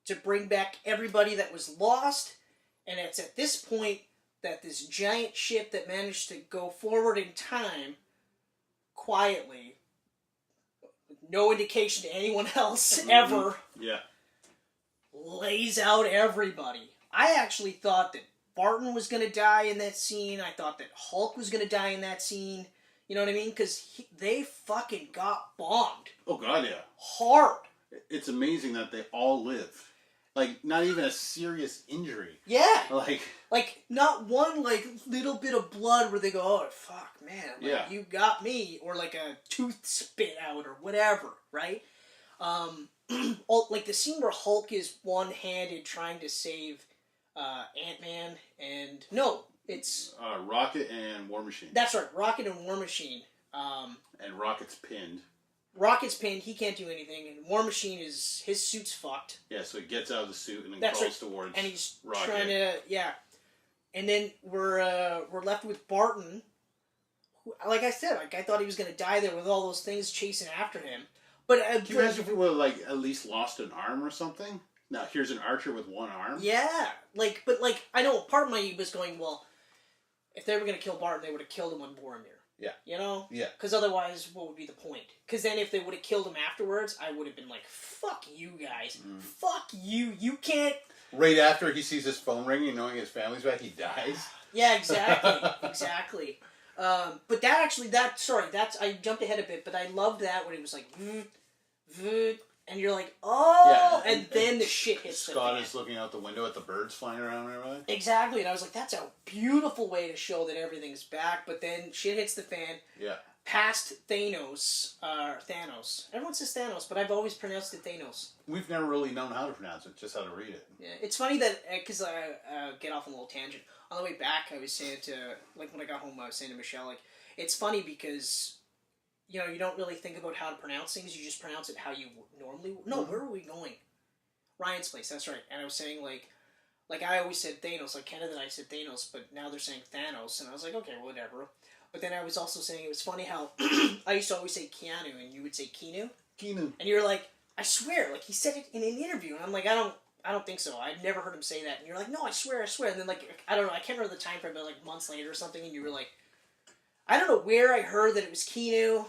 S2: to bring back everybody that was lost. And it's at this point that this giant ship that managed to go forward in time quietly, with no indication to anyone else ever, lays out everybody. I actually thought that Barton was going to die in that scene. I thought that Hulk was going to die in that scene. You know what I mean? Because they fucking got bombed.
S4: Oh, God, yeah.
S2: Hard.
S4: It's amazing that they all lived. Like, not even a serious injury.
S2: Yeah.
S4: Like,
S2: not one, like, little bit of blood where they go, oh, fuck, man. Like,
S4: yeah.
S2: You got me. Or, like, a tooth spit out or whatever, right? Like, the scene where Hulk is one-handed trying to save Ant-Man and... No, it's...
S4: Rocket and War Machine.
S2: That's right, Rocket and War Machine.
S4: And Rocket's pinned.
S2: Rocket's pinned, he can't do anything, and War Machine his suit's fucked.
S4: Yeah, so he gets out of the suit and then
S2: That's
S4: crawls
S2: right.
S4: towards
S2: and he's
S4: Rocket.
S2: trying to, yeah. And then we're left with Barton, who, like I said, like I thought he was going to die there with all those things chasing after him. But
S4: can you imagine if we would have, like, at least lost an arm or something? Now, here's an archer with one arm?
S2: Yeah, but I know part of my was going, well, if they were going to kill Barton, they would have killed him on Boromir.
S3: Yeah.
S2: You know?
S3: Yeah.
S2: Because otherwise, what would be the point? Because then if they would have killed him afterwards, I would have been like, fuck you guys. Fuck you. You can't...
S3: Right after he sees his phone ringing, knowing his family's back, he dies.
S2: Yeah, exactly. Exactly. But that actually, I jumped ahead a bit, but I loved that when it was like, and you're like, oh,
S4: yeah,
S2: and then the shit hits
S4: Scott
S2: the fan.
S4: is looking out the window at the birds flying around and everything.
S2: Exactly, and I was like, that's a beautiful way to show that everything's back, but then shit hits the fan.
S3: Yeah.
S2: Past Thanos. Everyone says Thanos, but I've always pronounced it Thanos.
S3: We've never really known how to pronounce it, just how to read it.
S2: Yeah, it's funny that, because I get off on a little tangent. On the way back, I was saying to, like, when I got home, I was saying to Michelle, like, it's funny because, you know, you don't really think about how to pronounce things, you just pronounce it how you normally... No, where were we going? Ryan's place, that's right. And I was saying, like I always said Thanos, like Canada and I said Thanos, but now they're saying Thanos, and I was like, okay, whatever. But then I was also saying, it was funny how I used to always say Keanu, and you would say Keanu.
S3: Keanu.
S2: And you're like, I swear, like, he said it in an interview, and I'm like, I don't think so. I've never heard him say that. And you're like, no, I swear. And then, like, I don't know, I can't remember the time frame, but, like, months later or something, and you were like, I don't know where I heard that it was Keanu.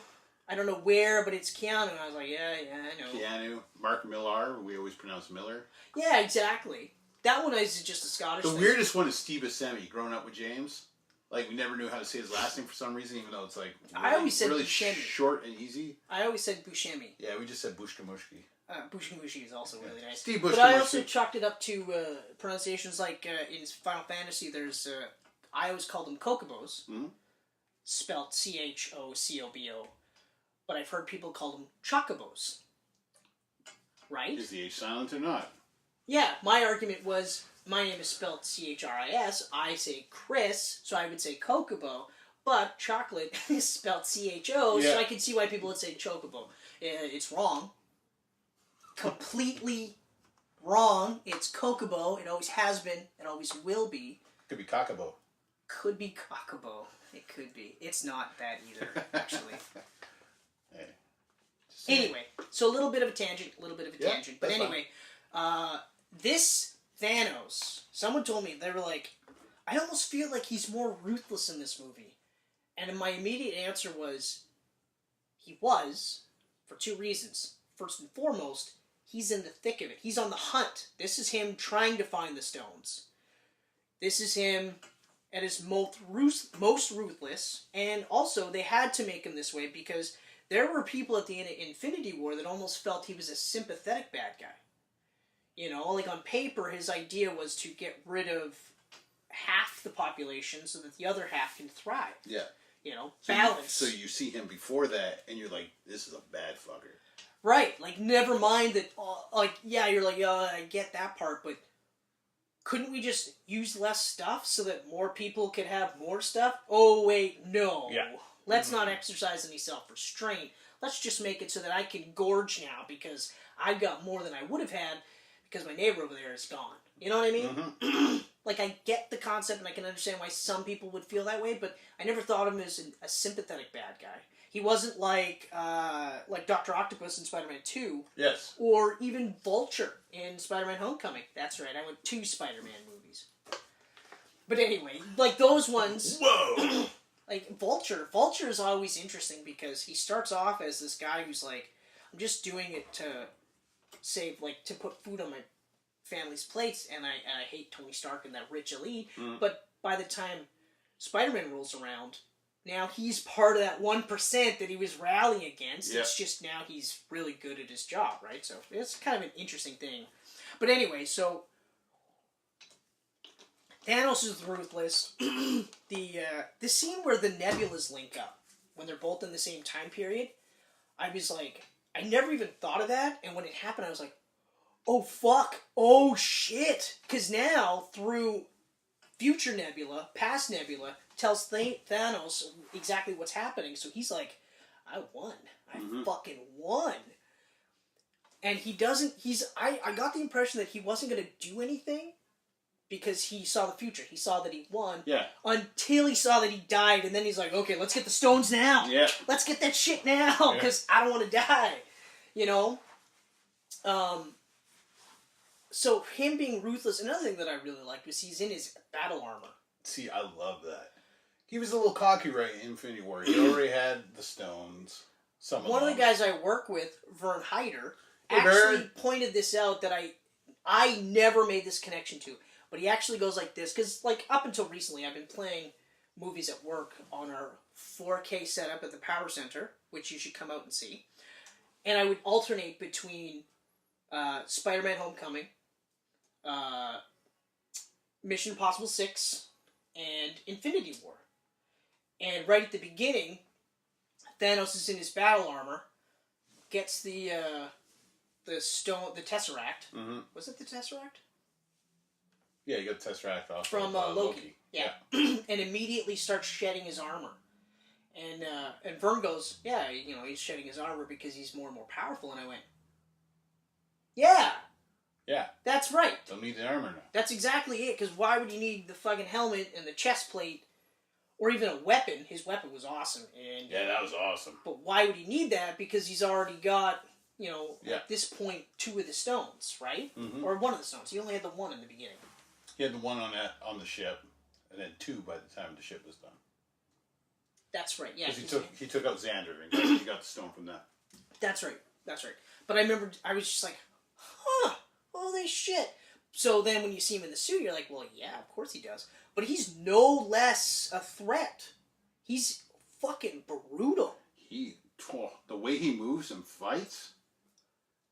S2: I don't know where, but it's Keanu. And I was like, yeah, I know.
S4: Keanu. Mark Millar, we always pronounce Miller.
S2: Yeah, exactly. That one is just a Scottish
S4: The
S2: thing.
S4: weirdest one is Steve Buscemi, growing up with James. Like, we never knew how to say his last name for some reason, even though it's, like, really,
S2: I always said
S4: really
S2: Buscemi.
S4: short and easy.
S2: I always said Buscemi.
S3: Yeah, we just said Bushkamushki.
S2: Bushkamushi is also really nice.
S4: Steve
S2: But I
S4: Buscemi.
S2: also chalked it up to pronunciations like in Final Fantasy, there's, I always call them Chocobos, spelt Chocobo, but I've heard people call them Chocobos. Right?
S4: Is the H silent or not?
S2: Yeah, my argument was, my name is spelled Chris, I say Chris, so I would say Chocobo, but chocolate is spelled Cho, so I can see why people would say Chocobo. It's wrong. Completely wrong. It's Chocobo. It always has been. It always will be.
S3: Could be Kakabo.
S2: Could be Chocobo. It could be. It's not that either, actually.
S4: Hey.
S2: Anyway, so a little bit of a tangent, But
S3: that's
S2: anyway, this Thanos, someone told me, they were like, I almost feel like he's more ruthless in this movie. And my immediate answer was, he was, for two reasons. First and foremost, he's in the thick of it. He's on the hunt. This is him trying to find the stones. This is him at his most ruthless. And also, they had to make him this way because there were people at the end of Infinity War that almost felt he was a sympathetic bad guy. You know, like on paper, his idea was to get rid of half the population so that the other half can thrive.
S3: Yeah.
S2: You know,
S4: So
S2: balance.
S4: so you see him before that, and you're like, this is a bad fucker.
S2: Right, like, never mind that, like, yeah, you're like, oh, I get that part, but couldn't we just use less stuff so that more people could have more stuff? Oh, wait, no.
S3: Yeah.
S2: Let's not exercise any self-restraint. Let's just make it so that I can gorge now because I've got more than I would have had because my neighbor over there is gone. You know what I mean? Like, I get the concept and I can understand why some people would feel that way, but I never thought of him as a sympathetic bad guy. He wasn't like Dr. Octopus in Spider-Man 2.
S3: Yes.
S2: Or even Vulture in Spider-Man Homecoming. That's right, I went 2 Spider-Man movies. But anyway, like those ones...
S3: Whoa!
S2: Like, Vulture is always interesting because he starts off as this guy who's like, I'm just doing it to save, like, to put food on my family's place, and I hate Tony Stark and that rich elite. But by the time Spider-Man rolls around, now he's part of that 1% that he was rallying against. It's just now he's really good at his job, right? So it's kind of an interesting thing. But anyway, so Thanos is ruthless. The scene where the Nebulas link up when they're both in the same time period, I was like, I never even thought of that, and when it happened, I was like, oh fuck, oh shit, because now through future Nebula, past Nebula, tells Thanos exactly what's happening, so he's like, I won, I fucking won. And he doesn't, I got the impression that he wasn't going to do anything because he saw the future. He saw that he won.
S4: Yeah.
S2: Until he saw that he died, and then he's like, okay, let's get the stones now.
S4: Yeah.
S2: Let's get that shit now, because I don't want to die. You know? So him being ruthless, another thing that I really liked was he's in his battle armor.
S3: See, I love that. He was a little cocky right in Infinity War. He already had the stones.
S2: One of the guys I work with, Vern Hyder, actually pointed this out that I never made this connection to. But he actually goes like this, because like up until recently I've been playing movies at work on our 4K setup at the Power Center, which you should come out and see. And I would alternate between Spider-Man Homecoming, Mission Impossible 6, and Infinity War. And right at the beginning, Thanos is in his battle armor, gets the stone, the Tesseract. Mm-hmm. Was it the Tesseract?
S3: Yeah, you got the Tesseract off
S2: from Loki. Yeah. And immediately starts shedding his armor. And Vern goes, yeah, you know, he's shedding his armor because he's more and more powerful. And I went, yeah.
S3: Yeah.
S2: That's right.
S3: Don't need the armor now.
S2: That's exactly it, because why would you need the fucking helmet and the chest plate, or even a weapon? His weapon was awesome. And
S3: yeah, that was awesome.
S2: But why would he need that? Because he's already got, you know, at this point, 2 of the stones, right? Mm-hmm. Or 1 of the stones. He only had the 1 in the beginning.
S3: He had the 1 on the ship, and then 2 by the time the ship was done.
S2: That's right, yeah.
S3: Because he took out Xander, and he got the stone from that.
S2: That's right. But I remember, I was just like, huh, holy shit. So then when you see him in the suit, you're like, well, yeah, of course he does. But he's no less a threat. He's fucking brutal.
S4: The way he moves and fights,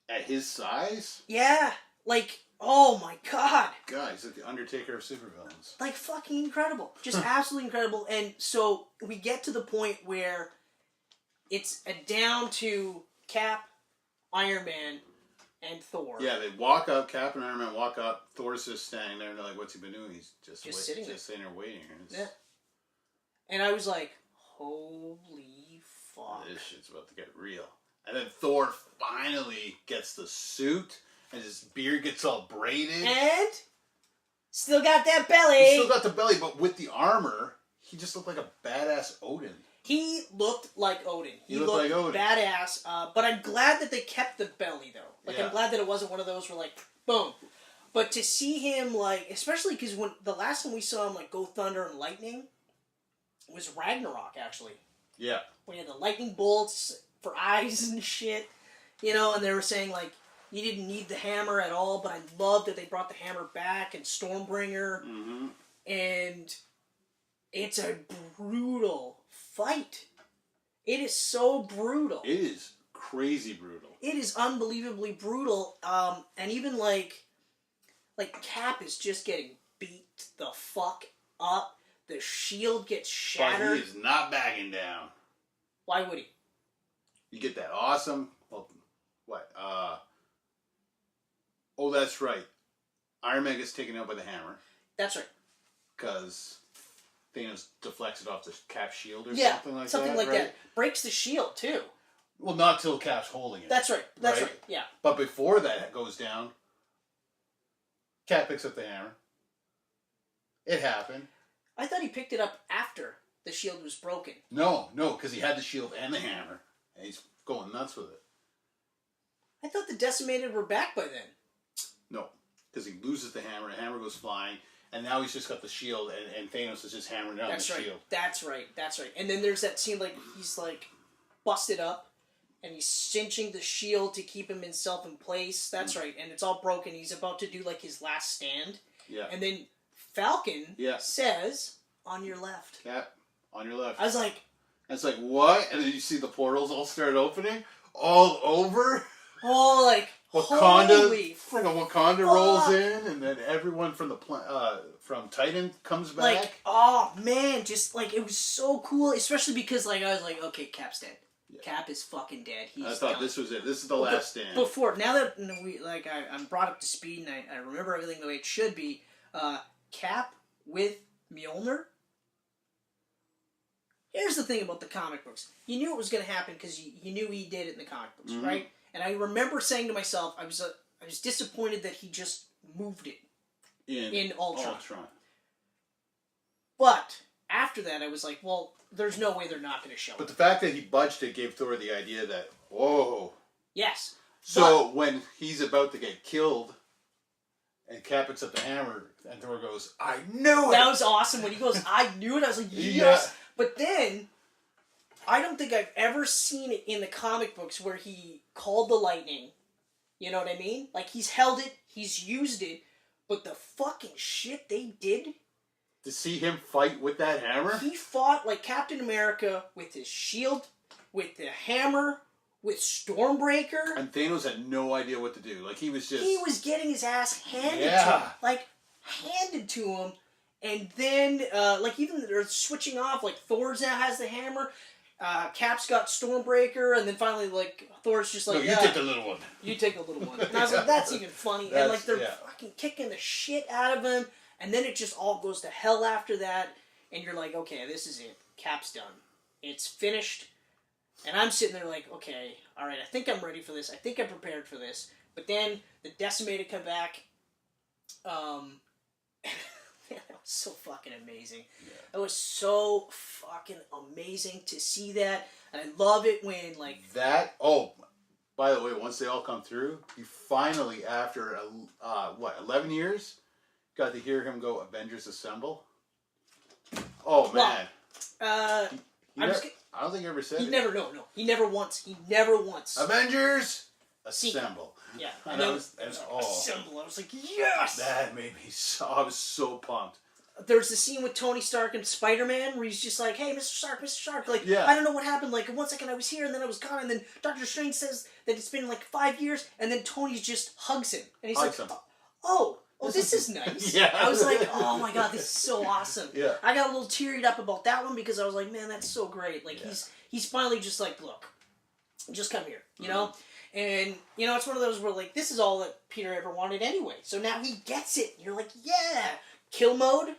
S4: at his size?
S2: Yeah, like, oh my god.
S3: God, he's like the Undertaker of supervillains.
S2: Like, fucking incredible. Just absolutely incredible. And so we get to the point where it's down to Cap, Iron Man, and Thor.
S4: Yeah, they walk up, Cap and Iron Man walk up, Thor's just standing there, and they're like, what's he been doing? He's just sitting there waiting.
S2: Yeah. And I was like, holy fuck.
S4: This shit's about to get real. And then Thor finally gets the suit, and his beard gets all braided.
S2: And still got that belly.
S4: He still got the belly, but with the armor, he just looked like a badass Odin.
S2: He looked like Odin.
S4: He looked like Odin.
S2: Badass. But I'm glad that they kept the belly, though. Like, I'm glad that it wasn't one of those where, like, boom. But to see him, like, especially because when the last time we saw him, like, go thunder and lightning was Ragnarok, actually.
S4: Yeah.
S2: When he had the lightning bolts for eyes and shit. You know, and they were saying, like, you didn't need the hammer at all, but I love that they brought the hammer back and Stormbringer. Mm-hmm. And it's a brutal fight. It is so brutal.
S4: It is crazy brutal.
S2: It is unbelievably brutal. And even like Cap is just getting beat the fuck up. The shield gets shattered.
S4: But he is not backing down.
S2: Why would he?
S4: You get that awesome. Well, what? Oh, that's right. Iron Man gets taken out by the hammer.
S2: That's right.
S4: Because Thanos deflects it off the Cap shield or something like that.
S2: Something like
S4: right?
S2: that. Breaks the shield too.
S4: Well, not till Cap's holding it.
S2: That's right. That's right. Yeah.
S4: But before that goes down, Cap picks up the hammer. It happened.
S2: I thought he picked it up after the shield was broken.
S4: No, because he had the shield and the hammer, and he's going nuts with it.
S2: I thought the Decimated were back by then.
S4: No, because he loses the hammer goes flying, and now he's just got the shield, and Thanos is just hammering down the shield.
S2: That's right. And then there's that scene, like, he's, like, busted up, and he's cinching the shield to keep himself in place. That's right, and it's all broken. He's about to do like his last stand.
S4: Yeah.
S2: And then Falcon
S4: Yeah.
S2: says, "On your left."
S4: Cap, on your left.
S2: I was like,
S4: and it's like, what? And then you see the portals all start opening all over.
S2: oh, like,
S4: Wakanda,
S2: holy
S4: friggin' Wakanda rolls in, and then everyone from the from Titan comes back.
S2: like, oh man, just like it was so cool, especially because like I was like, okay, Cap's dead. Yeah. Cap is fucking dead. He's
S4: I thought
S2: done.
S4: this was it. This is the last stand.
S2: Before, now that I'm brought up to speed and I remember everything the way it should be, Cap with Mjolnir. Here's the thing about the comic books. You knew it was going to happen because you knew he did it in the comic books, right? And I remember saying to myself, I was disappointed that he just moved it in Ultron. But after that, I was like, well, there's no way they're not going to show it.
S4: But the fact that he budged it gave Thor the idea that, whoa.
S2: Yes.
S4: So when he's about to get killed, and Cap picks up the hammer, and Thor goes, I knew it!
S2: That was awesome. When he goes, I knew it, I was like, yes! Yeah. But then, I don't think I've ever seen it in the comic books where he called the lightning. You know what I mean? Like, he's held it, he's used it, but the fucking shit they did...
S4: To see him fight with that hammer?
S2: He fought like Captain America with his shield, with the hammer, with Stormbreaker.
S4: And Thanos had no idea what to do. Like, he was just...
S2: He was getting his ass handed to him. Like, handed to him. And then, like, even they're switching off. Like, Thor's now has the hammer. Cap's got Stormbreaker. And then finally, like, Thor's just like,
S4: no, you take the little one.
S2: You take the little one. And I was like, that's even funny. And, like, they're fucking kicking the shit out of him. And then it just all goes to hell after that. And you're like, okay, this is it. Cap's done. It's finished. And I'm sitting there like, okay, all right, I think I'm ready for this. I think I'm prepared for this. But then the Decimated come back. Man, that was so fucking amazing. Yeah. It was so fucking amazing to see that. And I love it when, like...
S4: That, oh, by the way, once they all come through, you finally, after, 11 years, got to hear him go, Avengers Assemble. Oh, man.
S2: Well,
S4: I don't think he ever said it.
S2: No. He never once.
S4: Avengers Assemble.
S2: Yeah.
S4: And
S2: Assemble. I was like, yes!
S4: That made me so... I was so pumped.
S2: There's the scene with Tony Stark and Spider-Man where he's just like, hey, Mr. Stark, like,
S4: yeah.
S2: I don't know what happened, like, in 1 second I was here and then I was gone, and then Doctor Strange says that it's been like 5 years, and then Tony just hugs him. And he's oh, this is nice.
S4: Yeah.
S2: I was like, oh my god, this is so awesome.
S4: Yeah.
S2: I got a little teared up about that one because I was like, man, that's so great. Like, he's finally just like, look, just come here, you know? And, you know, it's one of those where, like, this is all that Peter ever wanted anyway. So now he gets it. And you're like, yeah. Kill mode.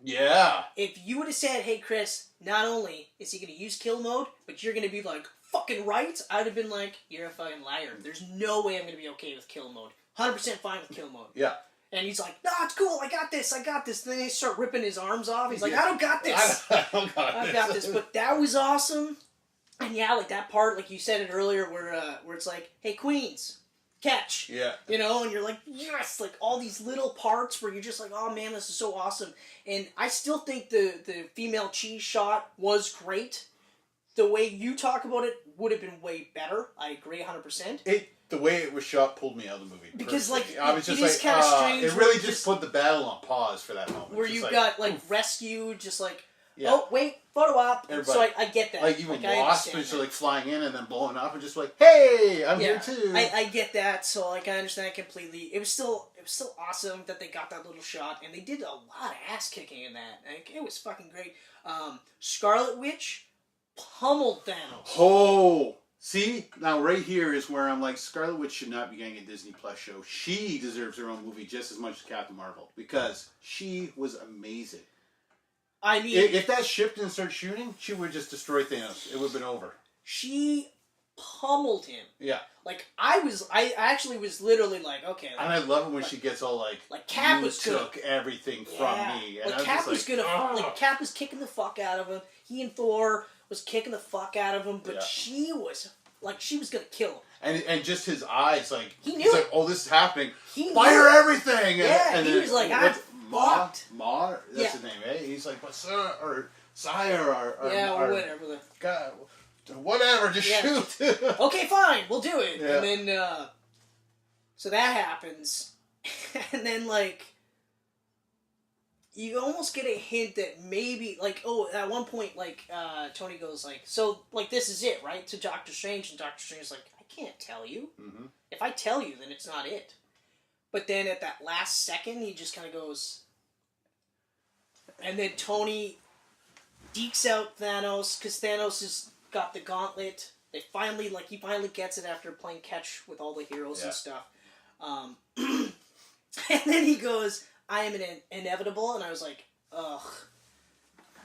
S4: Yeah.
S2: If you would have said, hey, Chris, not only is he going to use kill mode, but you're going to be like, fucking right, I'd have been like, you're a fucking liar. There's no way I'm going to be okay with kill mode. 100% fine with kill mode.
S4: Yeah.
S2: And he's like, no, it's cool, I got this. And then they start ripping his arms off. He's like, I don't got this.
S4: I
S2: got this. But that was awesome. And yeah, like that part, like you said it earlier, where it's like, hey, Queens, catch.
S4: Yeah.
S2: You know, and you're like, yes! Like all these little parts where you're just like, oh man, this is so awesome. And I still think the female cheese shot was great. The way you talk about it would have been way better. I agree 100%.
S4: The way it was shot pulled me out of the movie.
S2: Because, like,
S4: I was just like,
S2: kind of strange.
S4: It really just put the battle on pause for that moment.
S2: Where you got, like, rescue, just like,
S4: yeah.
S2: Oh, wait, photo op.
S4: Everybody.
S2: So I get that.
S4: Like, even Wasp is like flying in and then blowing up and just like, hey, I'm here too.
S2: I get that, so like I understand that completely. It was still awesome that they got that little shot, and they did a lot of ass kicking in that. Like, it was fucking great. Scarlet Witch pummeled Thanos.
S4: Oh, see, now right here is where I'm like, Scarlet Witch should not be getting a Disney Plus show. She deserves her own movie just as much as Captain Marvel because she was amazing.
S2: I mean,
S4: if that ship didn't start shooting, she would just destroy Thanos. It would have been over.
S2: She pummeled him.
S4: Yeah.
S2: Like, I actually was literally like, okay. Like,
S4: and I love it when she gets all like
S2: Cap
S4: took everything from me. And
S2: like, Cap was Cap was kicking the fuck out of him. He and Thor was kicking the fuck out of him, but she was gonna kill him.
S4: And just his eyes, like,
S2: he's
S4: like, oh, this is happening.
S2: Fire
S4: everything!
S2: Yeah,
S4: and
S2: he was like, I'm fucked.
S4: Ma? That's his name, eh? He's like, but sir, or sire, or
S2: whatever.
S4: God,
S3: Whatever, just shoot.
S2: Okay, fine, we'll do it.
S3: Yeah.
S2: And then, so that happens. And then, like, you almost get a hint that maybe, like, at one point, like, Tony goes, like, so, like, this is it, right? To Doctor Strange, and Doctor Strange's like, I can't tell you.
S3: Mm-hmm.
S2: If I tell you, then it's not it. But then at that last second, he just kind of goes, and then Tony dekes out Thanos, because Thanos has got the gauntlet. He finally gets it after playing catch with all the heroes and stuff. And then he goes, I am inevitable, and I was like, ugh.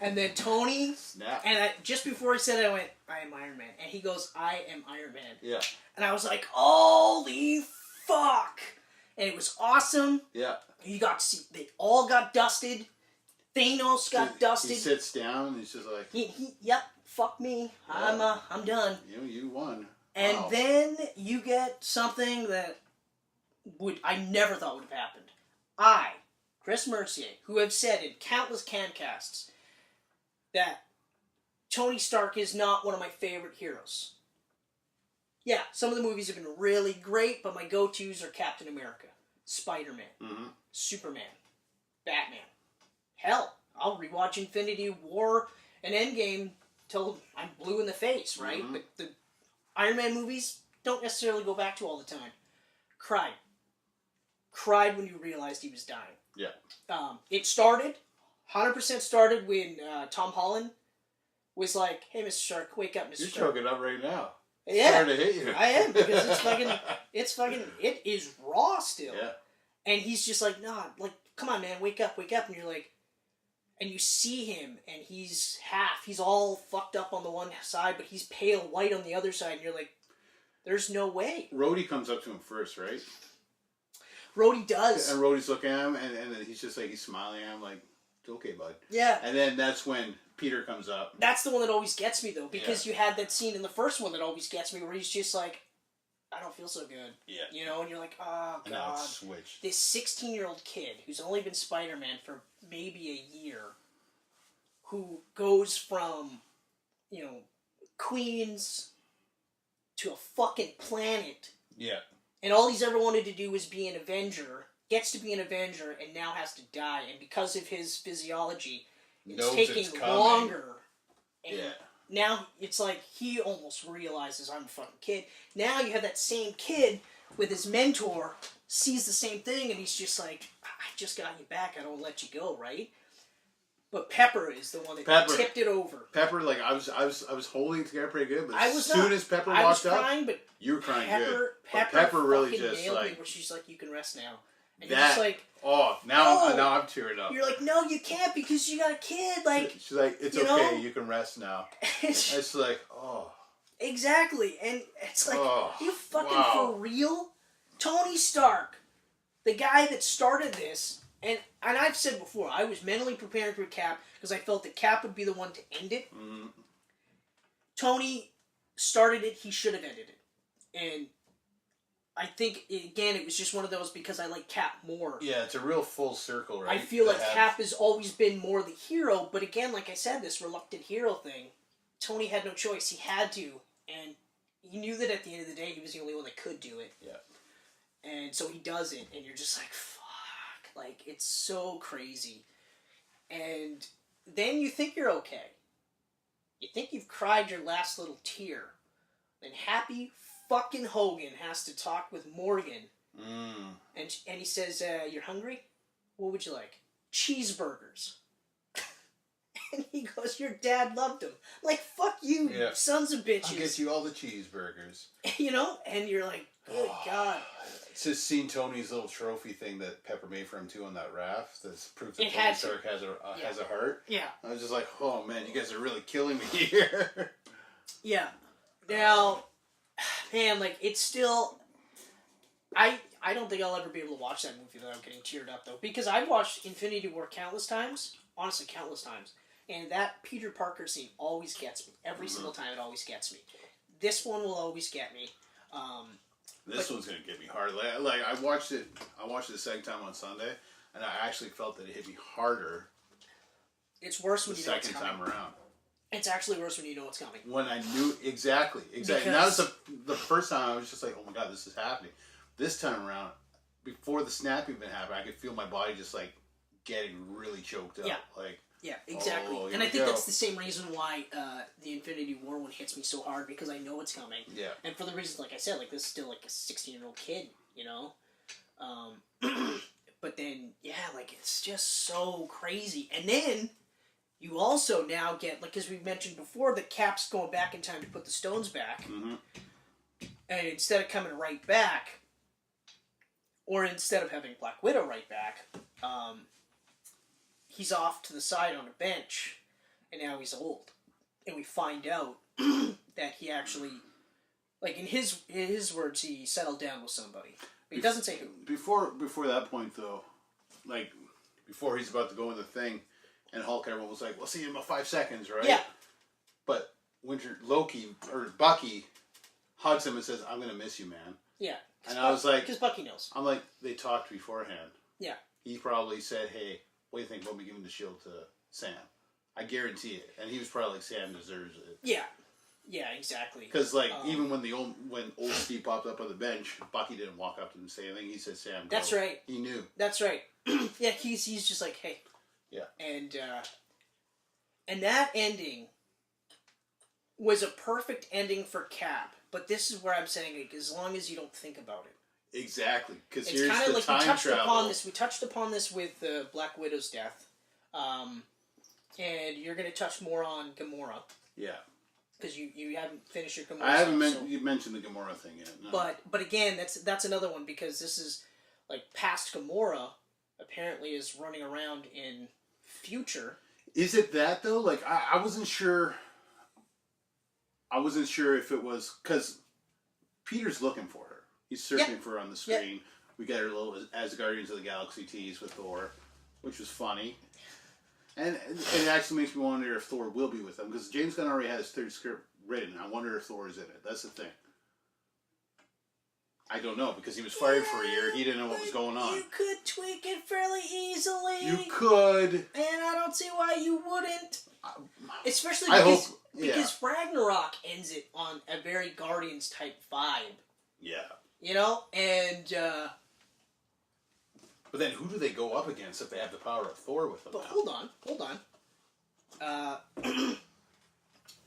S2: And then Tony,
S4: Snap.
S2: and just before he said it, I went, I am Iron Man. And he goes, I am Iron Man.
S4: Yeah.
S2: And I was like, holy fuck. And it was awesome.
S4: Yeah.
S2: You got to see, they all got dusted. Thanos got dusted.
S4: He sits down, and he's just like,
S2: Yep, fuck me.
S4: Yeah.
S2: I'm done.
S4: You won.
S2: And
S4: Wow.
S2: then you get something that I never thought would have happened. I, Chris Mercier, who have said in countless Camcasts that Tony Stark is not one of my favorite heroes. Yeah, some of the movies have been really great, but my go-tos are Captain America, Spider-Man, Superman, Batman. Hell, I'll rewatch Infinity War and Endgame till I'm blue in the face, right? But the Iron Man movies don't necessarily go back to all the time. Cried when you realized he was dying.
S4: Yeah.
S2: It started, 100% started when Tom Holland was like, hey, Mr. Stark, wake up, Mr.
S4: You're
S2: Stark.
S4: choking up right now.
S2: Yeah,
S4: Starting to hit you.
S2: I am, because it is raw still.
S4: Yeah.
S2: And he's just like, nah, like, come on, man, wake up. And you're like, and you see him, and he's all fucked up on the one side, but he's pale white on the other side, and you're like, there's no way.
S4: Rhodey comes up to him first, right?
S2: Rhodey does.
S4: And Rhodey's looking at him, and then he's just like, he's smiling at him, like, it's okay, bud.
S2: Yeah.
S4: And then that's when Peter comes up.
S2: That's the one that always gets me, though, because you had that scene in the first one that always gets me, where he's just like, I don't feel so good.
S4: Yeah.
S2: You know, and you're like, oh,
S4: And now
S2: God.
S4: it's switched.
S2: This 16-year-old kid who's only been Spider-Man for maybe a year, who goes from, Queens to a fucking planet,
S3: Yeah.
S2: and all he's ever wanted to do was be an Avenger, gets to be an Avenger, and now has to die, and because of his physiology, it's taking longer. And now it's like he almost realizes I'm a fucking kid. Now you have that same kid with his mentor, sees the same thing, and he's just like, I just got you back, I don't let you go, right? But Pepper is the one that tipped it over.
S4: Pepper, like I was holding it together pretty good, but
S2: I
S4: as
S2: was
S4: soon
S2: not.
S4: as Pepper
S2: I was
S4: walked up,
S2: crying, but
S4: you were crying
S2: Pepper,
S4: good.
S2: Pepper
S4: really
S2: fucking
S4: just
S2: nailed me,
S4: like
S2: where she's like, you can rest now. And
S4: that.
S2: you're just like,
S4: now I'm tearing up.
S2: You're like, no, you can't because you got a kid. Like,
S4: she's like, it's okay, you can rest now. It's like, oh.
S2: Exactly, and it's like, you fucking
S4: wow.
S2: for real? Tony Stark, the guy that started this, and I've said before, I was mentally preparing for Cap because I felt that Cap would be the one to end it.
S4: Mm.
S2: Tony started it, he should have ended it. And I think, again, it was just one of those because I like Cap more.
S3: Yeah, it's a real full circle, right?
S2: I feel like Cap has always been more the hero, but again, like I said, this reluctant hero thing, Tony had no choice. He had to, and he knew that at the end of the day, he was the only one that could do it.
S3: Yeah.
S2: And so he does it, and you're just like, fuck. Like, it's so crazy. And then you think you're okay. You think you've cried your last little tear. Then Happy fucking Hogan has to talk with Morgan. And he says, you're hungry? What would you like? Cheeseburgers. And he goes, your dad loved them. Like, fuck you, you sons of bitches.
S3: I'll get you all the cheeseburgers.
S2: And you're like, good God.
S3: It's just seen Tony's little trophy thing that Pepper made for him, too, on that raft. That's proof that
S2: It
S3: Tony
S2: had to.
S3: Stark has a heart.
S2: Yeah.
S3: I was just like, oh, man, you guys are really killing me here.
S2: Yeah. Now, man, like, it's still... I don't think I'll ever be able to watch that movie without getting teared up, though. Because I've watched Infinity War countless times. Honestly, countless times. And that Peter Parker scene always gets me. Every single time it always gets me. This one will always get me.
S3: This one's going to get me hard. Like, I watched it the second time on Sunday, and I actually felt that it hit me harder
S2: it's worse when
S3: the
S2: you know it's
S3: second
S2: coming.
S3: time around.
S2: It's actually worse when you know what's coming.
S4: When I knew exactly. And that was the first time I was just like, oh my god, this is happening. This time around, before the snap even happened, I could feel my body just like getting really choked up.
S2: Yeah.
S4: Like,
S2: yeah, exactly.
S4: Oh,
S2: and I think that's the same reason why the Infinity War one hits me so hard, because I know it's coming.
S4: Yeah.
S2: And for the reasons, like I said, like this is still like a 16-year-old kid, you know. But then, yeah, like it's just so crazy. And then you also now get, like, as we mentioned before, the Cap's going back in time to put the stones back.
S4: Mm-hmm.
S2: And instead of coming right back, or instead of having Black Widow right back, he's off to the side on a bench, and now he's old. And we find out that he actually, like in his words, he settled down with somebody. But he doesn't say who.
S4: Before that point, though, like, before he's about to go in the thing, and Hulk, everyone was like, we'll see you in about 5 seconds, right?
S2: Yeah.
S4: But Bucky hugs him and says, I'm going to miss you, man.
S2: Yeah.
S4: And I was like...
S2: Because Bucky knows.
S4: I'm like, they talked beforehand.
S2: Yeah.
S4: He probably said, hey, what do you think about me giving the shield to Sam? I guarantee it. And he was probably like, Sam deserves it.
S2: Yeah. Yeah, exactly.
S4: Because, like, even when old Steve popped up on the bench, Bucky didn't walk up to him and say anything. He said, Sam, go.
S2: That's right.
S4: He knew.
S2: That's right. Yeah, he's just like, hey.
S4: Yeah.
S2: And that ending was a perfect ending for Cap. But this is where I'm saying, like, as long as you don't think about it.
S4: Exactly. Because
S2: It's
S4: here's
S2: kind of
S4: the
S2: like
S4: time travel.
S2: We touched upon this with Black Widow's death. And you're going to touch more on Gamora.
S4: Yeah.
S2: Because you haven't finished your Gamora.
S4: I haven't you mentioned the Gamora thing yet. No.
S2: But again, that's another one, because this is like past Gamora apparently is running around in future.
S4: Is it that though? Like I wasn't sure. I wasn't sure if it was because Peter's looking for her. He's searching for her on the screen.
S2: Yep.
S4: We got her little as Guardians of the Galaxy tease with Thor, which was funny. And it actually makes me wonder if Thor will be with them, because James Gunn already had his third script written. I wonder if Thor is in it. That's the thing. I don't know, because he was fired for a year. He didn't know what was going on.
S2: You could tweak it fairly easily.
S4: You could.
S2: And I don't see why you wouldn't. Especially because Ragnarok ends it on a very Guardians type vibe.
S4: Yeah.
S2: You know? And
S4: but then who do they go up against if they have the power of Thor with them?
S2: But
S4: now?
S2: hold on.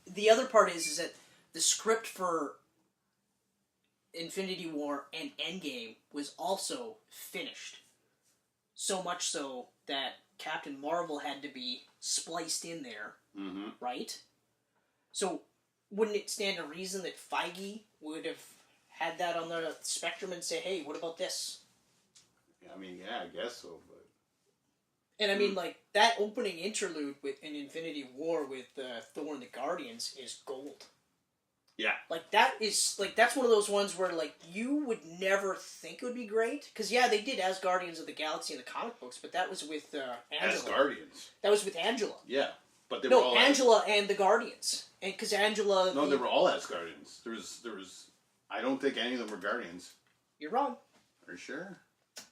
S2: The other part is that the script for Infinity War and Endgame was also finished. So much so that Captain Marvel had to be spliced in there, right? So wouldn't it stand to reason that Feige would have had that on the spectrum and say, hey, what about this?
S4: I mean, yeah, I guess so, but...
S2: And I mean, like, that opening interlude in Infinity War with Thor and the Guardians is gold.
S4: Yeah.
S2: Like, that's one of those ones where, like, you would never think it would be great. Because, yeah, they did as Guardians of the Galaxy in the comic books, but that was with Angela.
S4: As Guardians.
S2: That was with Angela.
S4: Yeah. But they were all
S2: Angela and the Guardians. And because Angela...
S4: No, they were all as Guardians. There was... I don't think any of them were Guardians.
S2: You're wrong.
S4: Are you sure?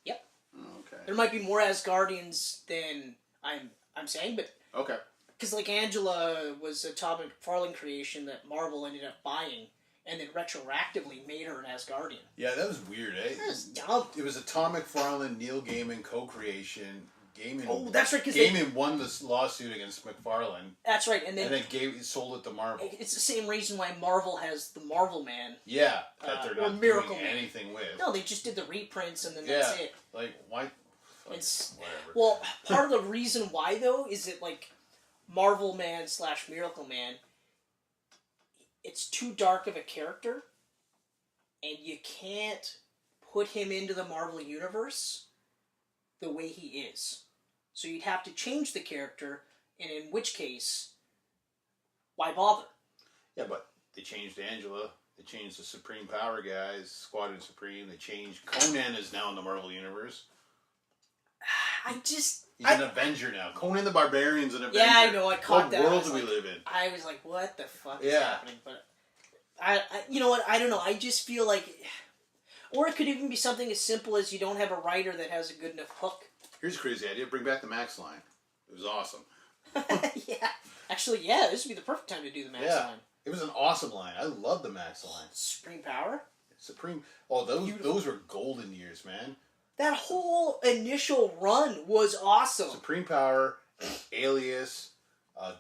S2: Yep.
S4: Oh, okay.
S2: There might be more as Guardians than I'm saying, but...
S4: Okay.
S2: Because, like, Angela was a Todd McFarlane creation that Marvel ended up buying, and then retroactively made her an Asgardian.
S3: Yeah, that was weird, eh?
S2: That was dumb.
S3: It was a Tom McFarlane, Neil Gaiman co-creation.
S2: That's right, because
S3: Gaiman won this lawsuit against McFarlane.
S2: That's right, and then
S3: sold it to Marvel.
S2: It's the same reason why Marvel has the Marvel Man.
S3: Yeah, that they're not
S2: Miracle
S3: doing
S2: Man.
S3: anything with.
S2: No, they just did the reprints, and then that's it.
S3: Like, why?
S2: It's
S3: whatever.
S2: Well, part of the reason why, though, is that, like, Marvel Man / Miracle Man, it's too dark of a character, and you can't put him into the Marvel Universe the way he is. So you'd have to change the character, and in which case, why bother?
S3: Yeah, but they changed Angela. They changed the Supreme Power guys, Squadron Supreme. They changed... Conan is now in the Marvel Universe. He's an Avenger now. Conan the Barbarian's an Avenger.
S2: Yeah, I know. I caught that.
S3: What world do we live in?
S2: I was like, what the fuck is happening? But I, you know what? I don't know. I just feel like... Or it could even be something as simple as you don't have a writer that has a good enough hook.
S3: Here's a crazy idea. Bring back the Max line. It was awesome.
S2: Yeah. Actually, yeah, this would be the perfect time to do the Max line.
S3: It was an awesome line. I love the Max line.
S2: Supreme Power?
S3: Supreme. Oh, those were golden years, man.
S2: That whole initial run was awesome.
S3: Supreme Power, Alias,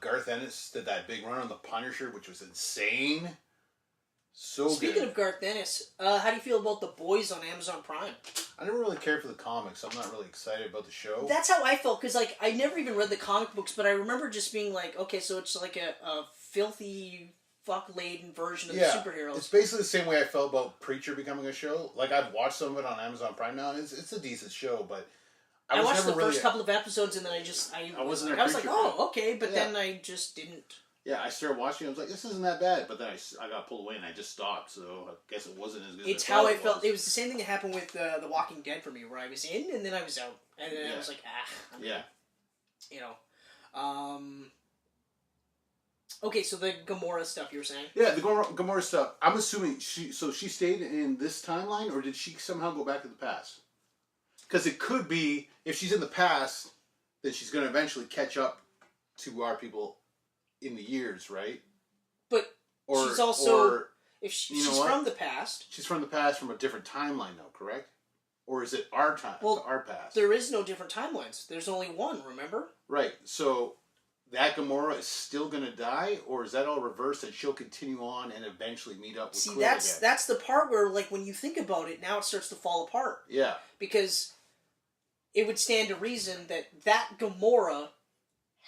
S3: Garth Ennis did that big run on the Punisher, which was insane. So
S2: Speaking
S3: good.
S2: of Garth Ennis, how do you feel about The Boys on Amazon Prime?
S3: I never really cared for the comics, so I'm not really excited about the show.
S2: That's how I felt, because like I never even read the comic books, but I remember just being like, okay, so it's like a filthy, fuck-laden version of the superheroes.
S3: It's basically the same way I felt about Preacher becoming a show. Like, I've watched some of it on Amazon Prime now, and it's a decent show, but
S2: I watched
S3: never
S2: the first couple of episodes, and then I was like, oh, okay, but then I just didn't.
S4: Yeah, I started watching it. I was like, this isn't that bad. But then I got pulled away and I just stopped. So I guess it wasn't as good
S2: It's
S4: as I
S2: how
S4: thought
S2: I felt. It was the same thing that happened with The Walking Dead for me, where I was in and then I was out. And then I was like, You know. Okay, so the Gamora stuff you were saying?
S4: Yeah, the Gamora stuff. I'm assuming she stayed in this timeline, or did she somehow go back to the past? Because it could be, if she's in the past, then she's going to eventually catch up to our people in the years, right?
S2: But she's also, if she's from the past.
S4: She's from the past from a different timeline, though, correct? Or is it our time?
S2: Well,
S4: our past.
S2: There is no different timelines. There's only one, remember?
S4: Right. So that Gamora is still going to die, or is that all reversed and she'll continue on and eventually meet up with Quill again?
S2: That's the part where, like, when you think about it, now it starts to fall apart.
S4: Yeah.
S2: Because it would stand to reason that Gamora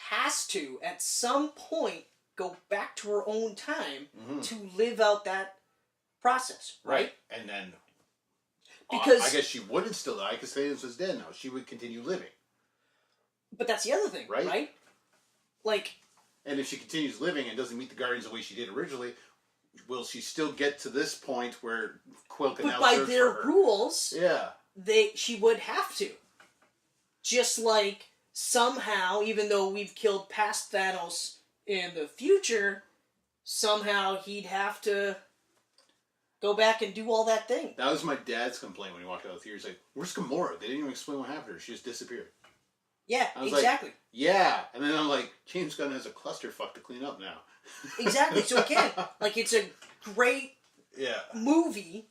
S2: has to, at some point, go back to her own time to live out that process, right?
S3: And then,
S2: because
S3: I guess she wouldn't still die because Thanos is dead now. She would continue living.
S2: But that's the other thing, right? Like,
S4: and if she continues living and doesn't meet the Guardians the way she did originally, will she still get to this point where Quill can now search for her?
S2: But by their rules,
S4: yeah,
S2: she would have to. Just like somehow, even though we've killed past Thanos in the future, somehow he'd have to go back and do all that thing.
S4: That was my dad's complaint when he walked out of the theater. He's like, where's Gamora? They didn't even explain what happened to her. She just disappeared.
S2: Yeah, exactly.
S4: Like, yeah. And then I'm like, James Gunn has a clusterfuck to clean up now.
S2: Exactly. So again, like, it's a great movie.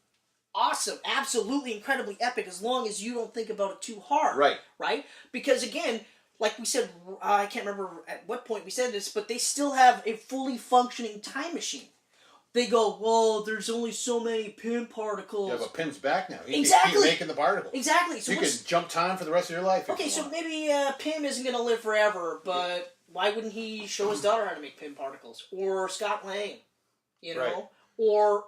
S2: Awesome. Absolutely incredibly epic, as long as you don't think about it too hard.
S4: Right.
S2: Right? Because again, like we said, I can't remember at what point we said this, but they still have a fully functioning time machine. They go, well, there's only so many Pym particles.
S3: Yeah, but Pym's back now. He
S2: exactly.
S3: can keep making the particles.
S2: Exactly. So
S3: you can jump time for the rest of your life.
S2: Okay, so maybe Pym isn't going to live forever, but why wouldn't he show his daughter how to make Pym particles? Or Scott Lang, you know?
S3: Right.
S2: Or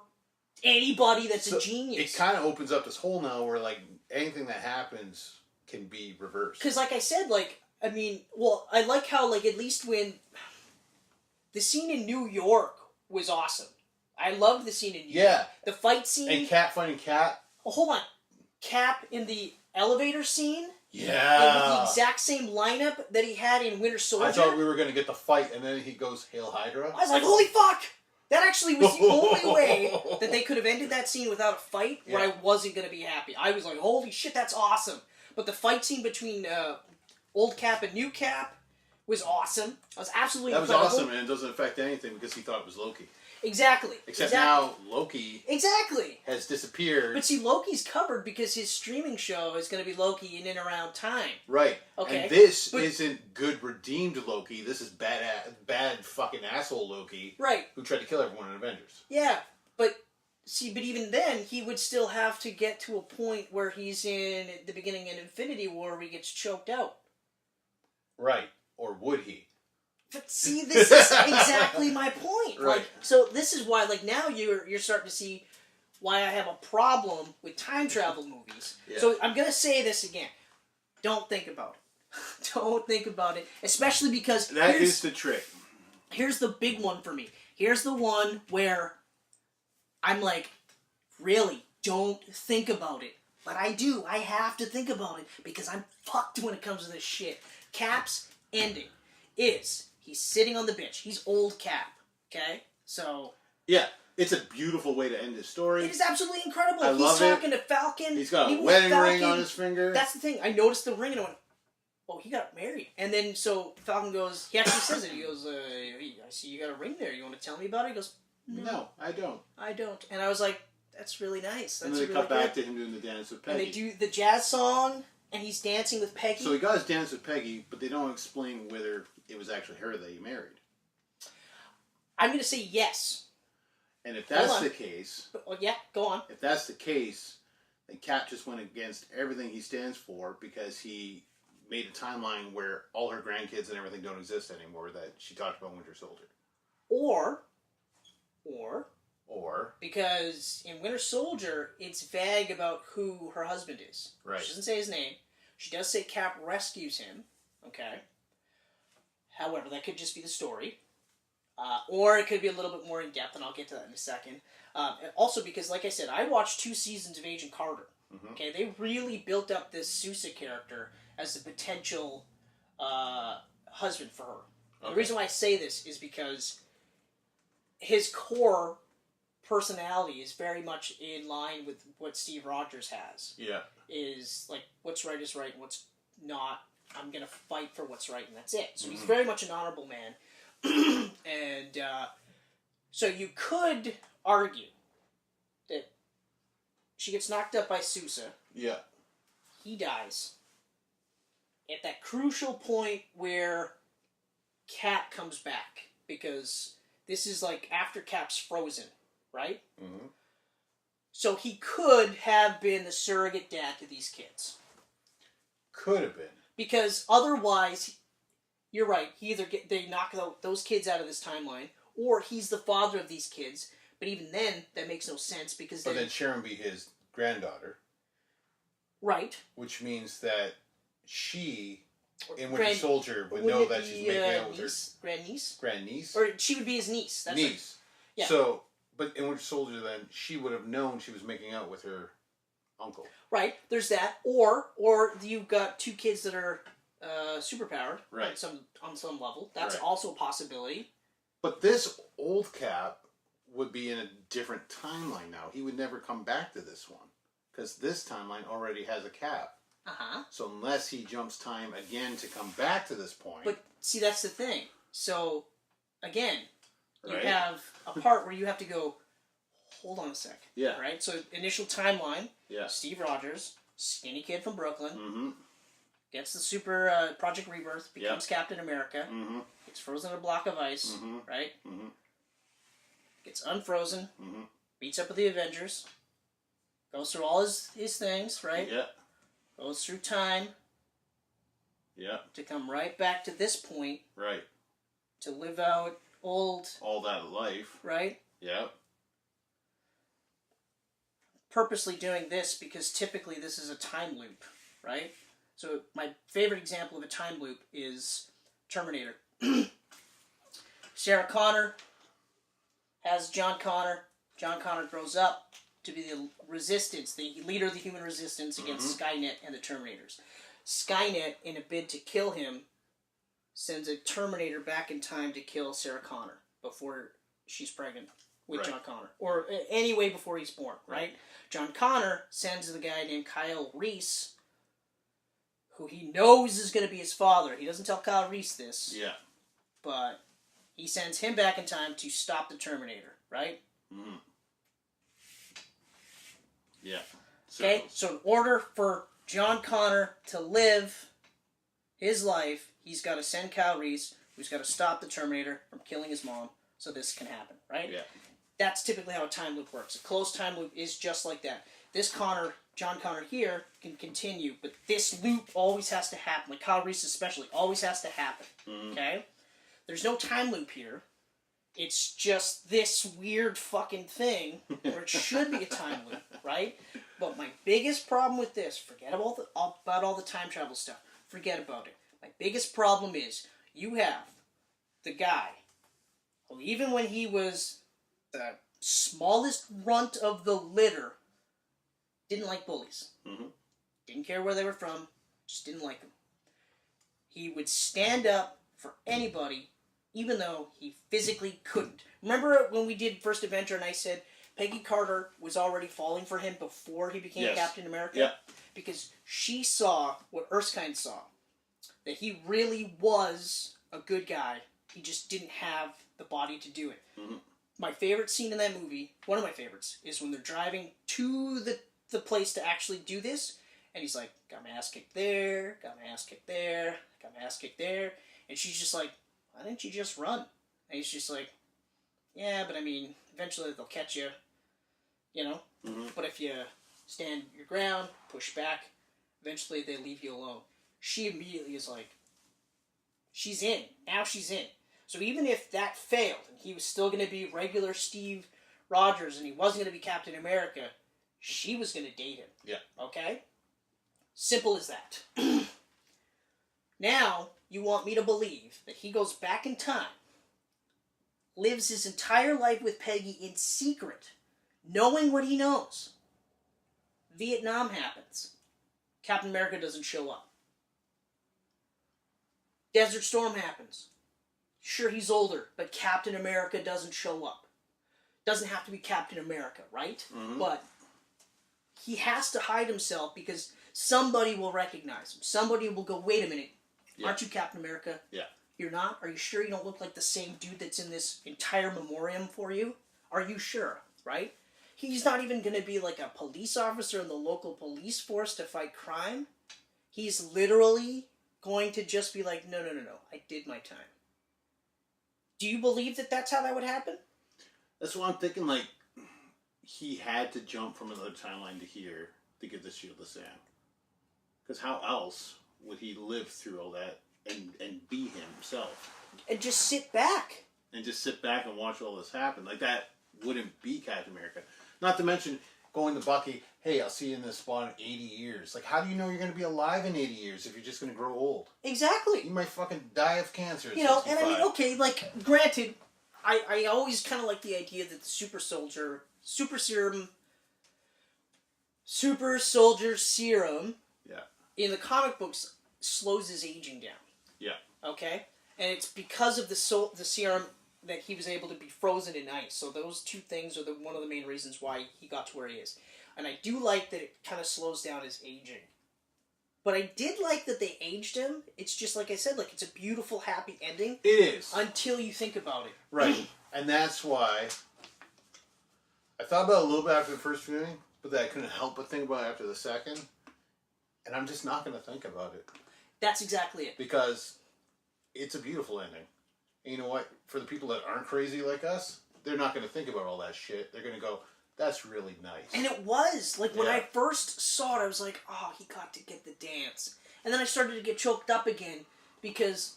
S2: anybody that's a genius.
S3: It kind of opens up this hole now where, like, anything that happens can be reversed.
S2: Because, like I said, like, I mean, well, I like how, like, at least when the scene in New York was awesome. I loved the scene in New York. The fight scene.
S3: And Cap finding Cap.
S2: Oh, hold on. Cap in the elevator scene.
S3: Yeah.
S2: And with the exact same lineup that he had in Winter Soldier.
S3: I thought we were going to get the fight, and then he goes, Hail Hydra.
S2: I was like, holy fuck! That actually was the only way that they could have ended that scene without a fight where I wasn't going to be happy. I was like, holy shit, that's awesome. But the fight scene between old Cap and new Cap was awesome. That was absolutely incredible.
S4: That was awesome, and it doesn't affect anything because he thought it was Loki.
S2: Exactly.
S4: Except now Loki has disappeared.
S2: But see, Loki's covered because his streaming show is going to be Loki in and around time.
S4: Right.
S2: Okay.
S4: And this isn't good redeemed Loki. This is bad fucking asshole Loki.
S2: Right.
S4: Who tried to kill everyone in Avengers.
S2: Yeah, but see, but even then, he would still have to get to a point where he's in at the beginning in Infinity War where he gets choked out.
S3: Right. Or would he?
S2: But see, this is exactly my point.
S3: Right.
S2: Like, so this is why, like, now you're starting to see why I have a problem with time travel movies. Yeah. So I'm gonna say this again: don't think about it. Don't think about it, especially because
S4: that is the trick.
S2: Here's the big one for me. Here's the one where I'm like, really, don't think about it. But I do. I have to think about it because I'm fucked when it comes to this shit. Cap's ending is he's sitting on the bench. He's old Cap. Okay? So.
S4: Yeah. It's a beautiful way to end his story.
S2: It is absolutely incredible.
S4: He's
S2: talking to Falcon.
S4: He's got a wedding ring on his finger.
S2: That's the thing. I noticed the ring and I went, oh, he got married. And then, so Falcon goes, he actually says it, he goes, I see you got a ring there, you want to tell me about it? He goes,
S4: No, I don't.
S2: I don't. And I was like, that's really nice. That's
S4: And then they
S2: really
S4: cut back
S2: good.
S4: to him doing the dance with
S2: And
S4: Peggy.
S2: they do the jazz song, and he's dancing with Peggy.
S4: So he got his dance with Peggy, but they don't explain whether it was actually her that he married.
S2: I'm going to say yes.
S4: And if that's the case,
S2: Oh, yeah, go on.
S4: if that's the case, then Cap just went against everything he stands for because he made a timeline where all her grandkids and everything don't exist anymore that she talked about Winter Soldier.
S2: Or, because in Winter Soldier, it's vague about who her husband is.
S4: Right.
S2: She doesn't say his name. She does say Cap rescues him. Okay. However, that could just be the story. Or it could be a little bit more in depth, and I'll get to that in a second. Also, because, like I said, I watched 2 seasons of Agent Carter.
S4: Mm-hmm.
S2: Okay, they really built up this Sousa character as the potential husband for her. Okay. The reason why I say this is because his core personality is very much in line with what Steve Rogers has.
S4: Yeah.
S2: Is like, what's right is right, and what's not, I'm going to fight for what's right, and that's it. So he's very much an honorable man. And so you could argue that she gets knocked up by Sousa.
S4: Yeah.
S2: He dies. At that crucial point where Cap comes back. Because this is like after Cap's frozen, right?
S4: Mm-hmm.
S2: So he could have been the surrogate dad to these kids.
S4: Could have been.
S2: Because otherwise, you're right, they knock those kids out of this timeline, or he's the father of these kids. But even then, that makes no sense because
S4: then Sharon be his granddaughter.
S2: Right.
S4: Which means that she, in Winter Soldier, would know that she's making out with her
S2: grandniece.
S4: Grandniece.
S2: Or she would be his niece. That's
S4: niece.
S2: Right. Yeah.
S4: So, but in Winter Soldier, then she would have known she was making out with her uncle.
S2: Right. There's that. Or you've got 2 kids that are superpowered.
S4: Right.
S2: On some level. That's
S4: right.
S2: also a possibility.
S4: But this old Cap would be in a different timeline now. He would never come back to this one. Because this timeline already has a Cap.
S2: Uh-huh.
S4: So unless he jumps time again to come back to this point...
S2: But, see, that's the thing. So, again, you
S4: right.
S2: have a part where you have to go, hold on a sec.
S4: Yeah.
S2: Right? So, initial timeline.
S4: Yeah.
S2: Steve Rogers, skinny kid from Brooklyn.
S4: Mm-hmm.
S2: Gets the super Project Rebirth, becomes Captain America.
S4: Mm-hmm.
S2: Gets frozen in a block of ice.
S4: Mm-hmm.
S2: Right?
S4: Mm-hmm.
S2: Gets unfrozen.
S4: Mm-hmm.
S2: Beats up with the Avengers. Goes through all his things, right?
S4: Yeah.
S2: Goes through time.
S4: Yeah.
S2: To come right back to this point.
S4: Right.
S2: To live out all
S4: that life.
S2: Right?
S4: Yeah.
S2: Purposely doing this because typically this is a time loop, right? So my favorite example of a time loop is Terminator. Sarah Connor has John Connor. John Connor grows up to be the resistance, the leader of the human resistance against Skynet and the Terminators. Skynet, in a bid to kill him, sends a Terminator back in time to kill Sarah Connor before she's pregnant with
S4: right.
S2: John Connor. Or any way before he's born, right? John Connor sends the guy named Kyle Reese, who he knows is going to be his father. He doesn't tell Kyle Reese this.
S4: Yeah.
S2: But he sends him back in time to stop the Terminator, right?
S4: Mm-hmm. Yeah.
S2: Okay, so in order for John Connor to live his life, he's got to send Kyle Reese, who's got to stop the Terminator from killing his mom, so this can happen, right?
S4: Yeah.
S2: That's typically how a time loop works. A closed time loop is just like that. This John Connor here, can continue, but this loop always has to happen. Like Kyle Reese especially, always has to happen.
S4: Mm-hmm.
S2: Okay? There's no time loop here. It's just this weird fucking thing where it should be a time loop, right? But my biggest problem with this, forget about all the time travel stuff. Forget about it. My biggest problem is you have the guy who, even when he was the smallest runt of the litter, didn't like bullies.
S4: Mm-hmm.
S2: Didn't care where they were from. Just didn't like them. He would stand up for anybody, even though he physically couldn't. Remember when we did First Avenger and I said Peggy Carter was already falling for him before he became
S4: yes.
S2: Captain America?
S4: Yeah.
S2: Because she saw what Erskine saw. That he really was a good guy. He just didn't have the body to do it.
S4: Mm-hmm.
S2: My favorite scene in that movie, one of my favorites, is when they're driving to the place to actually do this, and he's like, got my ass kicked there, got my ass kicked there, got my ass kicked there, and she's just like, why didn't you just run? And he's just like, yeah, but I mean, eventually they'll catch you, you know?
S4: Mm-hmm.
S2: But if you stand your ground, push back, eventually they leave you alone. She immediately is like, she's in. Now she's in. So even if that failed, and he was still going to be regular Steve Rogers, and he wasn't going to be Captain America, she was going to date him.
S4: Yeah.
S2: Okay? Simple as that. Now, you want me to believe that he goes back in time, lives his entire life with Peggy in secret, knowing what he knows. Vietnam happens. Captain America doesn't show up. Desert Storm happens. Sure, he's older, but Captain America doesn't show up. Doesn't have to be Captain America, right?
S4: Mm-hmm.
S2: But he has to hide himself because somebody will recognize him. Somebody will go, wait a minute, aren't you Captain America?
S4: Yeah.
S2: You're not? Are you sure you don't look like the same dude that's in this entire memoriam for you? Are you sure, right? He's not even going to be like a police officer in the local police force to fight crime. He's literally going to just be like, no, I did my time. Do you believe that that's how that would happen?
S4: That's what I'm thinking, like, he had to jump from another timeline to here to get the shield to Sam. Because how else would he live through all that and be himself?
S2: And just sit back.
S4: And just sit back and watch all this happen. Like, that wouldn't be Captain America. Not to mention going to Bucky, hey, I'll see you in this spot in 80 years. Like, how do you know you're going to be alive in 80 years if you're just going to grow old?
S2: Exactly.
S4: You might fucking die of cancer at
S2: You know,
S4: 65.
S2: and I mean, okay, like, granted, I always kind of like the idea that the super soldier serum
S4: Yeah.
S2: in the comic books slows his aging down.
S4: Yeah.
S2: Okay? And it's because of the serum that he was able to be frozen in ice. So those two things are one of the main reasons why he got to where he is. And I do like that it kind of slows down his aging. But I did like that they aged him. It's just like I said, like it's a beautiful, happy ending.
S4: It is.
S2: Until you think about it.
S4: Right. And that's why I thought about it a little bit after the first viewing, but then I couldn't help but think about it after the second. And I'm just not going to think about it.
S2: That's exactly it.
S4: Because it's a beautiful ending. And you know what? For the people that aren't crazy like us, they're not going to think about all that shit. They're going to go, that's really nice.
S2: And it was. Like, when I first saw it, I was like, oh, he got to get the dance. And then I started to get choked up again because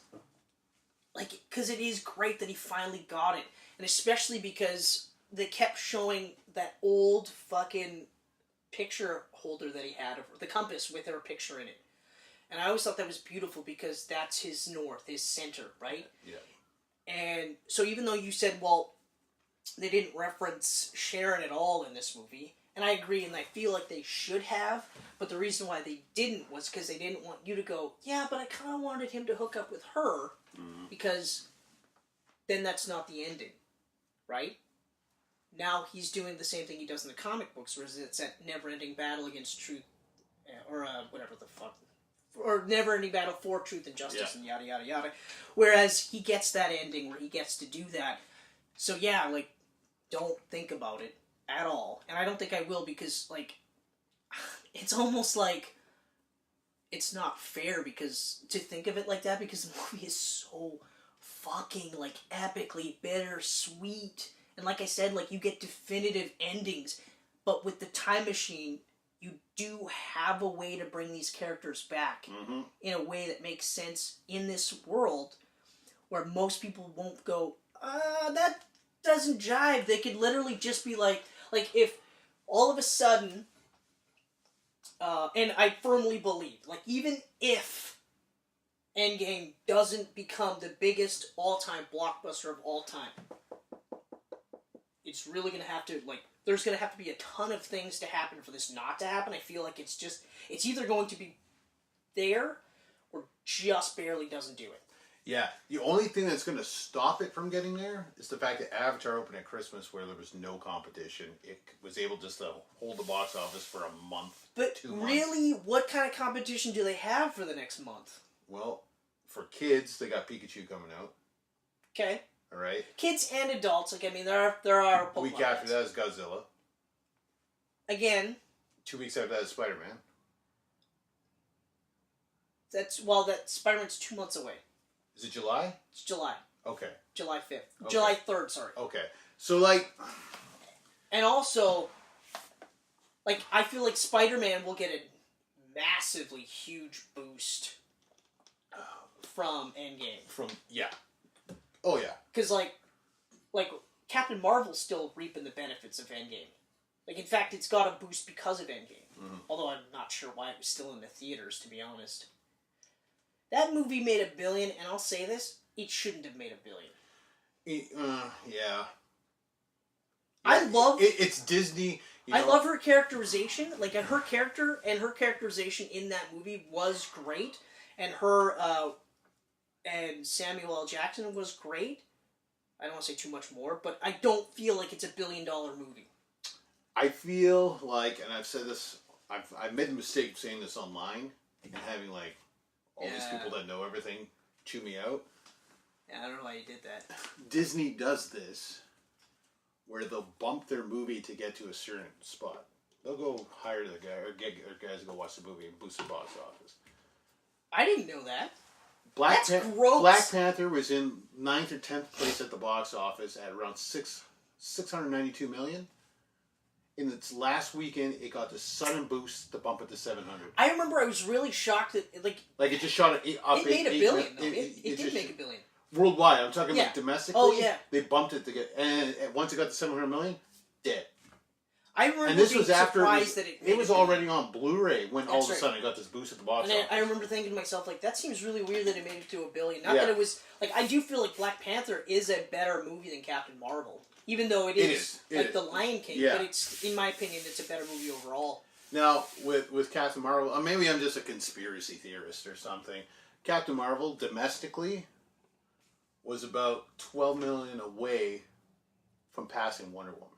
S2: it is great that he finally got it. And especially because they kept showing that old fucking picture holder that he had, the compass with her picture in it. And I always thought that was beautiful because that's his north, his center, right?
S4: Yeah.
S2: And so even though you said, well, they didn't reference Sharon at all in this movie, and I agree, and I feel like they should have, but the reason why they didn't was because they didn't want you to go, yeah, but I kind of wanted him to hook up with her, because then that's not the ending, right? Now he's doing the same thing he does in the comic books, where it's that never-ending battle against truth, or whatever the fuck, or never-ending battle for truth and justice, and yada, yada, yada. Whereas he gets that ending where he gets to do that. So yeah, like, don't think about it at all. And I don't think I will because, like, it's almost like it's not fair because to think of it like that because the movie is so fucking, like, epically bittersweet. And like I said, like, you get definitive endings. But with the time machine, you do have a way to bring these characters back in a way that makes sense in this world where most people won't go, that doesn't jive. They could literally just be like if all of a sudden, and I firmly believe, like, even if Endgame doesn't become the biggest all-time blockbuster of all time, it's really going to have to, like, there's going to have to be a ton of things to happen for this not to happen. I feel like it's either going to be there or just barely doesn't do it.
S4: Yeah, the only thing that's going to stop it from getting there is the fact that Avatar opened at Christmas where there was no competition. It was able just to hold the box office for a month,
S2: But
S4: 2 months.
S2: really, what kind of competition do they have for the next month?
S3: Well, for kids, they got Pikachu coming out.
S2: Okay.
S3: All right.
S2: Kids and adults. Like, I mean, there are Pokemon
S3: A week after
S2: fans.
S3: that is Godzilla.
S2: Again.
S3: 2 weeks after that is Spider-Man.
S2: That Spider-Man's 2 months away.
S3: Is it July?
S2: It's July.
S3: Okay.
S2: July 5th.
S3: Okay.
S2: July 3rd, sorry.
S3: Okay. So, like...
S2: And also, like, I feel like Spider-Man will get a massively huge boost from Endgame.
S3: Yeah. Oh, yeah.
S2: Because, like Captain Marvel's still reaping the benefits of Endgame. Like, in fact, it's got a boost because of Endgame. Mm-hmm. Although I'm not sure why it was still in the theaters, to be honest. That movie made $1 billion, and I'll say this, it shouldn't have made $1 billion.
S3: Yeah.
S2: I love...
S3: It's Disney.
S2: I love her characterization. Like, her character and her characterization in that movie was great. And her, and Samuel L. Jackson was great. I don't want to say too much more, but I don't feel like it's a $1 billion movie.
S3: I feel like, and I've said this, I've made the mistake of saying this online, and having, like, all these people that know everything chew me out.
S2: Yeah, I don't know why you did that.
S3: Disney does this, where they'll bump their movie to get to a certain spot. They'll go hire the guy, or get guys to go watch the movie and boost the box office.
S2: I didn't know that.
S3: Gross.
S2: Black
S3: Panther was in 9th or 10th place at the box office at around $692 million. In its last weekend, it got the sudden boost to bump it to 700.
S2: I remember I was really shocked that it
S3: it just shot up.
S2: It made $1 billion. Though. It did make $1 billion
S3: worldwide. I'm talking like domestically.
S2: Oh yeah,
S3: they bumped it to get, and once it got to 700 million, dead.
S2: I remember
S3: and this
S2: being
S3: was after
S2: surprised that
S3: it was already on Blu-ray when all of a
S2: right.
S3: sudden it got this boost at the box
S2: and
S3: office.
S2: I remember thinking to myself, like, that seems really weird that it made it to $1 billion. Not that it was like, I do feel like Black Panther is a better movie than Captain Marvel. Even though it is The Lion King, but it's, in my opinion, it's a better movie overall.
S3: Now, with Captain Marvel, maybe I'm just a conspiracy theorist or something. Captain Marvel, domestically, was about $12 million away from passing Wonder Woman.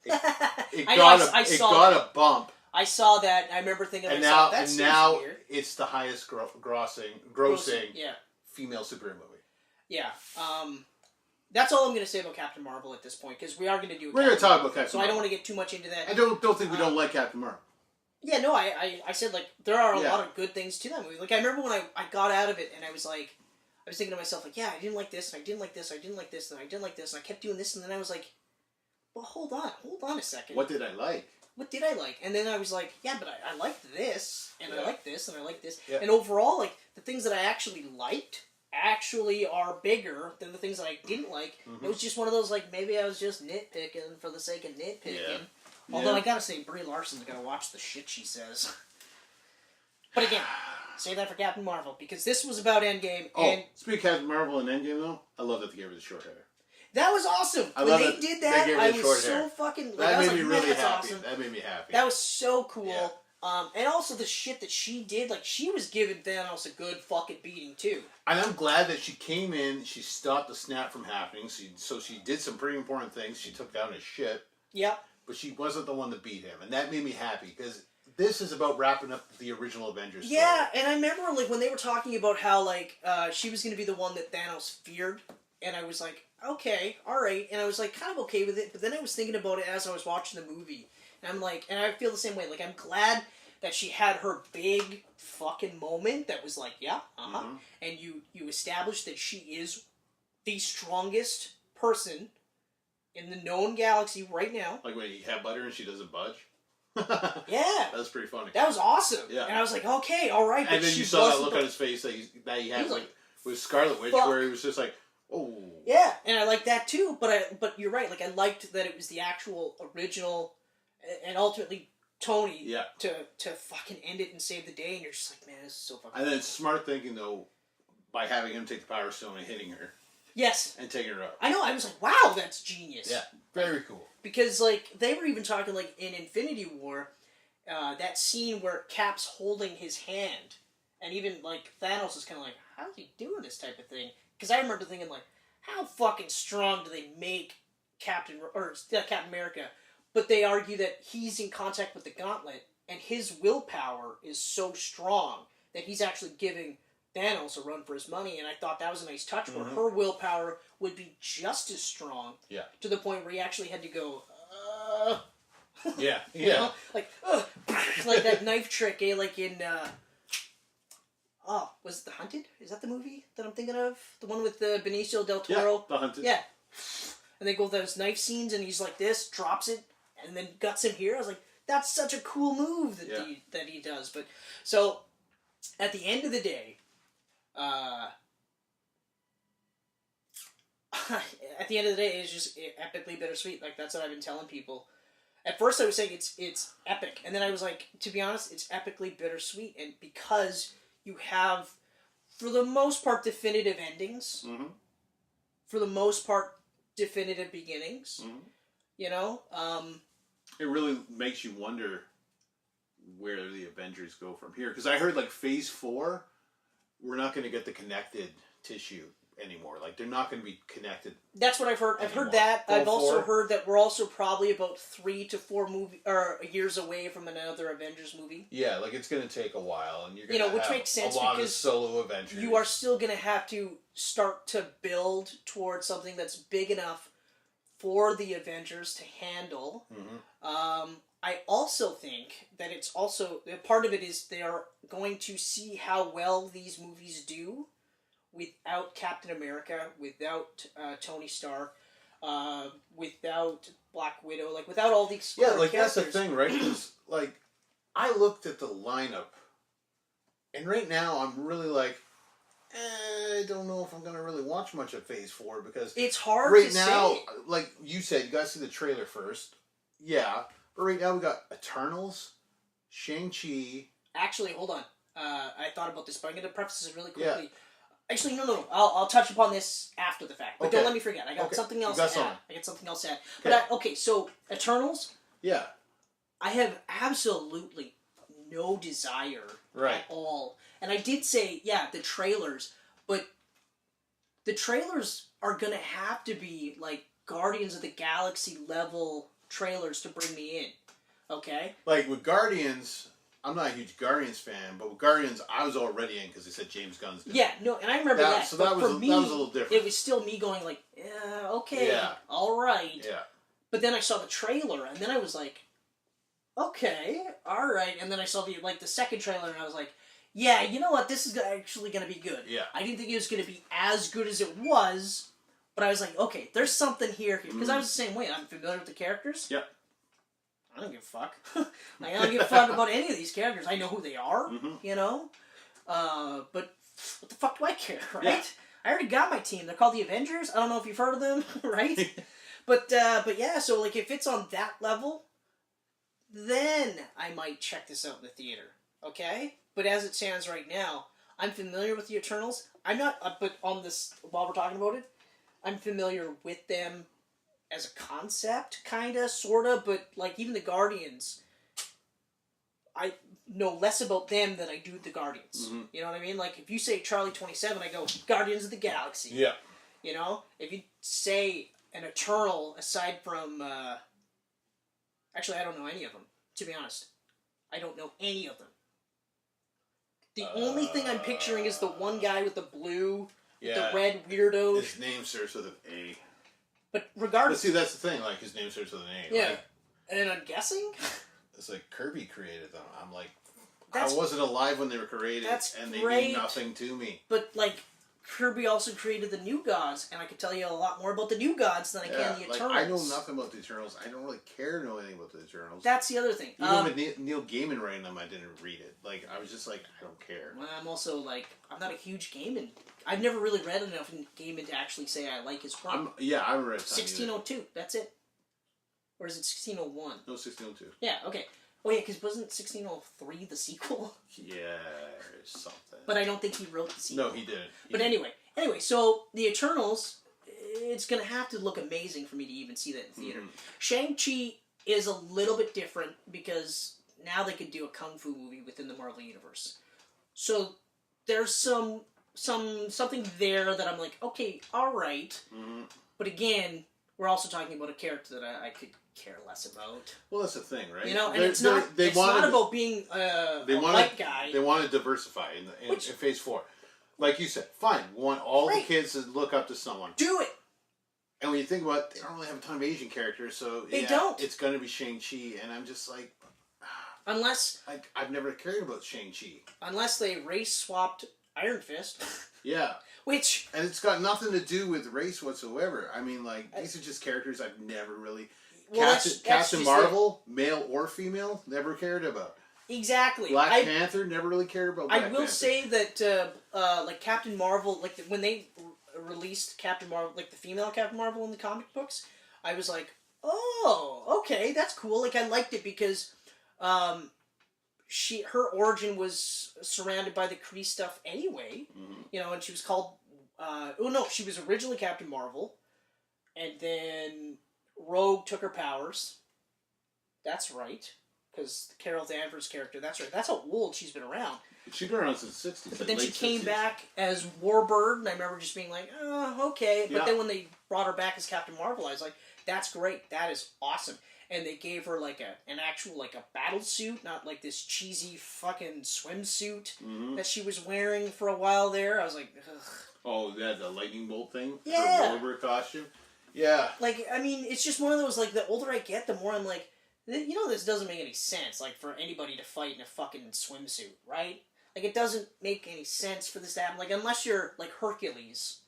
S3: It got a bump.
S2: I saw that, and I remember thinking to myself, that seems weird.
S3: It's the highest grossing female superhero movie.
S2: Yeah. That's all I'm going to say about Captain Marvel at this point, because we are going to do.
S3: We're going to talk about Captain Marvel,
S2: so I don't want to get too much into that.
S3: I don't think we don't like Captain Marvel.
S2: Yeah, no, I said, like, there are a lot of good things to that movie. Like, I remember when I got out of it, and I was thinking to myself, like, yeah, I didn't like this, and I didn't like this, and I didn't like this, and I didn't like this, and I kept doing this, and then I was like, well, hold on a second.
S3: What did I like?
S2: What did I like? And then I was like, yeah, but I liked this, and I liked this, and I liked this.
S3: Yeah.
S2: And overall, like, the things that I actually liked actually are bigger than the things that I didn't like. Mm-hmm. It was just one of those, like, maybe I was just nitpicking for the sake of nitpicking. Yeah. Although I gotta say, Brie Larson's gotta watch the shit she says. But again, say that for Captain Marvel, because this was about Endgame.
S3: And speaking of Captain Marvel and Endgame, though, I love that they gave her the short hair.
S2: That was awesome. When they did that, I was so fucking... Like,
S3: that made me really
S2: happy.
S3: Awesome. That made me happy.
S2: That was so cool.
S3: Yeah.
S2: And also the shit that she did, like, she was giving Thanos a good fucking beating, too.
S3: And I'm glad that she came in, she stopped the snap from happening, so she did some pretty important things. She took down his shit.
S2: Yep.
S3: But she wasn't the one that beat him. And that made me happy, because this is about wrapping up the original Avengers story.
S2: Yeah, and I remember, like, when they were talking about how, like, she was going to be the one that Thanos feared, and I was like, okay, alright, and I was, like, kind of okay with it, but then I was thinking about it as I was watching the movie, and I'm like, and I feel the same way, like, I'm glad that she had her big fucking moment that was like, yeah, mm-hmm. And you established that she is the strongest person in the known galaxy right now.
S3: Like when you headbutt her and she doesn't budge?
S2: Yeah.
S3: That was pretty funny.
S2: That was awesome.
S3: Yeah.
S2: And I was like, okay, alright.
S3: And then you saw that look on his face that he had like with Scarlet Witch, where he was just like, oh.
S2: Yeah, and I like that too, but you're right, like I liked that it was the actual original, and ultimately Tony to fucking end it and save the day, and you're just like, man, this is so fucking
S3: And then smart thinking, though, by having him take the Power Stone and hitting her.
S2: Yes.
S3: And taking her out.
S2: I know, I was like, wow, that's genius.
S3: Yeah, very cool.
S2: Because, like, they were even talking, like, in Infinity War, that scene where Cap's holding his hand, and even, like, Thanos is kind of like, how's he doing this type of thing? Because I remember thinking, like, how fucking strong do they make Captain America? But they argue that he's in contact with the Gauntlet, and his willpower is so strong that he's actually giving Thanos a run for his money, and I thought that was a nice touch where her willpower would be just as strong.
S3: Yeah.
S2: To the point where he actually had to go,
S3: Yeah.
S2: you know? Like, like that knife trick, like in, was it The Hunted? Is that the movie that I'm thinking of? The one with Benicio del Toro?
S4: Yeah, The Hunted.
S2: Yeah. And they go those knife scenes, and he's like this, drops it, and then guts him here. I was like, that's such a cool move that he does. But so at the end of the day, it's just epically bittersweet. Like, that's what I've been telling people. At first, I was saying it's epic, and then I was like, to be honest, it's epically bittersweet, and because you have, for the most part, definitive endings.
S4: Mm-hmm.
S2: For the most part, definitive beginnings.
S4: Mm-hmm.
S2: You know,
S4: it really makes you wonder where the Avengers go from here. Because I heard, like, Phase 4, we're not going to get the connected tissue anymore. Like, they're not going to be connected.
S2: That's what I've heard. I've heard that. I've also heard that we're also probably about 3 to 4 years away from another Avengers movie.
S3: Yeah, like, it's going to take a while, and you're going to
S2: which
S3: have
S2: makes sense
S3: a lot
S2: because
S3: of solo Avengers.
S2: You are still going to have to start to build towards something that's big enough for the Avengers to handle.
S3: Mm-hmm.
S2: I also think that it's also, part of it is they are going to see how well these movies do without Captain America, without Tony Stark, without Black Widow, like without all these
S3: like
S2: characters.
S3: that's the thing, right? Because like I looked at the lineup, and right now I'm really like, I don't know if I'm gonna really watch much of Phase 4 because
S2: it's hard
S3: right
S2: to
S3: now.
S2: say.
S3: Like you said, you gotta see the trailer first. Yeah, but right now we got Eternals, Shang-Chi.
S2: Actually, hold on. I thought about this, but I'm going to preface this really quickly.
S3: Yeah.
S2: Actually, no. I'll touch upon this after the fact. But
S3: Okay.
S2: don't let me forget. I got something else to add. But Eternals,
S3: Yeah.
S2: I have absolutely no desire at all. And I did say, the trailers, but the trailers are going to have to be like Guardians of the Galaxy level trailers to bring me in. Okay?
S3: Like with Guardians, I'm not a huge Guardians fan, but with Guardians, I was already in because they said James Gunn's good.
S2: Yeah, no, and I remember that.
S3: So
S2: but
S3: that was
S2: for me,
S3: that was a little different.
S2: It was still me going like, okay, all right.
S3: Yeah.
S2: But then I saw the trailer, and then I was like, okay, all right. And then I saw the second trailer, and I was like, yeah, you know what? This is actually going to be good.
S3: Yeah.
S2: I didn't think it was going to be as good as it was, but I was like, okay, there's something here. Because I was the same way. I'm familiar with the characters.
S3: Yep.
S2: I don't give a fuck. I don't give a fuck about any of these characters. I know who they are, you know? But what the fuck do I care, right?
S3: Yeah.
S2: I already got my team. They're called the Avengers. I don't know if you've heard of them, right? But yeah, so like if it's on that level, then I might check this out in the theater, okay? But as it stands right now, I'm familiar with the Eternals. I'm not, but on this, while we're talking about it, I'm familiar with them as a concept, kinda, sorta, but like even the Guardians, I know less about them than I do the Guardians.
S3: Mm-hmm.
S2: You know what I mean? Like if you say Charlie 27, I go Guardians of the Galaxy.
S3: Yeah.
S2: You know, if you say an Eternal aside from, actually I don't know any of them. To be honest, I don't know any of them. The only thing I'm picturing is the one guy with the blue, with the red weirdos.
S3: His name starts with an A.
S2: But regardless...
S3: But see, that's the thing, like, his name starts with an A.
S2: Yeah.
S3: Like,
S2: and I'm guessing...
S3: It's like Kirby created them. I'm like,
S2: I
S3: wasn't alive when they were created, and they mean nothing to me.
S2: But, like, Kirby also created the New Gods, and I could tell you a lot more about the New Gods than I can the Eternals.
S3: I know nothing about the Eternals. I don't really care to know anything about the Eternals.
S2: That's the other thing.
S3: Even with Neil Gaiman writing them, I didn't read it. Like, I was just like, I don't care.
S2: Well, I'm also, like, I'm not a huge Gaiman. I've never really read enough in Gaiman to actually say I like his work.
S3: I haven't read
S2: 1602, that's it. Or is it 1601?
S3: No, 1602.
S2: Yeah, okay. Oh yeah, because wasn't 1603 the sequel?
S3: Yeah, or something.
S2: But I don't think he wrote the sequel.
S3: No, he didn't.
S2: But anyway, so the Eternals, it's going to have to look amazing for me to even see that in theater.
S3: Mm-hmm.
S2: Shang-Chi is a little bit different because now they could do a kung fu movie within the Marvel Universe. So there's something there that I'm like, okay, all right.
S3: Mm-hmm.
S2: But again, we're also talking about a character that I could care less about.
S3: Well, that's the thing, right?
S2: You know, and it's not about being a white guy.
S3: They want to diversify in Phase 4. Like you said, fine. We want all the kids to look up to someone.
S2: Do it!
S3: And when you think about it, they don't really have a ton of Asian characters, so
S2: they don't.
S3: It's going to be Shang-Chi, and I'm just like...
S2: Unless...
S3: I've never cared about Shang-Chi.
S2: Unless they race-swapped Iron Fist.
S3: Yeah.
S2: Which...
S3: And it's got nothing to do with race whatsoever. I mean, like, these are just characters I've never really...
S2: Well,
S3: Captain Marvel, male or female, never cared about.
S2: Exactly.
S3: Black Panther, never really cared about Black Panther.
S2: I will say that, like, Captain Marvel, like, when they released Captain Marvel, like, the female Captain Marvel in the comic books, I was like, oh, okay, that's cool. Like, I liked it because, her origin was surrounded by the Kree stuff anyway, you know, and she was called, she was originally Captain Marvel, and then Rogue took her powers. That's right. Because Carol Danvers' character, that's right. That's how old she's been around.
S3: She's been around since the 60s.
S2: But then she came back as Warbird, and I remember just being like, oh, okay. But then when they brought her back as Captain Marvel, I was like, that's great. That is awesome. And they gave her like an actual, like a battle suit, not like this cheesy fucking swimsuit that she was wearing for a while there. I was like, ugh.
S3: Oh, that the lightning bolt thing?
S2: Yeah.
S3: Her Warbird costume? Yeah.
S2: Like, I mean, it's just one of those, like, the older I get, the more I'm like, you know, this doesn't make any sense, like, for anybody to fight in a fucking swimsuit, right? Like, it doesn't make any sense for this to happen, like, unless you're, like, Hercules.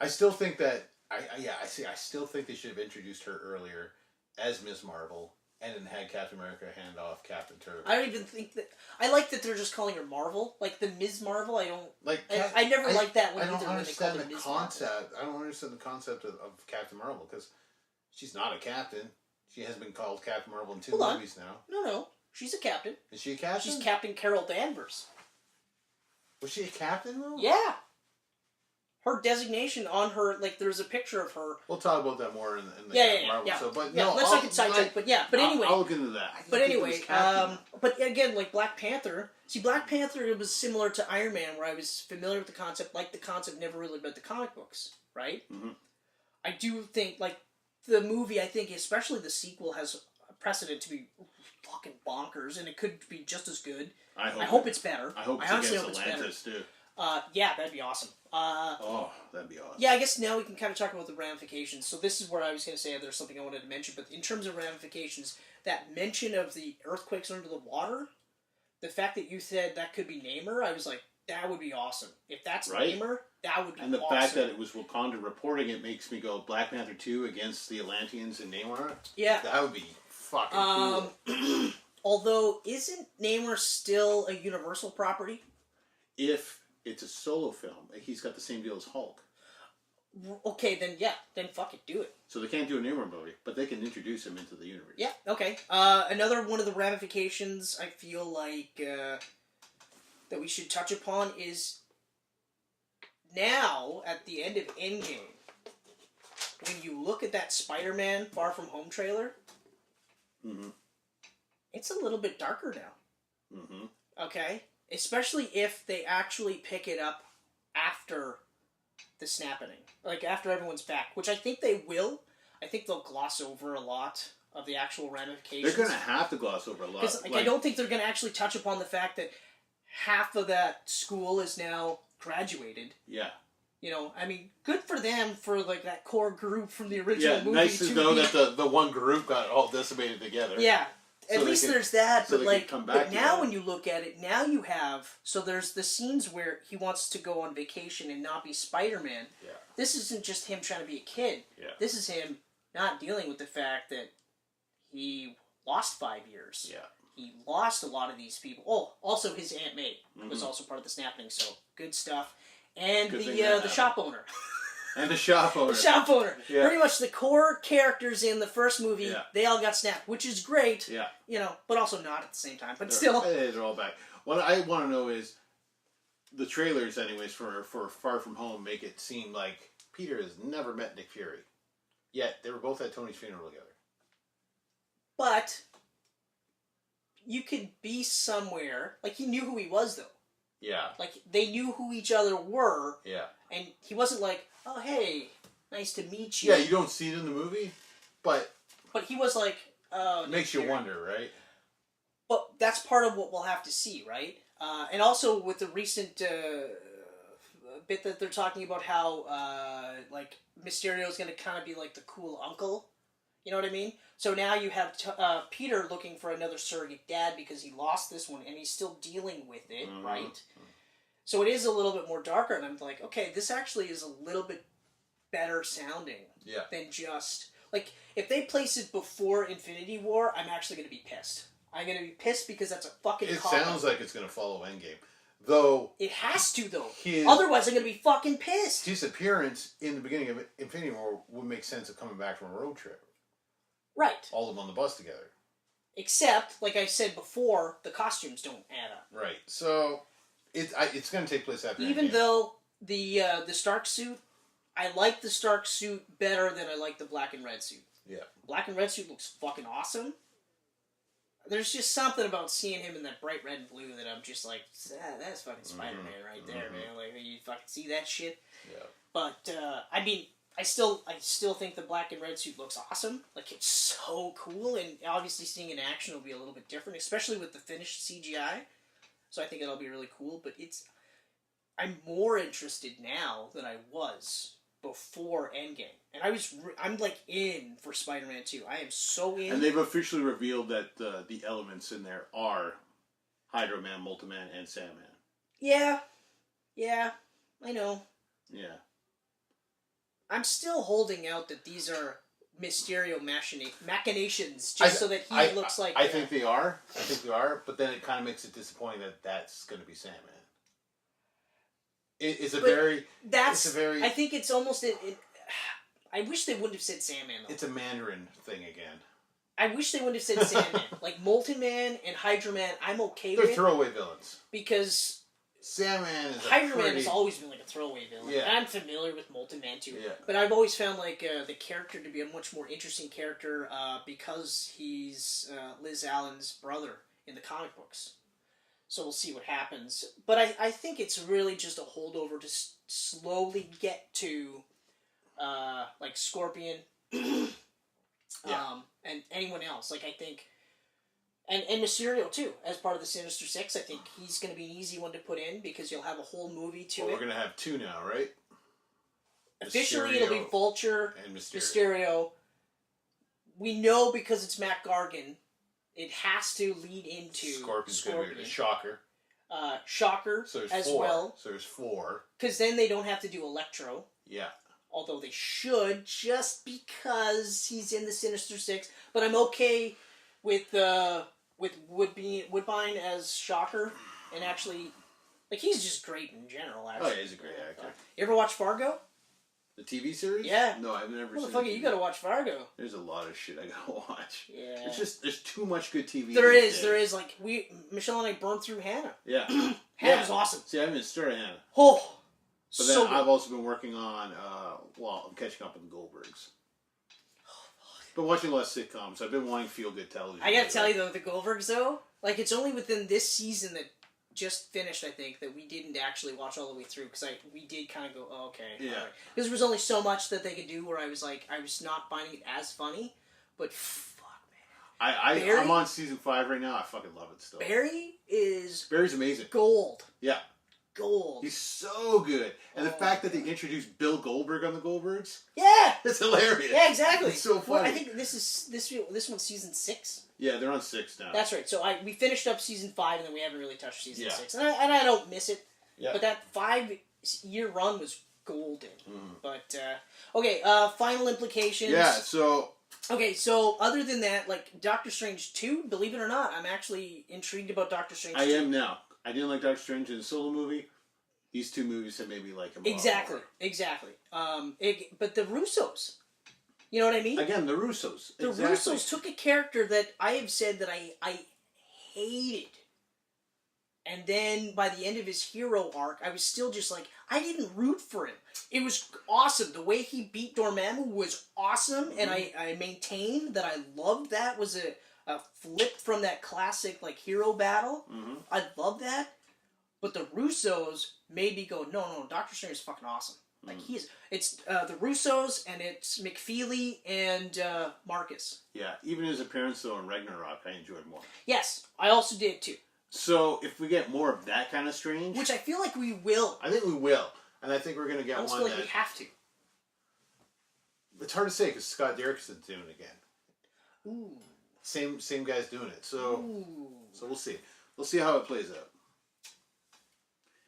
S3: I still think that, I still think they should have introduced her earlier as Ms. Marvel, and then had Captain America hand off Captain Turbo.
S2: I don't even think that, I like that they're just calling her Marvel, like, the Ms. Marvel, I don't,
S3: like,
S2: I never liked that one
S3: either. I don't understand the
S2: concept.
S3: I don't understand the concept of Captain Marvel, because she's not a captain. She has been called Captain Marvel in 2 movies now.
S2: No. She's a captain.
S3: Is she a captain?
S2: She's Captain Carol Danvers.
S3: Was she a captain, though?
S2: Yeah. Her designation on her, like, there's a picture of her.
S3: We'll talk about that more in the Captain Marvel.
S2: Yeah.
S3: So, but
S2: yeah, let's not get sidetracked, but anyway.
S3: I'll look into that.
S2: But anyway, but again, like Black Panther, Black Panther, it was similar to Iron Man, where I was familiar with the concept, like the concept, never really read the comic books, right? Mm-hmm. I do think, like, the movie, I think, especially the sequel, has a precedent to be fucking bonkers, and it could be just as good. I hope it's better.
S3: I hope it's against Atlantis, too.
S2: Yeah, that'd be awesome.
S3: That'd be awesome.
S2: Yeah, I guess now we can kind of talk about the ramifications. So this is where I was going to say there's something I wanted to mention, but in terms of ramifications, that mention of the earthquakes under the water, the fact that you said that could be Namor, I was like, that would be awesome. If that's Namor, that would be awesome.
S3: And the fact that it was Wakanda reporting it makes me go, Black Panther 2 against the Atlanteans and Namor?
S2: Yeah.
S3: That would be fucking cool.
S2: Although, isn't Namor still a Universal property?
S3: If it's a solo film, he's got the same deal as Hulk.
S2: Okay, then fuck it, do it.
S3: So they can't do a Namor movie, but they can introduce him into the universe.
S2: Yeah, okay. Another one of the ramifications I feel like that we should touch upon is now, at the end of Endgame, when you look at that Spider-Man Far From Home trailer, it's a little bit darker now. Okay? Especially if they actually pick it up after the snapping. Like, after everyone's back. Which I think they will. I think they'll gloss over a lot of the actual ramifications.
S3: They're going to have to gloss over a lot.
S2: Because I don't think they're going to actually touch upon the fact that half of that school is now graduated.
S3: Yeah.
S2: You know, I mean, good for them for, like, that core group from the original movie.
S3: Nice to know that the one group got all decimated together.
S2: Yeah. At least there's that, but like, but now when you look at it, now you have, so there's the scenes where he wants to go on vacation and not be Spider-Man.
S3: Yeah.
S2: This isn't just him trying to be a kid.
S3: Yeah.
S2: This is him not dealing with the fact that he lost 5 years.
S3: Yeah.
S2: He lost a lot of these people. Oh, also his Aunt May was also part of the snapping, so good stuff. And the shop owner.
S3: And the shop owner.
S2: The shop owner.
S3: Yeah.
S2: Pretty much the core characters in the first movie, they all got snapped, which is great.
S3: Yeah.
S2: You know, but also not at the same time. But still.
S3: They're all back. What I want to know is, the trailers, anyways, for Far From Home make it seem like Peter has never met Nick Fury. Yet, they were both at Tony's funeral together.
S2: But, you could be somewhere, like he knew who he was, though. Yeah. Like, they knew who each other were.
S3: Yeah.
S2: And he wasn't like, oh, hey, nice to meet you.
S3: Yeah, you don't see it in the movie, but
S2: he was like, oh,
S3: it makes you wonder, right?
S2: But that's part of what we'll have to see, right? And also with the recent bit that they're talking about how like Mysterio is going to kind of be like the cool uncle. You know what I mean? So now you have Peter looking for another surrogate dad because he lost this one and he's still dealing with it, right? So it is a little bit more darker, and I'm like, okay, this actually is a little bit better sounding than just... Like, if they place it before Infinity War, I'm actually going to be pissed. I'm going to be pissed because that's a fucking
S3: It
S2: comic.
S3: sounds like it's going to follow Endgame. Though...
S2: It has to, though. Otherwise, I'm going to be fucking pissed.
S3: His appearance in the beginning of Infinity War would make sense of coming back from a road trip.
S2: Right.
S3: All of them on the bus together.
S2: Except, like I said before, the costumes don't add up.
S3: Right. So, it's going to take place after
S2: Even
S3: Endgame.
S2: though the Stark suit, I like the Stark suit better than I like the black and red suit.
S3: Yeah.
S2: Black and red suit looks fucking awesome. There's just something about seeing him in that bright red and blue that I'm just like, that's fucking Spider-Man right there, man. Like, you fucking see that shit?
S3: Yeah.
S2: But, I mean... I still think the black and red suit looks awesome. Like, it's so cool, and obviously seeing it in action will be a little bit different, especially with the finished CGI. So I think it'll be really cool, but I'm more interested now than I was before Endgame. And I'm like in for Spider-Man 2. I am so in.
S4: And they've officially revealed that the elements in there are Hydro Man, Multiman, and Sandman.
S2: Yeah, I know.
S4: Yeah.
S2: I'm still holding out that these are Mysterio machinations, just so that he looks like...
S3: I think they are. But then it kind of makes it disappointing that that's going to be Sandman. It's a very...
S2: I think it's almost... I wish they wouldn't have said Sandman, though.
S3: It's a Mandarin thing again.
S2: I wish they wouldn't have said Sandman. Like, Molten Man and Hydra Man, I'm okay with.
S3: They're throwaway villains.
S2: Because...
S3: Sandman is
S2: Hydra Man has always been like a throwaway villain.
S3: Yeah.
S2: And I'm familiar with Molten Man too.
S3: Yeah.
S2: But I've always found like the character to be a much more interesting character because he's Liz Allen's brother in the comic books. So we'll see what happens. But I think it's really just a holdover to slowly get to like Scorpion and anyone else. Like I think... And Mysterio, too, as part of the Sinister Six. I think he's going to be an easy one to put in because you'll have a whole movie to it.
S3: We're going to have two now, right?
S2: Officially, it'll be Vulture
S3: and
S2: Mysterio. We know because it's Matt Gargan, it has to lead into
S3: Scorpion's going to be a Shocker.
S2: Shocker
S3: So there's
S2: as
S3: four.
S2: well.
S3: So there's four.
S2: Because then they don't have to do Electro.
S3: Yeah.
S2: Although they should, just because he's in the Sinister Six. But I'm okay with Woodbine as Shocker, and actually, like, he's just great in general, actually.
S3: Oh, yeah, he's a great actor.
S2: You ever watch Fargo?
S3: The TV series?
S2: Yeah.
S3: No, I've never seen it.
S2: Motherfucker, you gotta watch Fargo.
S3: There's a lot of shit I gotta watch.
S2: Yeah.
S3: It's just, there's too much good TV.
S2: There is, like, Michelle and I burned through Hannah.
S4: Yeah.
S2: Hannah was awesome.
S4: See, I haven't started Hannah.
S2: Oh,
S4: But then
S2: so good.
S4: I've also been working on, I'm catching up with the Goldbergs. Been watching a lot of sitcoms. I've been wanting feel-good television.
S2: I gotta tell you, though, the Goldbergs, though, like, it's only within this season that just finished, I think, that we didn't actually watch all the way through, because we did kind of go, oh, okay.
S4: Yeah.
S2: Right. Because there was only so much that they could do where I was like, I was not finding it as funny, but fuck, man.
S4: I'm on season 5 right now. I fucking love it still.
S2: Barry's
S4: amazing.
S2: Gold.
S4: Yeah.
S2: Gold.
S4: He's so good. And the fact that they introduced Bill Goldberg on the Goldbergs.
S2: Yeah.
S4: It's hilarious.
S2: Yeah, exactly.
S4: It's so funny.
S2: Well, I think this one's season 6.
S4: Yeah, they're on 6 now.
S2: That's right. So we finished up season 5 and then we haven't really touched season 6. And I don't miss it.
S3: Yeah.
S2: But that 5-year run was golden. Mm. But, okay, final implications.
S4: Yeah, so...
S2: Okay, so other than that, like, Doctor Strange 2, believe it or not, I'm actually intrigued about Doctor Strange 2.
S4: I am now. I didn't like Doctor Strange in the solo movie. These 2 movies have made me like him a lot more.
S2: Exactly. But the Russos, you know what I mean?
S4: Again, the Russos.
S2: The Russos took a character that I have said that I hated. And then by the end of his hero arc, I was still just like, I didn't root for him. It was awesome. The way he beat Dormammu was awesome, and I maintain that I loved that. Was a flip from that classic like hero battle. Mm-hmm. I love that. But the Russos made me go, no, Doctor Strange is fucking awesome. Like he is. It's the Russos, and it's McFeely and Marcus.
S4: Yeah, even his appearance though in Ragnarok, I enjoyed more.
S2: Yes, I also did too.
S4: So if we get more of that kind of Strange,
S2: Which I feel like we will.
S4: I think we will, and I think we're going to
S2: I
S4: get
S2: almost
S4: one
S2: feel like
S4: that
S2: we have to.
S4: it's hard to say because Scott Derrickson's doing it again.
S2: Ooh.
S4: Same guy's doing it. So
S2: Ooh.
S4: so we'll see. We'll see how it plays out.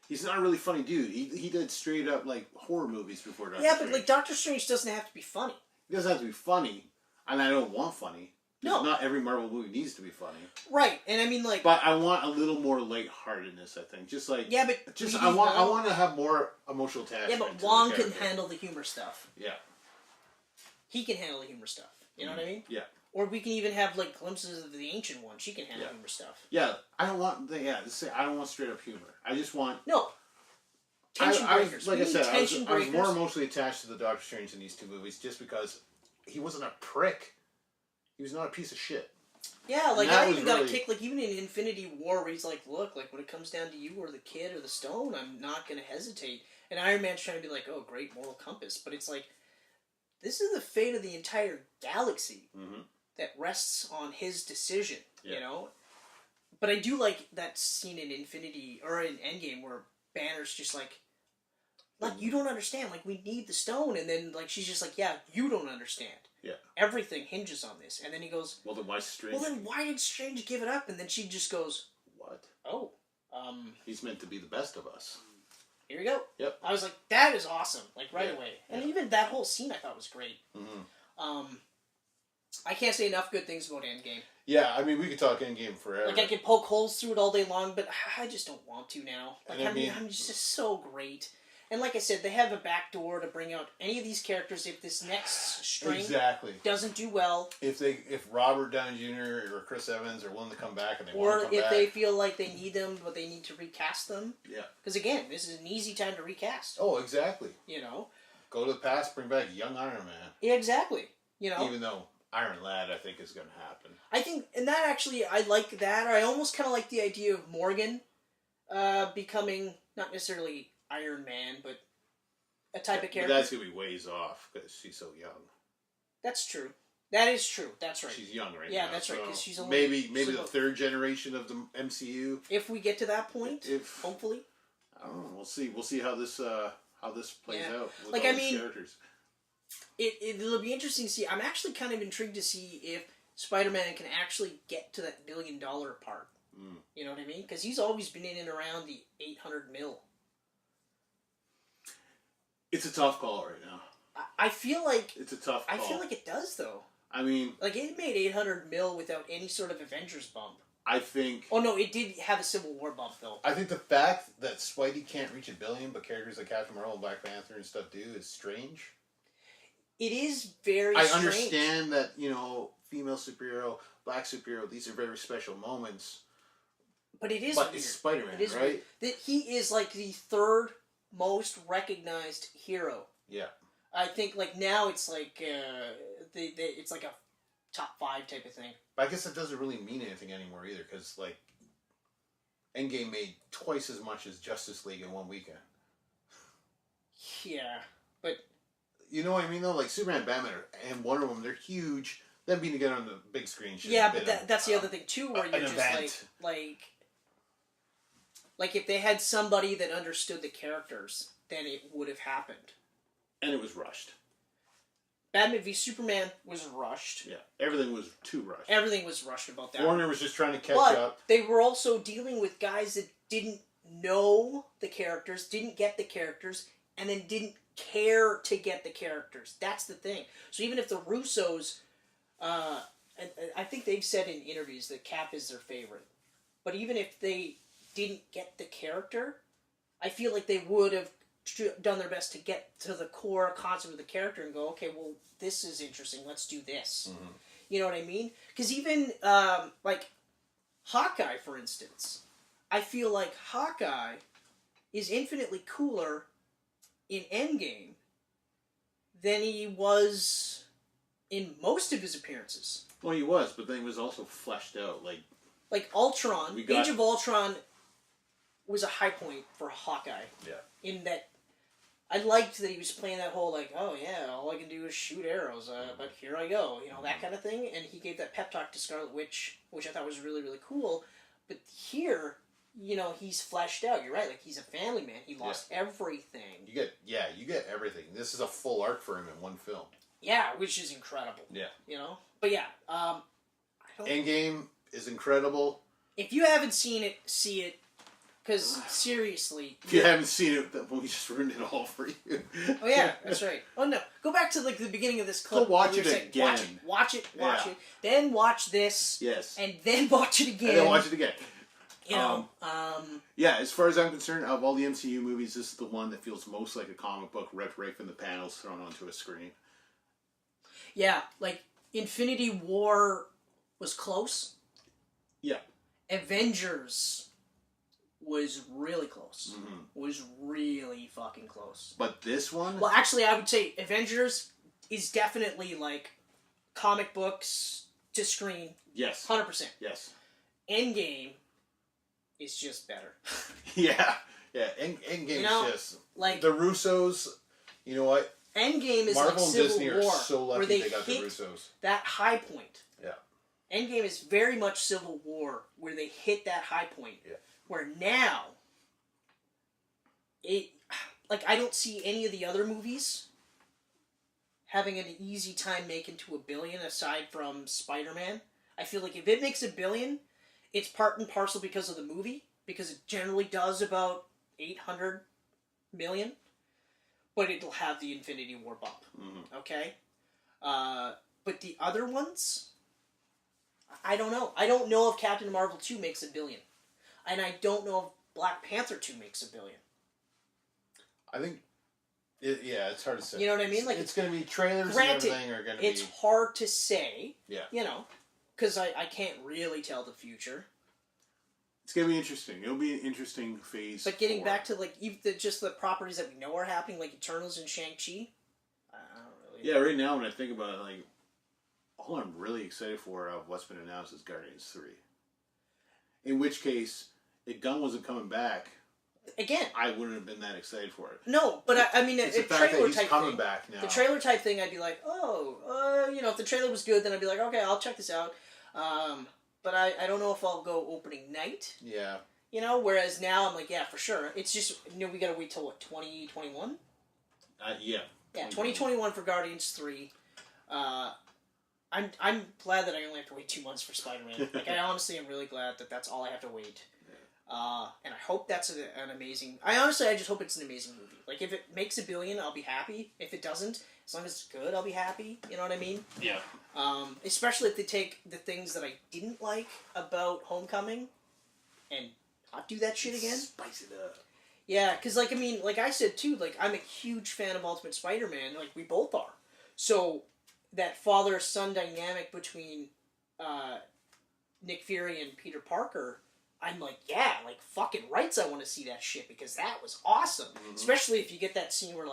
S4: He's not a really funny dude. He did straight up like horror movies before Doctor Strange.
S2: But like Doctor Strange doesn't have to be funny.
S4: It doesn't have to be funny, and I don't want funny.
S2: No.
S4: Not every Marvel movie needs to be funny.
S2: Right, and I mean like.
S4: But I want a little more lightheartedness. I think just like
S2: but
S4: I want to have more emotional attachment.
S2: Yeah, but
S4: to
S2: Wong
S4: the
S2: can
S4: character.
S2: handle the humor stuff.
S4: Yeah.
S2: He can handle the humor stuff. You know what I mean?
S4: Yeah.
S2: Or we can even have like glimpses of the Ancient One. She can handle humor stuff.
S4: Yeah, I don't want. I don't want straight up humor. I just want.
S2: No. Tension breakers.
S4: Like I said, I was more
S2: breakers.
S4: emotionally attached to the Doctor Strange in these two movies just because he wasn't a prick. He was not a piece of shit.
S2: Yeah, like
S4: that
S2: I
S4: was
S2: even got a
S4: really-
S2: kick, like even in Infinity War, where he's like, "Look, like when it comes down to you or the kid or the stone, I'm not gonna hesitate." And Iron Man's trying to be like, "Oh, great moral compass," but it's like, this is the fate of the entire galaxy that rests on his decision.
S4: Yeah.
S2: You know. But I do like that scene in Infinity or in Endgame where Banner's just like you don't understand. Like we need the stone, and then like she's just like, "Yeah, you don't understand."
S4: Yeah.
S2: Everything hinges on this. And then he goes,
S4: Well, then why Strange?
S2: "Well, then why did Strange give it up?" And then she just goes,
S4: What?
S2: "Oh,
S4: He's meant to be the best of us.
S2: here we go."
S4: Yep.
S2: I was like, "That is awesome!" Like right
S4: Yeah.
S2: away. And even that whole scene I thought was great. I can't say enough good things about Endgame.
S4: Yeah, I mean, we could talk Endgame forever.
S2: Like I could poke holes through it all day long, but I just don't want to now. Like
S4: And I mean-
S2: I'm just so great. And like I said, they have a back door to bring out any of these characters if this next string
S4: Exactly.
S2: doesn't do well.
S4: If Robert Downey Jr. or Chris Evans are willing to come back and they want
S2: Or
S4: to come
S2: if
S4: back,
S2: they feel like they need them, but they need to recast them.
S4: yeah.
S2: Because again, this is an easy time to recast.
S4: Oh, exactly.
S2: You know?
S4: Go to the past, bring back young Iron Man.
S2: Yeah, exactly. You know?
S4: Even though Iron Lad, I think, is going to happen.
S2: I think, and that actually, I like that. Or I almost kind of like the idea of Morgan becoming, not necessarily Iron Man, but a type of
S4: But
S2: character.
S4: that's going to be ways off because she's so young.
S2: That's true. That is true. That's right.
S4: She's young right now.
S2: Yeah, that's right,
S4: so
S2: 'cause she's only-
S4: maybe
S2: she's
S4: the
S2: about-
S4: third generation of the MCU.
S2: If we get to that point,
S4: If
S2: hopefully.
S4: I don't know, we'll see. We'll see how this plays
S2: Yeah.
S4: out with
S2: Like,
S4: all
S2: I
S4: these
S2: mean,
S4: characters.
S2: It'll be interesting to see. I'm actually kind of intrigued to see if Spider-Man can actually get to that $1 billion part. You know what I mean? Because he's always been in and around the 800 mil.
S4: It's a tough call right now.
S2: I feel like
S4: It's a tough call.
S2: I feel like it does though.
S4: I mean,
S2: Like it made 800 mil without any sort of Avengers bump.
S4: I think
S2: Oh no, it did have a Civil War bump though.
S4: the fact that Spidey can't reach $1 billion, but characters like Captain Marvel and Black Panther and stuff do is strange.
S2: It is very.
S4: I
S2: strange.
S4: understand that, female superhero, black superhero, these are very special moments.
S2: But it is
S4: But
S2: weird.
S4: it's Spider-Man,
S2: It is
S4: right?
S2: weird. That he is like the third most recognized hero.
S4: Yeah.
S2: I think like now it's like it's like a top 5 type of thing.
S4: But I guess that doesn't really mean anything anymore either, because like Endgame made twice as much as Justice League in one weekend.
S2: Yeah, but
S4: You know what I mean though? Like Superman, Batman, and Wonder Woman, they're huge. Them being together on the big screen should
S2: yeah,
S4: have
S2: but
S4: been
S2: that's the other thing too, where
S4: an
S2: you're just
S4: event.
S2: like if they had somebody that understood the characters, then it would have happened.
S4: And it was rushed.
S2: Batman v Superman was rushed.
S4: Yeah, everything was too rushed.
S2: Everything was rushed about that.
S4: Warner was just trying to catch
S2: But
S4: up.
S2: they were also dealing with guys that didn't know the characters, didn't get the characters, and then didn't care to get the characters. That's the thing. So even if the Russos, and I think they've said in interviews that Cap is their favorite, but even if they didn't get the character, I feel like they would have done their best to get to the core concept of the character and go, okay, well, this is interesting. Let's do this.
S4: Mm-hmm.
S2: You know what I mean? Because even like Hawkeye, for instance, I feel like Hawkeye is infinitely cooler in Endgame than he was in most of his appearances.
S4: Well, he was, but then he was also fleshed out.
S2: Like Ultron,
S4: We got-
S2: Age of Ultron was a high point for Hawkeye.
S4: Yeah.
S2: In that I liked that he was playing that whole, like, oh yeah, all I can do is shoot arrows, but here I go, you know, that kind of thing. And he gave that pep talk to Scarlet Witch, which I thought was really, really cool. But here, you know, he's fleshed out. You're right, like, he's a family man. He lost everything.
S3: You get everything. This is a full arc for him in one film.
S2: Yeah, which is incredible.
S3: Yeah.
S2: You know? But yeah,
S3: Endgame is incredible.
S2: If you haven't seen it, see it. Because, seriously...
S4: If you haven't seen it, then we just ruined it all for you.
S2: Oh, yeah, that's right. Oh, no. Go back to, like, the beginning of this clip.
S4: Go watch it again.
S2: Watch it. Then watch this.
S4: Yes.
S2: And then watch it again.
S4: And then watch it again.
S2: You know,
S4: yeah, as far as I'm concerned, of all the MCU movies, this is the one that feels most like a comic book ripped right from the panels thrown onto a screen.
S2: Yeah, like, Infinity War was close.
S4: Yeah.
S2: Avengers was really close. Was really fucking close.
S4: But this one?
S2: Well, actually, I would say Avengers is definitely, like, comic books to screen.
S4: Yes.
S2: 100%.
S4: Yes.
S2: Endgame is just better.
S3: Yeah. Endgame's just...
S2: Like...
S3: The Russos, you know what?
S2: Endgame is
S3: Marvel
S2: like
S3: and
S2: Civil
S3: Disney
S2: War.
S3: are so lucky they got the
S2: hit
S3: Russos.
S2: that high point.
S3: Yeah.
S2: Endgame is very much Civil War, where they hit that high point.
S3: Yeah.
S2: Where now, I don't see any of the other movies having an easy time making to $1 billion aside from Spider-Man. I feel like if it makes $1 billion, it's part and parcel because of the movie, because it generally does about 800 million, but it'll have the Infinity War bump. Okay? But the other ones, I don't know. I don't know if Captain Marvel 2 makes $1 billion. And I don't know if Black Panther 2 makes $1 billion.
S3: I think, it's hard to say.
S2: You know what I mean? Like,
S3: it's going to be trailers
S2: granted,
S3: and everything are going to be...
S2: It's hard to say.
S3: Yeah.
S2: You know, because I can't really tell the future.
S4: It's going to be interesting. It'll be an interesting phase.
S2: But getting back to, like, just the properties that we know are happening, like Eternals and Shang-Chi, I don't really...
S4: Yeah, right now when I think about it, like, all I'm really excited for of what's been announced is Guardians 3. In which case, if Gunn wasn't coming back,
S2: again,
S4: I wouldn't have been that excited for it.
S2: No, but I mean,
S3: it's
S2: a
S3: the fact
S2: trailer
S3: that
S2: type
S3: he's coming
S2: thing.
S3: back now.
S2: The trailer type thing, I'd be like, if the trailer was good, then I'd be like, okay, I'll check this out. But I don't know if I'll go opening night.
S3: Yeah.
S2: You know, whereas now I'm like, yeah, for sure. It's just, we gotta wait till, what, 2021?
S4: Yeah.
S2: Yeah, 2021 for Guardians 3. I'm glad that I only have to wait 2 months for Spider-Man. Like, I honestly am really glad that that's all I have to wait. And I hope that's an amazing... I just hope it's an amazing movie. Like, if it makes $1 billion, I'll be happy. If it doesn't, as long as it's good, I'll be happy. You know what I mean?
S4: Yeah.
S2: Especially if they take the things that I didn't like about Homecoming and not do that shit again.
S4: Spice it up.
S2: Yeah, because, like, I mean, like I said, too, like, I'm a huge fan of Ultimate Spider-Man. Like, we both are. So, that father-son dynamic between Nick Fury and Peter Parker... I'm like, yeah, like, fucking rights I want to see that shit, because that was awesome. Mm-hmm. Especially if you get that scene where,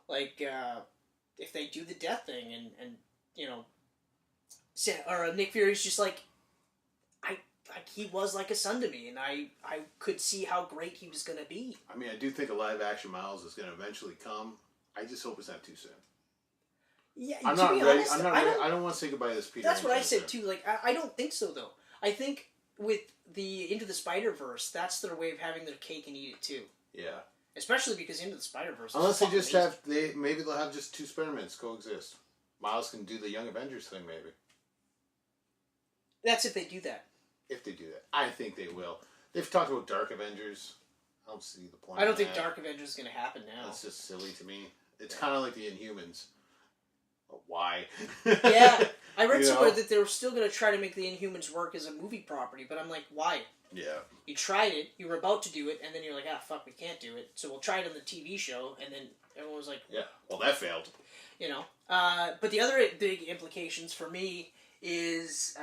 S2: if they do the death thing, and you know, or Nick Fury's just like, he was like a son to me, and I could see how great he was going to be.
S4: I mean, I do think a live-action Miles is going to eventually come. I just hope it's not too soon.
S2: Yeah,
S4: I'm
S2: to
S4: not
S2: be
S4: ready.
S2: honest,
S4: I'm not ready. I don't want to say goodbye to this Peter.
S2: That's what I said, too. Like, I don't think so, though. I think with the Into the Spider-Verse, that's their way of having their cake and eat it too.
S4: Yeah.
S2: Especially because Into the Spider-Verse.
S4: Unless they just maybe they'll have just 2 Spider-Mans coexist. Miles can do the Young Avengers thing, maybe.
S2: That's if they do that.
S4: If they do that, I think they will. They've talked about Dark Avengers. I don't see the point.
S2: I don't think Dark Avengers is going to happen now.
S4: That's just silly to me. It's kind of like the Inhumans. But why?
S2: Yeah. I read somewhere that they were still going to try to make the Inhumans work as a movie property, but I'm like, why?
S4: Yeah.
S2: You tried it, you were about to do it, and then you're like, fuck, we can't do it, so we'll try it on the TV show, and then everyone was like...
S4: Yeah, well, that failed.
S2: You know. But the other big implications for me is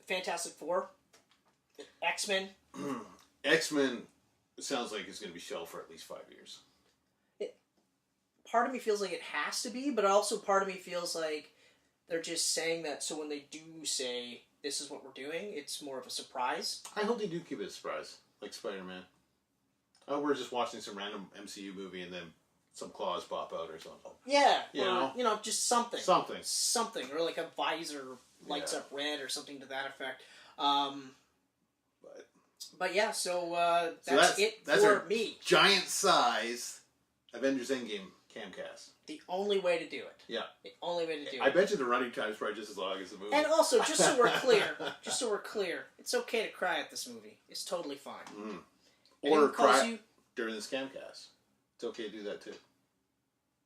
S2: Fantastic Four, X-Men.
S4: X-Men sounds like it's going to be shelved for at least 5 years.
S2: Part of me feels like it has to be, but also part of me feels like they're just saying that so when they do say, this is what we're doing, it's more of a surprise.
S4: I hope they do keep it a surprise, like Spider-Man.
S3: Oh, we're just watching some random MCU movie and then some claws pop out or something.
S2: Yeah,
S3: You
S2: or,
S3: know?
S2: just something.
S3: Something.
S2: Or like a visor lights up red or something to that effect. But yeah, so that's it for me.
S3: Giant size Avengers Endgame Camcast.
S2: The only way to do it.
S3: Yeah.
S2: The only way to do it.
S3: I bet you the running time is probably just as long as the movie.
S2: And also, just so we're clear, it's okay to cry at this movie. It's totally fine.
S3: Mm. Or cry during this Camcast. It's okay to do that too.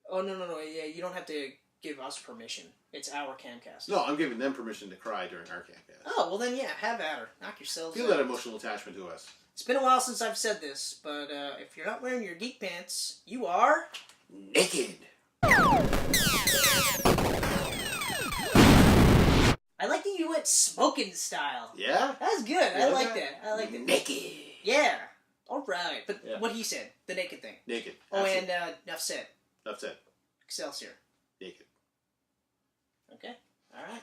S2: Oh, no. Yeah, you don't have to give us permission. It's our Camcast.
S3: No, I'm giving them permission to cry during our Camcast.
S2: Oh, well then, yeah, have at her. Knock yourselves
S3: Feel
S2: out.
S3: that emotional attachment to us.
S2: It's been a while since I've said this, but if you're not wearing your geek pants, you are...
S3: naked.
S2: I like that you went smoking style.
S3: Yeah?
S2: That's good. I like that.
S3: Naked.
S2: Yeah. All right. But what he said, the naked thing.
S3: Naked.
S2: Oh,
S3: Absolutely.
S2: and enough said.
S3: Enough said.
S2: Excelsior.
S3: Naked.
S2: Okay. All right.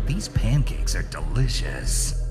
S1: These pancakes are delicious.